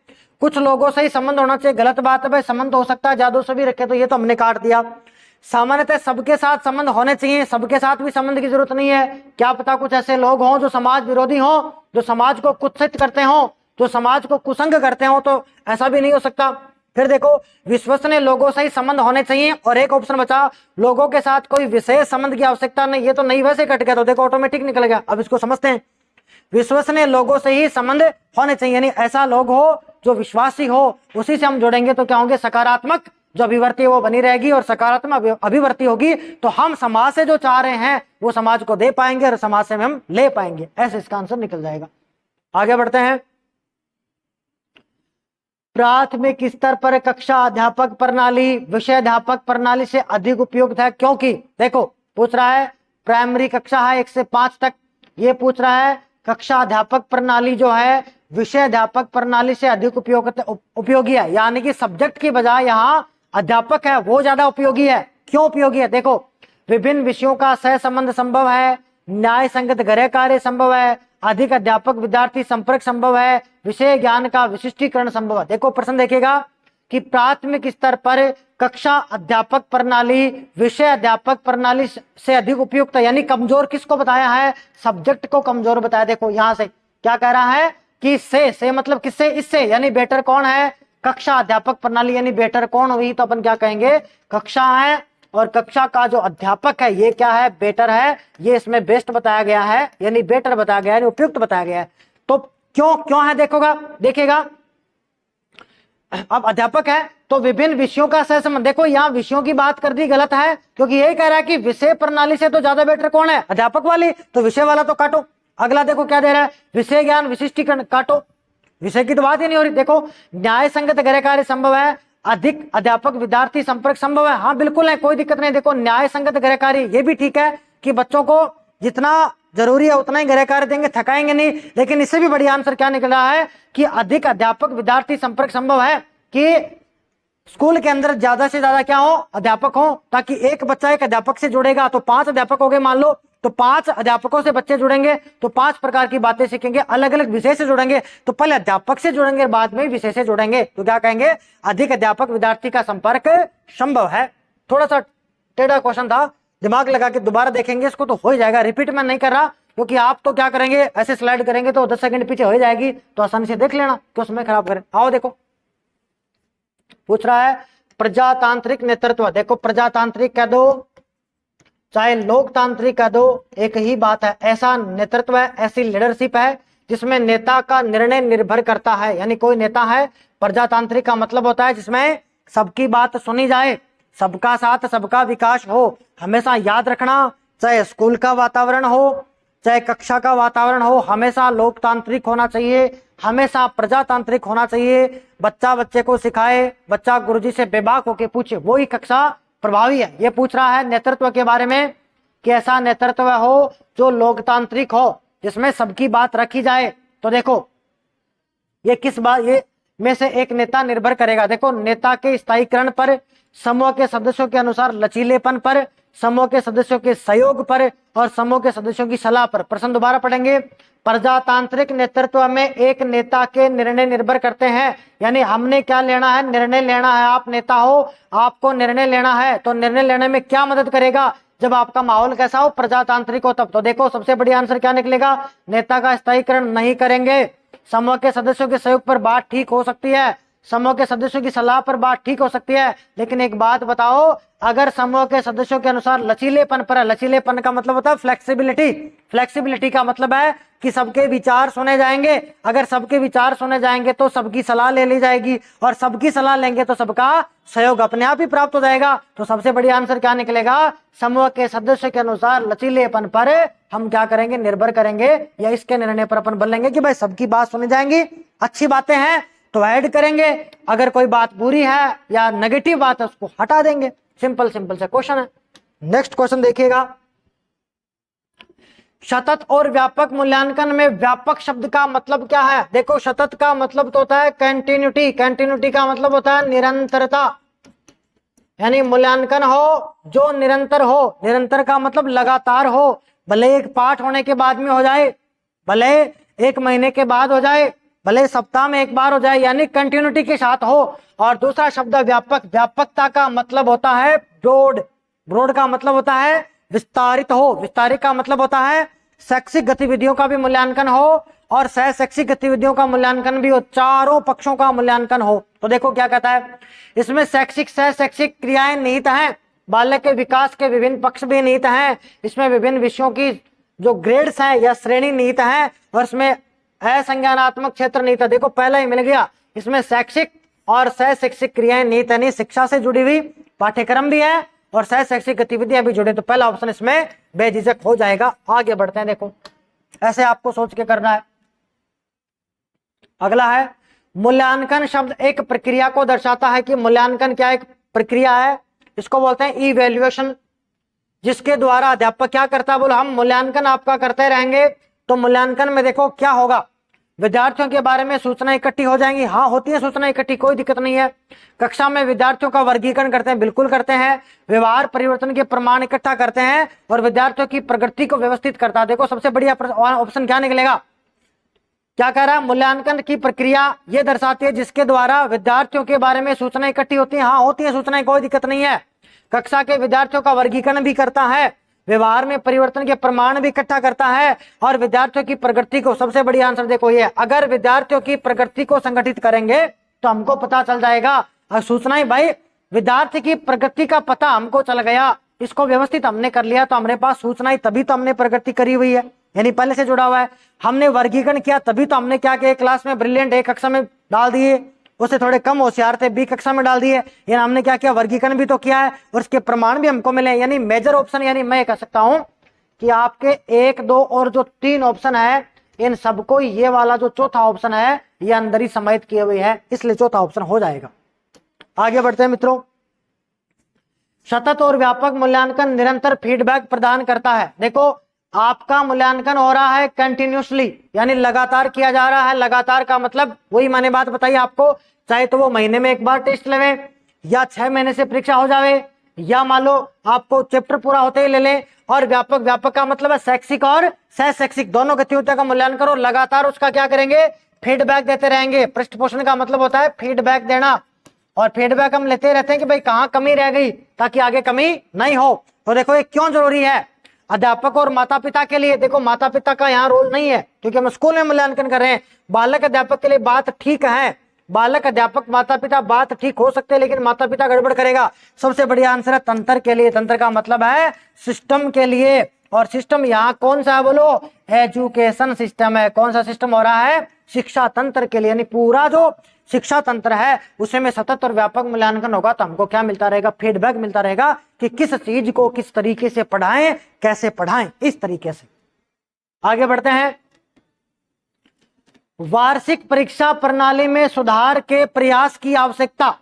Speaker 1: कुछ लोगों से ही संबंध होना चाहिए, गलत बात है भाई, संबंध हो सकता है जादू से भी रखे, तो ये तो हमने काट दिया। सामान्यतः सबके साथ संबंध होने चाहिए, सबके साथ भी संबंध की जरूरत नहीं है, क्या पता कुछ ऐसे लोग हों जो समाज विरोधी हों, जो समाज को कुत्सित करते हों, जो समाज को कुसंग करते हों, तो ऐसा भी नहीं हो सकता। फिर देखो विश्वसनीय लोगों से ही संबंध होने चाहिए, और एक ऑप्शन बचा लोगों के साथ कोई विशेष संबंध की आवश्यकता नहीं, ये तो नहीं वैसे कट गया, तो देखो ऑटोमेटिक निकल गया। अब इसको समझते हैं, विश्वसनीय लोगों से ही संबंध होने चाहिए, यानी ऐसा लोग हो जो विश्वासी हो, उसी से हम जुड़ेंगे तो क्या होंगे, सकारात्मक जो अभिवृत्ति है वो बनी रहेगी, और सकारात्मक अभिवृत्ति होगी तो हम समाज से जो चाह रहे हैं वो समाज को दे पाएंगे और समाज से हम ले पाएंगे। ऐसे इसका आंसर निकल जाएगा। आगे बढ़ते हैं, प्राथमिक स्तर पर कक्षा अध्यापक प्रणाली विषय अध्यापक प्रणाली से अधिक उपयुक्त है, क्योंकि देखो पूछ रहा है प्राइमरी कक्षा है 1 से 5 तक, ये पूछ रहा है कक्षा अध्यापक प्रणाली जो है विषय अध्यापक प्रणाली से अधिक उपयोगी है, यानी कि सब्जेक्ट की बजाय यहाँ अध्यापक है वो ज्यादा उपयोगी है। क्यों उपयोगी है, देखो विभिन्न विषयों का सह संबंध संभव है, न्याय संगत गृह कार्य संभव है, अधिक अध्यापक विद्यार्थी संपर्क संभव है, विषय ज्ञान का विशिष्टीकरण संभव है। देखो प्रश्न देखिएगा कि प्राथमिक स्तर पर कक्षा अध्यापक प्रणाली विषय अध्यापक प्रणाली से अधिक उपयुक्त है, यानी कमजोर किसको बताया है, सब्जेक्ट को कमजोर बताया। देखो यहां से क्या कह रहा है कि से मतलब किससे, इससे, यानी बेटर कौन है, कक्षा अध्यापक प्रणाली, यानी बेटर कौन हुई, तो अपन क्या कहेंगे कक्षा है, और कक्षा का जो अध्यापक है ये क्या है, बेटर है, ये इसमें बेस्ट बताया गया है, यानी बेटर बताया गया है, यानी उपयुक्त बताया गया है। तो क्यों है देखिएगा अब अध्यापक है तो विभिन्न विषयों का सह संबंध, देखो यहाँ विषयों की बात कर दी, गलत है, क्योंकि यही कह रहा है कि विषय प्रणाली से तो ज्यादा बेटर कौन है, अध्यापक वाली, तो विषय वाला तो काटो। अगला देखो क्या दे रहा है, विषय ज्ञान विशिष्टीकरण, काटो, विषय की तो बात ही नहीं हो रही। देखो न्याय संगत गृह कार्य संभव है, अधिक अध्यापक विद्यार्थी संपर्क संभव है, हाँ बिल्कुल है, कोई दिक्कत नहीं। देखो न्याय संगत गृह कार्य ये भी ठीक है कि बच्चों को जितना जरूरी है उतना ही गृह कार्य देंगे, थकाएंगे नहीं, लेकिन इससे भी बढ़िया आंसर क्या निकल रहा है कि अधिक अध्यापक विद्यार्थी संपर्क संभव है, कि स्कूल के अंदर ज्यादा से ज्यादा क्या हो, अध्यापक हो, ताकि एक बच्चा एक अध्यापक से जुड़ेगा तो 5 अध्यापक हो गए मान लो, तो 5 अध्यापकों से बच्चे जुड़ेंगे तो 5 प्रकार की बातें सीखेंगे, अलग अलग विषय से जुड़ेंगे, तो पहले अध्यापक से जुड़ेंगे बाद में विषय से जुड़ेंगे, तो क्या कहेंगे अधिक अध्यापक विद्यार्थी का संपर्क संभव है। थोड़ा सा टेढ़ा क्वेश्चन था, दिमाग लगा के दोबारा देखेंगे इसको तो हो ही जाएगा, रिपीट मैं नहीं कर रहा, क्योंकि आप तो क्या करेंगे ऐसे स्लाइड करेंगे तो 10 सेकंड पीछे हो जाएगी, तो आसानी से देख लेना, क्यों समय खराब करें। आओ देखो पूछ रहा है प्रजातांत्रिक नेतृत्व, देखो प्रजातांत्रिक कह दो चाहे लोकतांत्रिक कह दो एक ही बात है, ऐसा नेतृत्व है, ऐसी लीडरशिप है जिसमें नेता का निर्णय निर्भर करता है, यानी कोई नेता है, प्रजातांत्रिक का मतलब होता है जिसमें सबकी बात सुनी जाए, सबका साथ सबका विकास हो। हमेशा याद रखना, चाहे स्कूल का वातावरण हो चाहे कक्षा का वातावरण हो, हमेशा लोकतांत्रिक होना चाहिए, हमेशा प्रजातांत्रिक होना चाहिए। बच्चा बच्चे को सिखाए, बच्चा गुरुजी से बेबाक होके पूछे, वो ही कक्षा प्रभावी है। ये पूछ रहा है नेतृत्व के बारे में कि ऐसा नेतृत्व हो जो लोकतांत्रिक हो, जिसमें सबकी बात रखी जाए। तो देखो ये किस बात, ये में से एक नेता निर्भर करेगा। देखो नेता के स्थायीकरण पर, समूह के सदस्यों के अनुसार लचीलेपन पर, समूह के सदस्यों के सहयोग पर और समूह के सदस्यों की सलाह पर। प्रश्न दोबारा पढ़ेंगे, प्रजातांत्रिक नेतृत्व में एक नेता के निर्णय निर्भर करते हैं, यानी हमने क्या लेना है, निर्णय लेना है। आप नेता हो, आपको निर्णय लेना है, तो निर्णय लेने में क्या मदद करेगा, जब आपका माहौल कैसा हो, प्रजातांत्रिक हो तब। तो देखो सबसे बढ़िया आंसर क्या निकलेगा, नेता का स्थायीकरण नहीं करेंगे, समूह के सदस्यों के सहयोग पर बात ठीक हो सकती है, समूह के सदस्यों की सलाह पर बात ठीक हो सकती है, लेकिन एक बात बताओ, अगर समूह के सदस्यों के अनुसार लचीलेपन पर है, लचीलेपन का मतलब होता है फ्लेक्सिबिलिटी, फ्लेक्सिबिलिटी का मतलब है कि सबके विचार सुने जाएंगे, अगर सबके विचार सुने जाएंगे तो सबकी सलाह ले ली जाएगी, और सबकी सलाह लेंगे तो सबका सहयोग अपने आप ही प्राप्त हो जाएगा। तो सबसे बढ़िया आंसर क्या निकलेगा, समूह के सदस्य के अनुसार लचीलेपन पर हम क्या करेंगे, निर्भर करेंगे, या इसके निर्णय पर अपन बोलेंगे कि भाई सबकी बात सुनी जाएंगी, अच्छी बातें हैं तो ऐड करेंगे, अगर कोई बात बुरी है या नेगेटिव बात है उसको हटा देंगे। सिंपल सिंपल सा क्वेश्चन है। नेक्स्ट क्वेश्चन देखिएगा, सतत और व्यापक मूल्यांकन में व्यापक शब्द का मतलब क्या है? देखो सतत का मतलब तो होता है कंटिन्यूटी, कंटिन्यूटी का मतलब होता है निरंतरता, यानी मूल्यांकन हो जो निरंतर हो। निरंतर का मतलब लगातार हो, भले एक पाठ होने के बाद में हो जाए, भले एक महीने के बाद हो जाए, भले सप्ताह में एक बार हो जाए, यानी कंटिन्यूटी के साथ हो। और दूसरा शब्द व्यापक, व्यापकता का मतलब होता है ब्रॉड, ब्रॉड का मतलब होता है विस्तारित हो, विस्तारित का मतलब होता है शैक्षिक गतिविधियों का भी मूल्यांकन हो और सह शैक्षिक गतिविधियों का मूल्यांकन भी हो, चारों पक्षों का मूल्यांकन हो। तो देखो क्या कहता है इसमें, शैक्षिक सह शैक्षिक क्रियाएं निहित हैं, बालक के विकास के विभिन्न पक्ष भी निहित हैं, इसमें विभिन्न विषयों की जो ग्रेड्स हैं या श्रेणी निहित हैं, और इसमें असंज्ञानात्मक क्षेत्र निहित है। देखो पहला ही मिल गया, इसमें शैक्षिक और सह शैक्षिक क्रियाएं निहित है, शिक्षा से जुड़ी हुई पाठ्यक्रम भी है और सह शैक्षिक गतिविधियां भी जुड़े, तो पहला ऑप्शन इसमें बेझिझक हो जाएगा। आगे बढ़ते हैं, देखो ऐसे आपको सोच के करना है। अगला है मूल्यांकन शब्द एक प्रक्रिया को दर्शाता है कि मूल्यांकन क्या एक प्रक्रिया है, इसको बोलते हैं इवैल्यूएशन, जिसके द्वारा अध्यापक क्या करता है, बोलो हम मूल्यांकन आपका करते रहेंगे। तो मूल्यांकन में देखो क्या होगा, विद्यार्थियों के बारे में सूचना इकट्ठी हो जाएंगी, हाँ होती है सूचना इकट्ठी, कोई दिक्कत नहीं है। कक्षा में विद्यार्थियों का वर्गीकरण करते हैं, बिल्कुल करते हैं। व्यवहार परिवर्तन के प्रमाण इकट्ठा करते हैं और विद्यार्थियों की प्रगति को व्यवस्थित करता है। देखो सबसे बढ़िया ऑप्शन क्या निकलेगा, क्या कह रहा है, मूल्यांकन की प्रक्रिया ये दर्शाती है जिसके द्वारा विद्यार्थियों के बारे में सूचना इकट्ठी होती है, हाँ होती है सूचनाएं, कोई दिक्कत नहीं है। कक्षा के विद्यार्थियों का वर्गीकरण भी करता है, व्यवहार में परिवर्तन के प्रमाण भी इकट्ठा करता है और विद्यार्थियों की प्रगति को, सबसे बड़ी आंसर देखो ये, अगर विद्यार्थियों की प्रगति को संगठित करेंगे तो हमको पता चल जाएगा। और सूचनाएं भाई, विद्यार्थी की प्रगति का पता हमको चल गया, इसको व्यवस्थित हमने कर लिया तो हमारे पास सूचनाएं, तभी तो हमने प्रगति करी हुई है, यानी पहले से जुड़ा हुआ है। हमने वर्गीकरण किया तभी तो हमने क्या किया, क्लास में ब्रिलियंट एक कक्षा में डाल दिए, उससे थोड़े कम होशियार थे बी कक्षा में डाल दिए, यानी हमने क्या किया, वर्गीकरण भी तो किया है और इसके प्रमाण भी हमको मिले। यानी मेजर ऑप्शन, यानी मैं कह सकता हूं कि आपके 1, 2 और जो 3 ऑप्शन है, इन सबको ये वाला जो चौथा ऑप्शन है ये अंदर ही समाहित किए हुए है, इसलिए चौथा ऑप्शन हो जाएगा। आगे बढ़ते हैं मित्रों। सतत और व्यापक मूल्यांकन निरंतर फीडबैक प्रदान करता है। देखो आपका मूल्यांकन हो रहा है कंटिन्यूसली, यानी लगातार किया जा रहा है। लगातार का मतलब वही मैंने बात बताई आपको, चाहे तो वो महीने में एक बार टेस्ट लेवे या 6 महीने से परीक्षा हो जावे, या मान लो आपको चैप्टर पूरा होते ही ले लें। और व्यापक, व्यापक का मतलब है शैक्षिक और सह शैक्षिक दोनों गतिविधियों का मूल्यांकन करो, लगातार उसका क्या करेंगे, फीडबैक देते रहेंगे। पृष्ठ पोषण का मतलब होता है फीडबैक देना, और फीडबैक हम लेते रहते हैं कि भाई कहाँ कमी रह गई ताकि आगे कमी नहीं हो। तो देखो ये क्यों जरूरी है अध्यापक और माता पिता के लिए। देखो माता पिता का यहाँ रोल नहीं है क्योंकि हम स्कूल में मूल्यांकन कर रहे हैं। बालक अध्यापक के लिए बात ठीक है, बालक अध्यापक माता पिता बात ठीक हो सकते हैं, लेकिन माता पिता गड़बड़ करेगा। सबसे बढ़िया आंसर है तंत्र के लिए। तंत्र का मतलब है सिस्टम के लिए, और सिस्टम यहाँ कौन सा है, बोलो एजुकेशन सिस्टम है। कौन सा सिस्टम हो रहा है, शिक्षा तंत्र के लिए, यानी पूरा जो शिक्षा तंत्र है उसे में सतत और व्यापक मूल्यांकन होगा तो हमको क्या मिलता रहेगा, फीडबैक मिलता रहेगा कि किस चीज को किस तरीके से पढ़ाएं, कैसे पढ़ाएं, इस तरीके से। आगे बढ़ते हैं। वार्षिक परीक्षा प्रणाली में सुधार के प्रयास की आवश्यकता।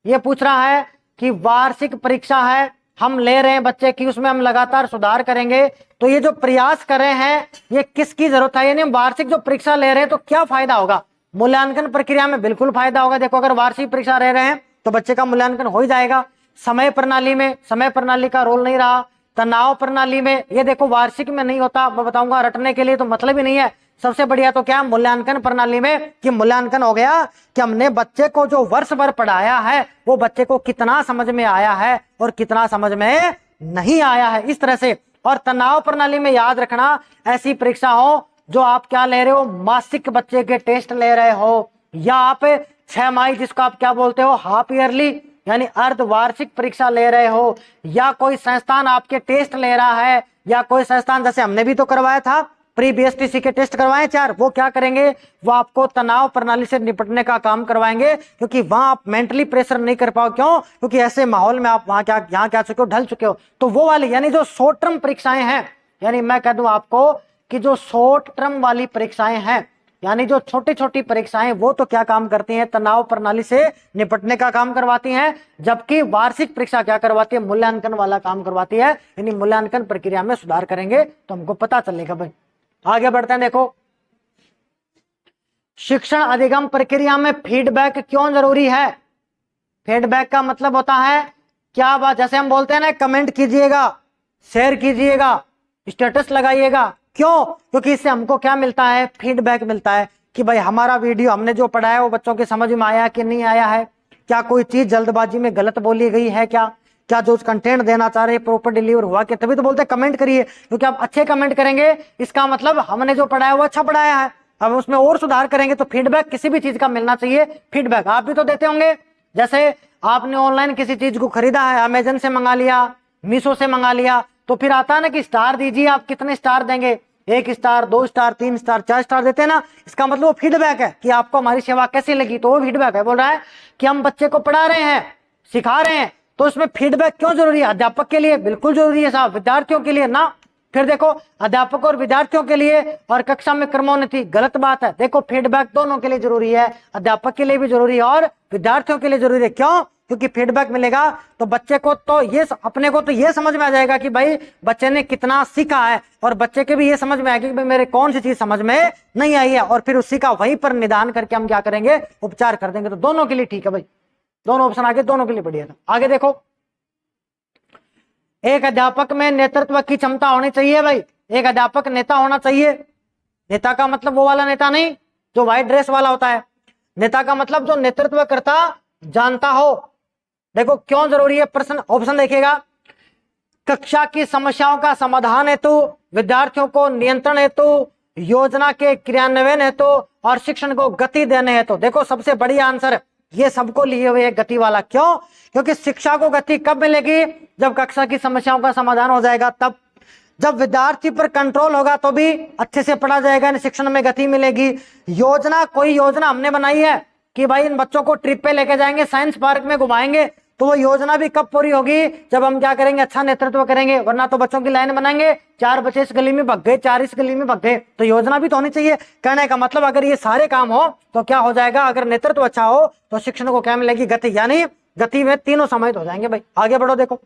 Speaker 1: यह पूछ रहा है कि वार्षिक परीक्षा है, हम ले रहे हैं बच्चे की, उसमें हम लगातार सुधार करेंगे, तो ये जो प्रयास कर रहे हैं ये किसकी जरूरत है, यानी हम वार्षिक जो परीक्षा ले रहे हैं तो क्या फायदा होगा, मूल्यांकन प्रक्रिया में बिल्कुल फायदा होगा। देखो अगर वार्षिक परीक्षा ले रहे हैं तो बच्चे का मूल्यांकन हो ही जाएगा। समय प्रणाली में समय प्रणाली का रोल नहीं रहा। तनाव प्रणाली में ये देखो वार्षिक में नहीं होता, मैं बताऊंगा रटने के लिए तो मतलब ही नहीं है। सबसे बढ़िया तो क्या मूल्यांकन प्रणाली में कि मूल्यांकन हो गया कि हमने बच्चे को जो वर्ष भर पढ़ाया है वो बच्चे को कितना समझ में आया है और कितना समझ में नहीं आया है, इस तरह से। और तनाव प्रणाली में याद रखना ऐसी परीक्षा हो जो आप क्या ले रहे हो, मासिक बच्चे के टेस्ट ले रहे हो, या आप 6 माही जिसको आप क्या बोलते हो हाफ ईयरली यानी अर्धवार्षिक परीक्षा ले रहे हो, या कोई संस्थान आपके टेस्ट ले रहा है, या कोई संस्थान जैसे हमने भी तो करवाया था प्री बीएसटीसी के टेस्ट करवाए 4, वो क्या करेंगे, वो आपको तनाव प्रणाली से निपटने का काम करवाएंगे, क्योंकि वहां आप मेंटली प्रेशर नहीं कर पाओ। क्यों, क्योंकि ऐसे माहौल में आप वहां क्या यहाँ क्या चुके हो, ढल चुके हो। तो वो वाली यानी जो शॉर्ट टर्म परीक्षाएं हैं, यानी मैं कह दूं आपको कि जो शॉर्ट टर्म वाली परीक्षाएं हैं, यानी जो छोटी छोटी परीक्षाएं वो तो क्या काम करती हैं, तनाव प्रणाली से निपटने का काम करवाती हैं, जबकि वार्षिक परीक्षा क्या करवाती है, मूल्यांकन वाला काम करवाती है। यानी मूल्यांकन प्रक्रिया में सुधार करेंगे तो हमको पता चलेगा भाई। आगे बढ़ते हैं, देखो शिक्षण अधिगम प्रक्रिया में फीडबैक क्यों जरूरी है। फीडबैक का मतलब होता है क्या बात, जैसे हम बोलते हैं ना, कमेंट कीजिएगा, शेयर कीजिएगा, स्टेटस लगाइएगा। क्यों? क्योंकि इससे हमको क्या मिलता है, फीडबैक मिलता है कि भाई हमारा वीडियो, हमने जो पढ़ाया वो बच्चों के समझ में आया कि नहीं आया है, क्या कोई चीज जल्दबाजी में गलत बोली गई है, क्या जो कंटेंट देना चाह रहे प्रॉपर डिलीवर हुआ क्या। तभी तो बोलते हैं कमेंट करिए, क्योंकि आप अच्छे कमेंट करेंगे इसका मतलब हमने जो पढ़ाया वो अच्छा पढ़ाया है, अब उसमें और सुधार करेंगे। तो फीडबैक किसी भी चीज का मिलना चाहिए। फीडबैक आप भी तो देते होंगे, जैसे आपने ऑनलाइन किसी चीज को खरीदा है, अमेजन से मंगा लिया, मीशो से मंगा लिया, तो फिर आता है ना कि स्टार दीजिए, आप कितने स्टार देंगे, 1 स्टार, 2 स्टार, 3 स्टार, 4 स्टार देते हैं ना, इसका मतलब वो फीडबैक है कि आपको हमारी सेवा कैसी लगी। तो वो फीडबैक है, बोल रहा है कि हम बच्चे को पढ़ा रहे हैं, सिखा रहे हैं, तो इसमें फीडबैक क्यों जरूरी है। अध्यापक के लिए बिल्कुल जरूरी है साहब, विद्यार्थियों के लिए ना। फिर देखो अध्यापक और विद्यार्थियों के लिए और कक्षा में क्रमोन्नति गलत बात है। देखो फीडबैक दोनों के लिए जरूरी है, अध्यापक के लिए भी जरूरी है और विद्यार्थियों के लिए जरूरी है। क्यों? क्योंकि फीडबैक मिलेगा तो बच्चे को तो ये, अपने को तो ये समझ में आ जाएगा कि भाई बच्चे ने कितना सीखा है, और बच्चे के भी ये समझ में आएगी कि भाई मेरे कौन सी चीज समझ में नहीं आई है, और फिर उसी का वहीं पर निदान करके हम क्या करेंगे, उपचार कर देंगे। तो दोनों के लिए ठीक है भाई, दोनों ऑप्शन आगे, दोनों के लिए बढ़िया था। आगे देखो, एक अध्यापक में नेतृत्व की क्षमता होनी चाहिए भाई। एक अध्यापक नेता होना चाहिए। नेता का मतलब वो वाला नेता नहीं जो व्हाइट ड्रेस वाला होता है, नेता का मतलब जो नेतृत्व करता जानता हो। देखो क्यों जरूरी है, प्रश्न ऑप्शन देखिएगा, कक्षा की समस्याओं का समाधान हेतु, विद्यार्थियों को नियंत्रण हेतु, योजना के क्रियान्वयन हेतु और शिक्षण को गति देने हेतु। देखो सबसे बढ़िया आंसर ये सबको लिए हुए गति वाला। क्यों? क्योंकि शिक्षा को गति कब मिलेगी, जब कक्षा की समस्याओं का समाधान हो जाएगा, तब जब विद्यार्थी पर कंट्रोल होगा तो भी अच्छे से पढ़ा जाएगा, शिक्षण में गति मिलेगी। योजना, कोई योजना हमने बनाई है कि भाई इन बच्चों को ट्रिप पे लेके जाएंगे, साइंस पार्क में घुमाएंगे, तो वो योजना भी कब पूरी होगी, जब हम क्या करेंगे, अच्छा नेतृत्व करेंगे। वरना तो बच्चों की लाइन बनाएंगे, 4 बच्चे इस गली में भग गए, 4 इस गली में भग गए, तो योजना भी तो होनी चाहिए। कहने का मतलब अगर ये सारे काम हो तो क्या हो जाएगा, अगर नेतृत्व अच्छा हो तो शिक्षण को क्या मिलेगी, गति, यानी गति में तीनों समाहित हो जाएंगे भाई। आगे बढ़ो, देखो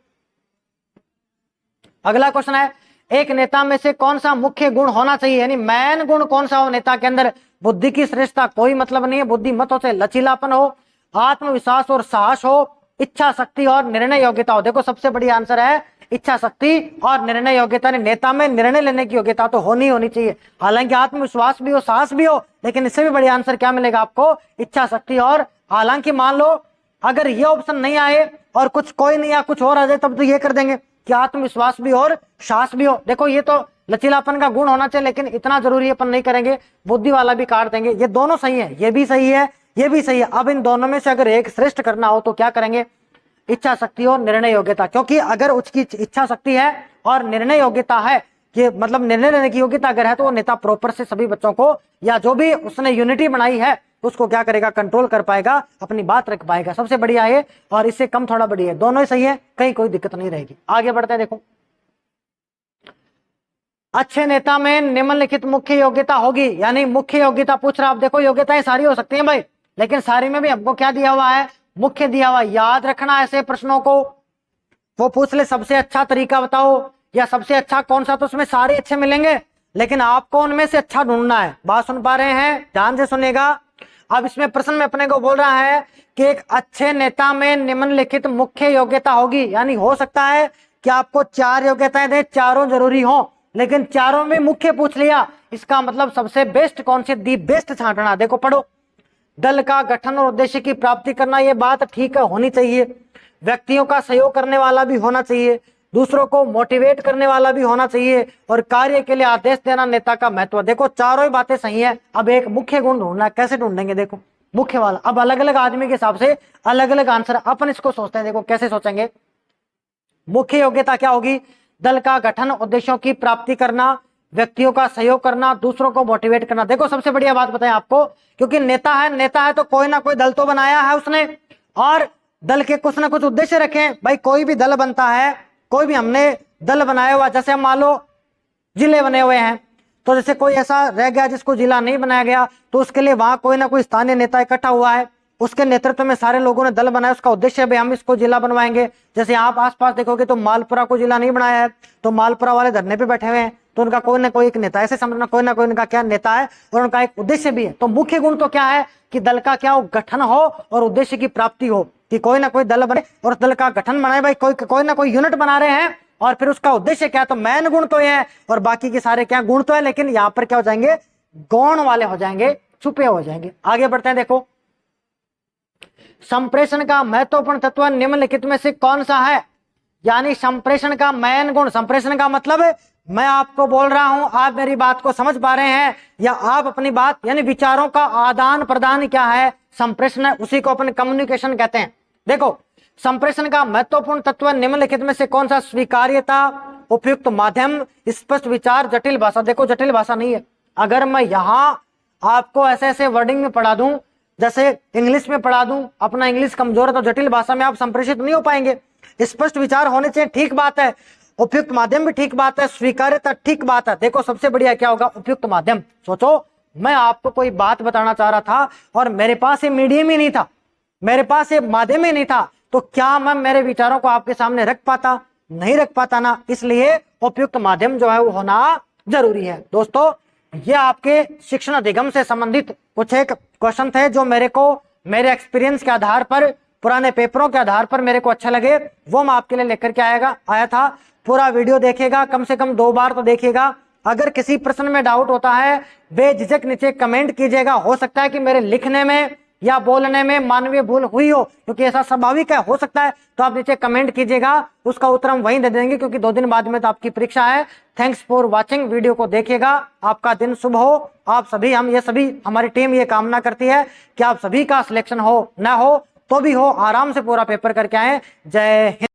Speaker 1: अगला क्वेश्चन है, एक नेता में से कौन सा मुख्य गुण होना चाहिए, यानी मैन गुण कौन सा हो नेता के अंदर। बुद्धि की श्रेष्ठता कोई मतलब नहीं है, बुद्धि मत हो, चाहे लचीलापन हो, आत्मविश्वास और साहस हो, इच्छा शक्ति और निर्णय योग्यता हो। देखो सबसे बड़ी आंसर है इच्छा शक्ति और निर्णय योग्यता। नेता में निर्णय लेने की योग्यता तो होनी चाहिए, हालांकि आत्मविश्वास भी हो, साहस भी हो, लेकिन इससे भी बड़ी आंसर क्या मिलेगा आपको, इच्छा शक्ति। और हालांकि मान लो अगर ये ऑप्शन नहीं आए और कुछ कोई नहीं या कुछ और आ जाए, तब तो ये कर देंगे कि आत्मविश्वास भी और साहस भी हो। देखो ये तो लचीलापन का गुण होना चाहिए, लेकिन इतना जरूरी अपन नहीं करेंगे, बुद्धि वाला भी काट देंगे। ये दोनों सही है, ये भी सही है, ये भी सही है। अब इन दोनों में से अगर एक श्रेष्ठ करना हो तो क्या करेंगे, इच्छा शक्ति और निर्णय योग्यता। क्योंकि अगर उसकी इच्छा शक्ति है और निर्णय योग्यता है, कि मतलब निर्णय लेने की योग्यता अगर है, तो वो नेता प्रॉपर से सभी बच्चों को, या जो भी उसने यूनिटी बनाई है उसको क्या करेगा, कंट्रोल कर पाएगा, अपनी बात रख पाएगा। सबसे बढ़िया है, और इससे कम थोड़ा बढ़िया है, दोनों ही सही है, कहीं कोई दिक्कत नहीं रहेगी। आगे बढ़ते हैं, देखो अच्छे नेता में निम्नलिखित मुख्य योग्यता होगी, यानी मुख्य योग्यता पूछ रहा। आप देखो योग्यताएं सारी हो सकती हैं भाई, लेकिन सारी में भी हमको क्या दिया हुआ है, मुख्य दिया हुआ। याद रखना ऐसे प्रश्नों को, वो पूछ ले सबसे अच्छा तरीका बताओ या सबसे अच्छा कौन सा, तो उसमें सारे अच्छे मिलेंगे, लेकिन आपको उनमें से अच्छा ढूंढना है। बात सुन पा रहे हैं, ध्यान से सुनेगा। अब इसमें प्रश्न में अपने को बोल रहा है कि एक अच्छे नेता में निम्नलिखित मुख्य योग्यता होगी, यानी हो सकता है कि आपको 4 योग्यताएं दे, चारों जरूरी हो, लेकिन चारों में मुख्य पूछ लिया, इसका मतलब सबसे बेस्ट कौन सी, दी बेस्ट छांटना। देखो पढ़ो, दल का गठन और उद्देश्य की प्राप्ति करना, ये बात ठीक है, होनी चाहिए। व्यक्तियों का सहयोग करने वाला भी होना चाहिए, दूसरों को मोटिवेट करने वाला भी होना चाहिए, और कार्य के लिए आदेश देना नेता का महत्व। देखो चारों ही बातें सही है। अब एक मुख्य गुण ढूंढना है, कैसे ढूंढेंगे, देखो मुख्य वाला। अब अलग अलग आदमी के हिसाब से अलग अलग आंसर, अपन इसको सोचते हैं, देखो कैसे सोचेंगे। मुख्य योग्यता क्या होगी, दल का गठन, उद्देश्यों की प्राप्ति करना, व्यक्तियों का सहयोग करना, दूसरों को मोटिवेट करना। देखो सबसे बढ़िया बात बताएं आपको, क्योंकि नेता है तो कोई ना कोई दल तो बनाया है उसने, और दल के कुछ ना कुछ उद्देश्य रखे भाई। कोई भी दल बनता है, कोई भी हमने दल बनाया हुआ, जैसे हम मान लो जिले बने हुए हैं, तो जैसे कोई ऐसा रह गया जिसको जिला नहीं बनाया गया, तो उसके लिए वहां कोई ना कोई स्थानीय नेता इकट्ठा हुआ है, उसके नेतृत्व में सारे लोगों ने दल बनाया, उसका उद्देश्य है हम इसको जिला बनवाएंगे। जैसे आप आसपास देखोगे तो मालपुरा को जिला नहीं बनाया है, तो मालपुरा वाले धरने पे बैठे हुए हैं, तो उनका कोई ना कोई एक नेता, ऐसे समझना कोई ना कोई उनका क्या नेता है और उनका एक उद्देश्य भी है। तो मुख्य गुण तो क्या है कि दल का क्या गठन हो और उद्देश्य की प्राप्ति हो, कि कोई ना कोई दल बने और दल का गठन बनाए, भाई कोई ना कोई यूनिट बना रहे हैं और फिर उसका उद्देश्य क्या, तो मेन गुण तो ये है और बाकी के सारे क्या गुण तो है, लेकिन यहाँ पर क्या हो जाएंगे, गौण वाले हो जाएंगे, छुपे हो जाएंगे। आगे बढ़ते हैं, देखो संप्रेषण का महत्वपूर्ण तत्व निम्नलिखित में से कौन सा है। यानी संप्रेषण का मेन गुण, संप्रेषण का मतलब मैं आपको बोल रहा हूं, आप मेरी बात को समझ पा रहे हैं, या आप अपनी बात यानी विचारों का आदान प्रदान क्या है, संप्रेषण है, उसी को अपन कम्युनिकेशन कहते हैं। देखो संप्रेषण का महत्वपूर्ण तत्व निम्नलिखित में से कौन सा, स्वीकार्यता, उपयुक्त माध्यम, स्पष्ट विचार, जटिल भाषा। देखो जटिल भाषा नहीं है, अगर मैं यहां आपको ऐसे ऐसे वर्डिंग में पढ़ा दूं, जैसे इंग्लिश में पढ़ा दूं, अपना इंग्लिश कमजोर है तो जटिल भाषा में आप संप्रेषित नहीं हो पाएंगे। स्पष्ट विचार होने चाहिए, ठीक बात है, उपयुक्त माध्यम भी ठीक बात है, स्वीकार्यता ठीक बात है। देखो सबसे बढ़िया क्या होगा, उपयुक्त माध्यम। सोचो मैं आपको कोई बात बताना चाह रहा था और मेरे पास ये मीडियम ही नहीं था, मेरे पास ये माध्यम ही नहीं था, तो क्या मैं मेरे विचारों को आपके सामने रख पाता, नहीं रख पाता ना। इसलिए उपयुक्त माध्यम जो है वो होना जरूरी है। दोस्तों ये आपके शिक्षण अधिगम से संबंधित कुछ एक क्वेश्चन थे जो मेरे को मेरे एक्सपीरियंस के आधार पर, पुराने पेपरों के आधार पर मेरे को अच्छा लगे, वो मैं आपके लिए लेकर के आया था। पूरा वीडियो देखिएगा, कम से कम 2 बार तो देखिएगा। अगर किसी प्रश्न में डाउट होता है बेझिझक नीचे कमेंट कीजिएगा, हो सकता है कि मेरे लिखने में या बोलने में मानवीय भूल हुई हो, क्योंकि ऐसा स्वाभाविक है, हो सकता है, तो आप नीचे कमेंट कीजिएगा, उसका उत्तर हम वहीं दे देंगे, क्योंकि 2 दिन बाद में तो आपकी परीक्षा है। थैंक्स फॉर वॉचिंग, वीडियो को देखिएगा, आपका दिन शुभ हो। आप सभी, हम ये सभी, हमारी टीम ये कामना करती है कि आप सभी का सिलेक्शन हो, ना हो तो भी हो, आराम से पूरा पेपर करके आए। जय हिंद।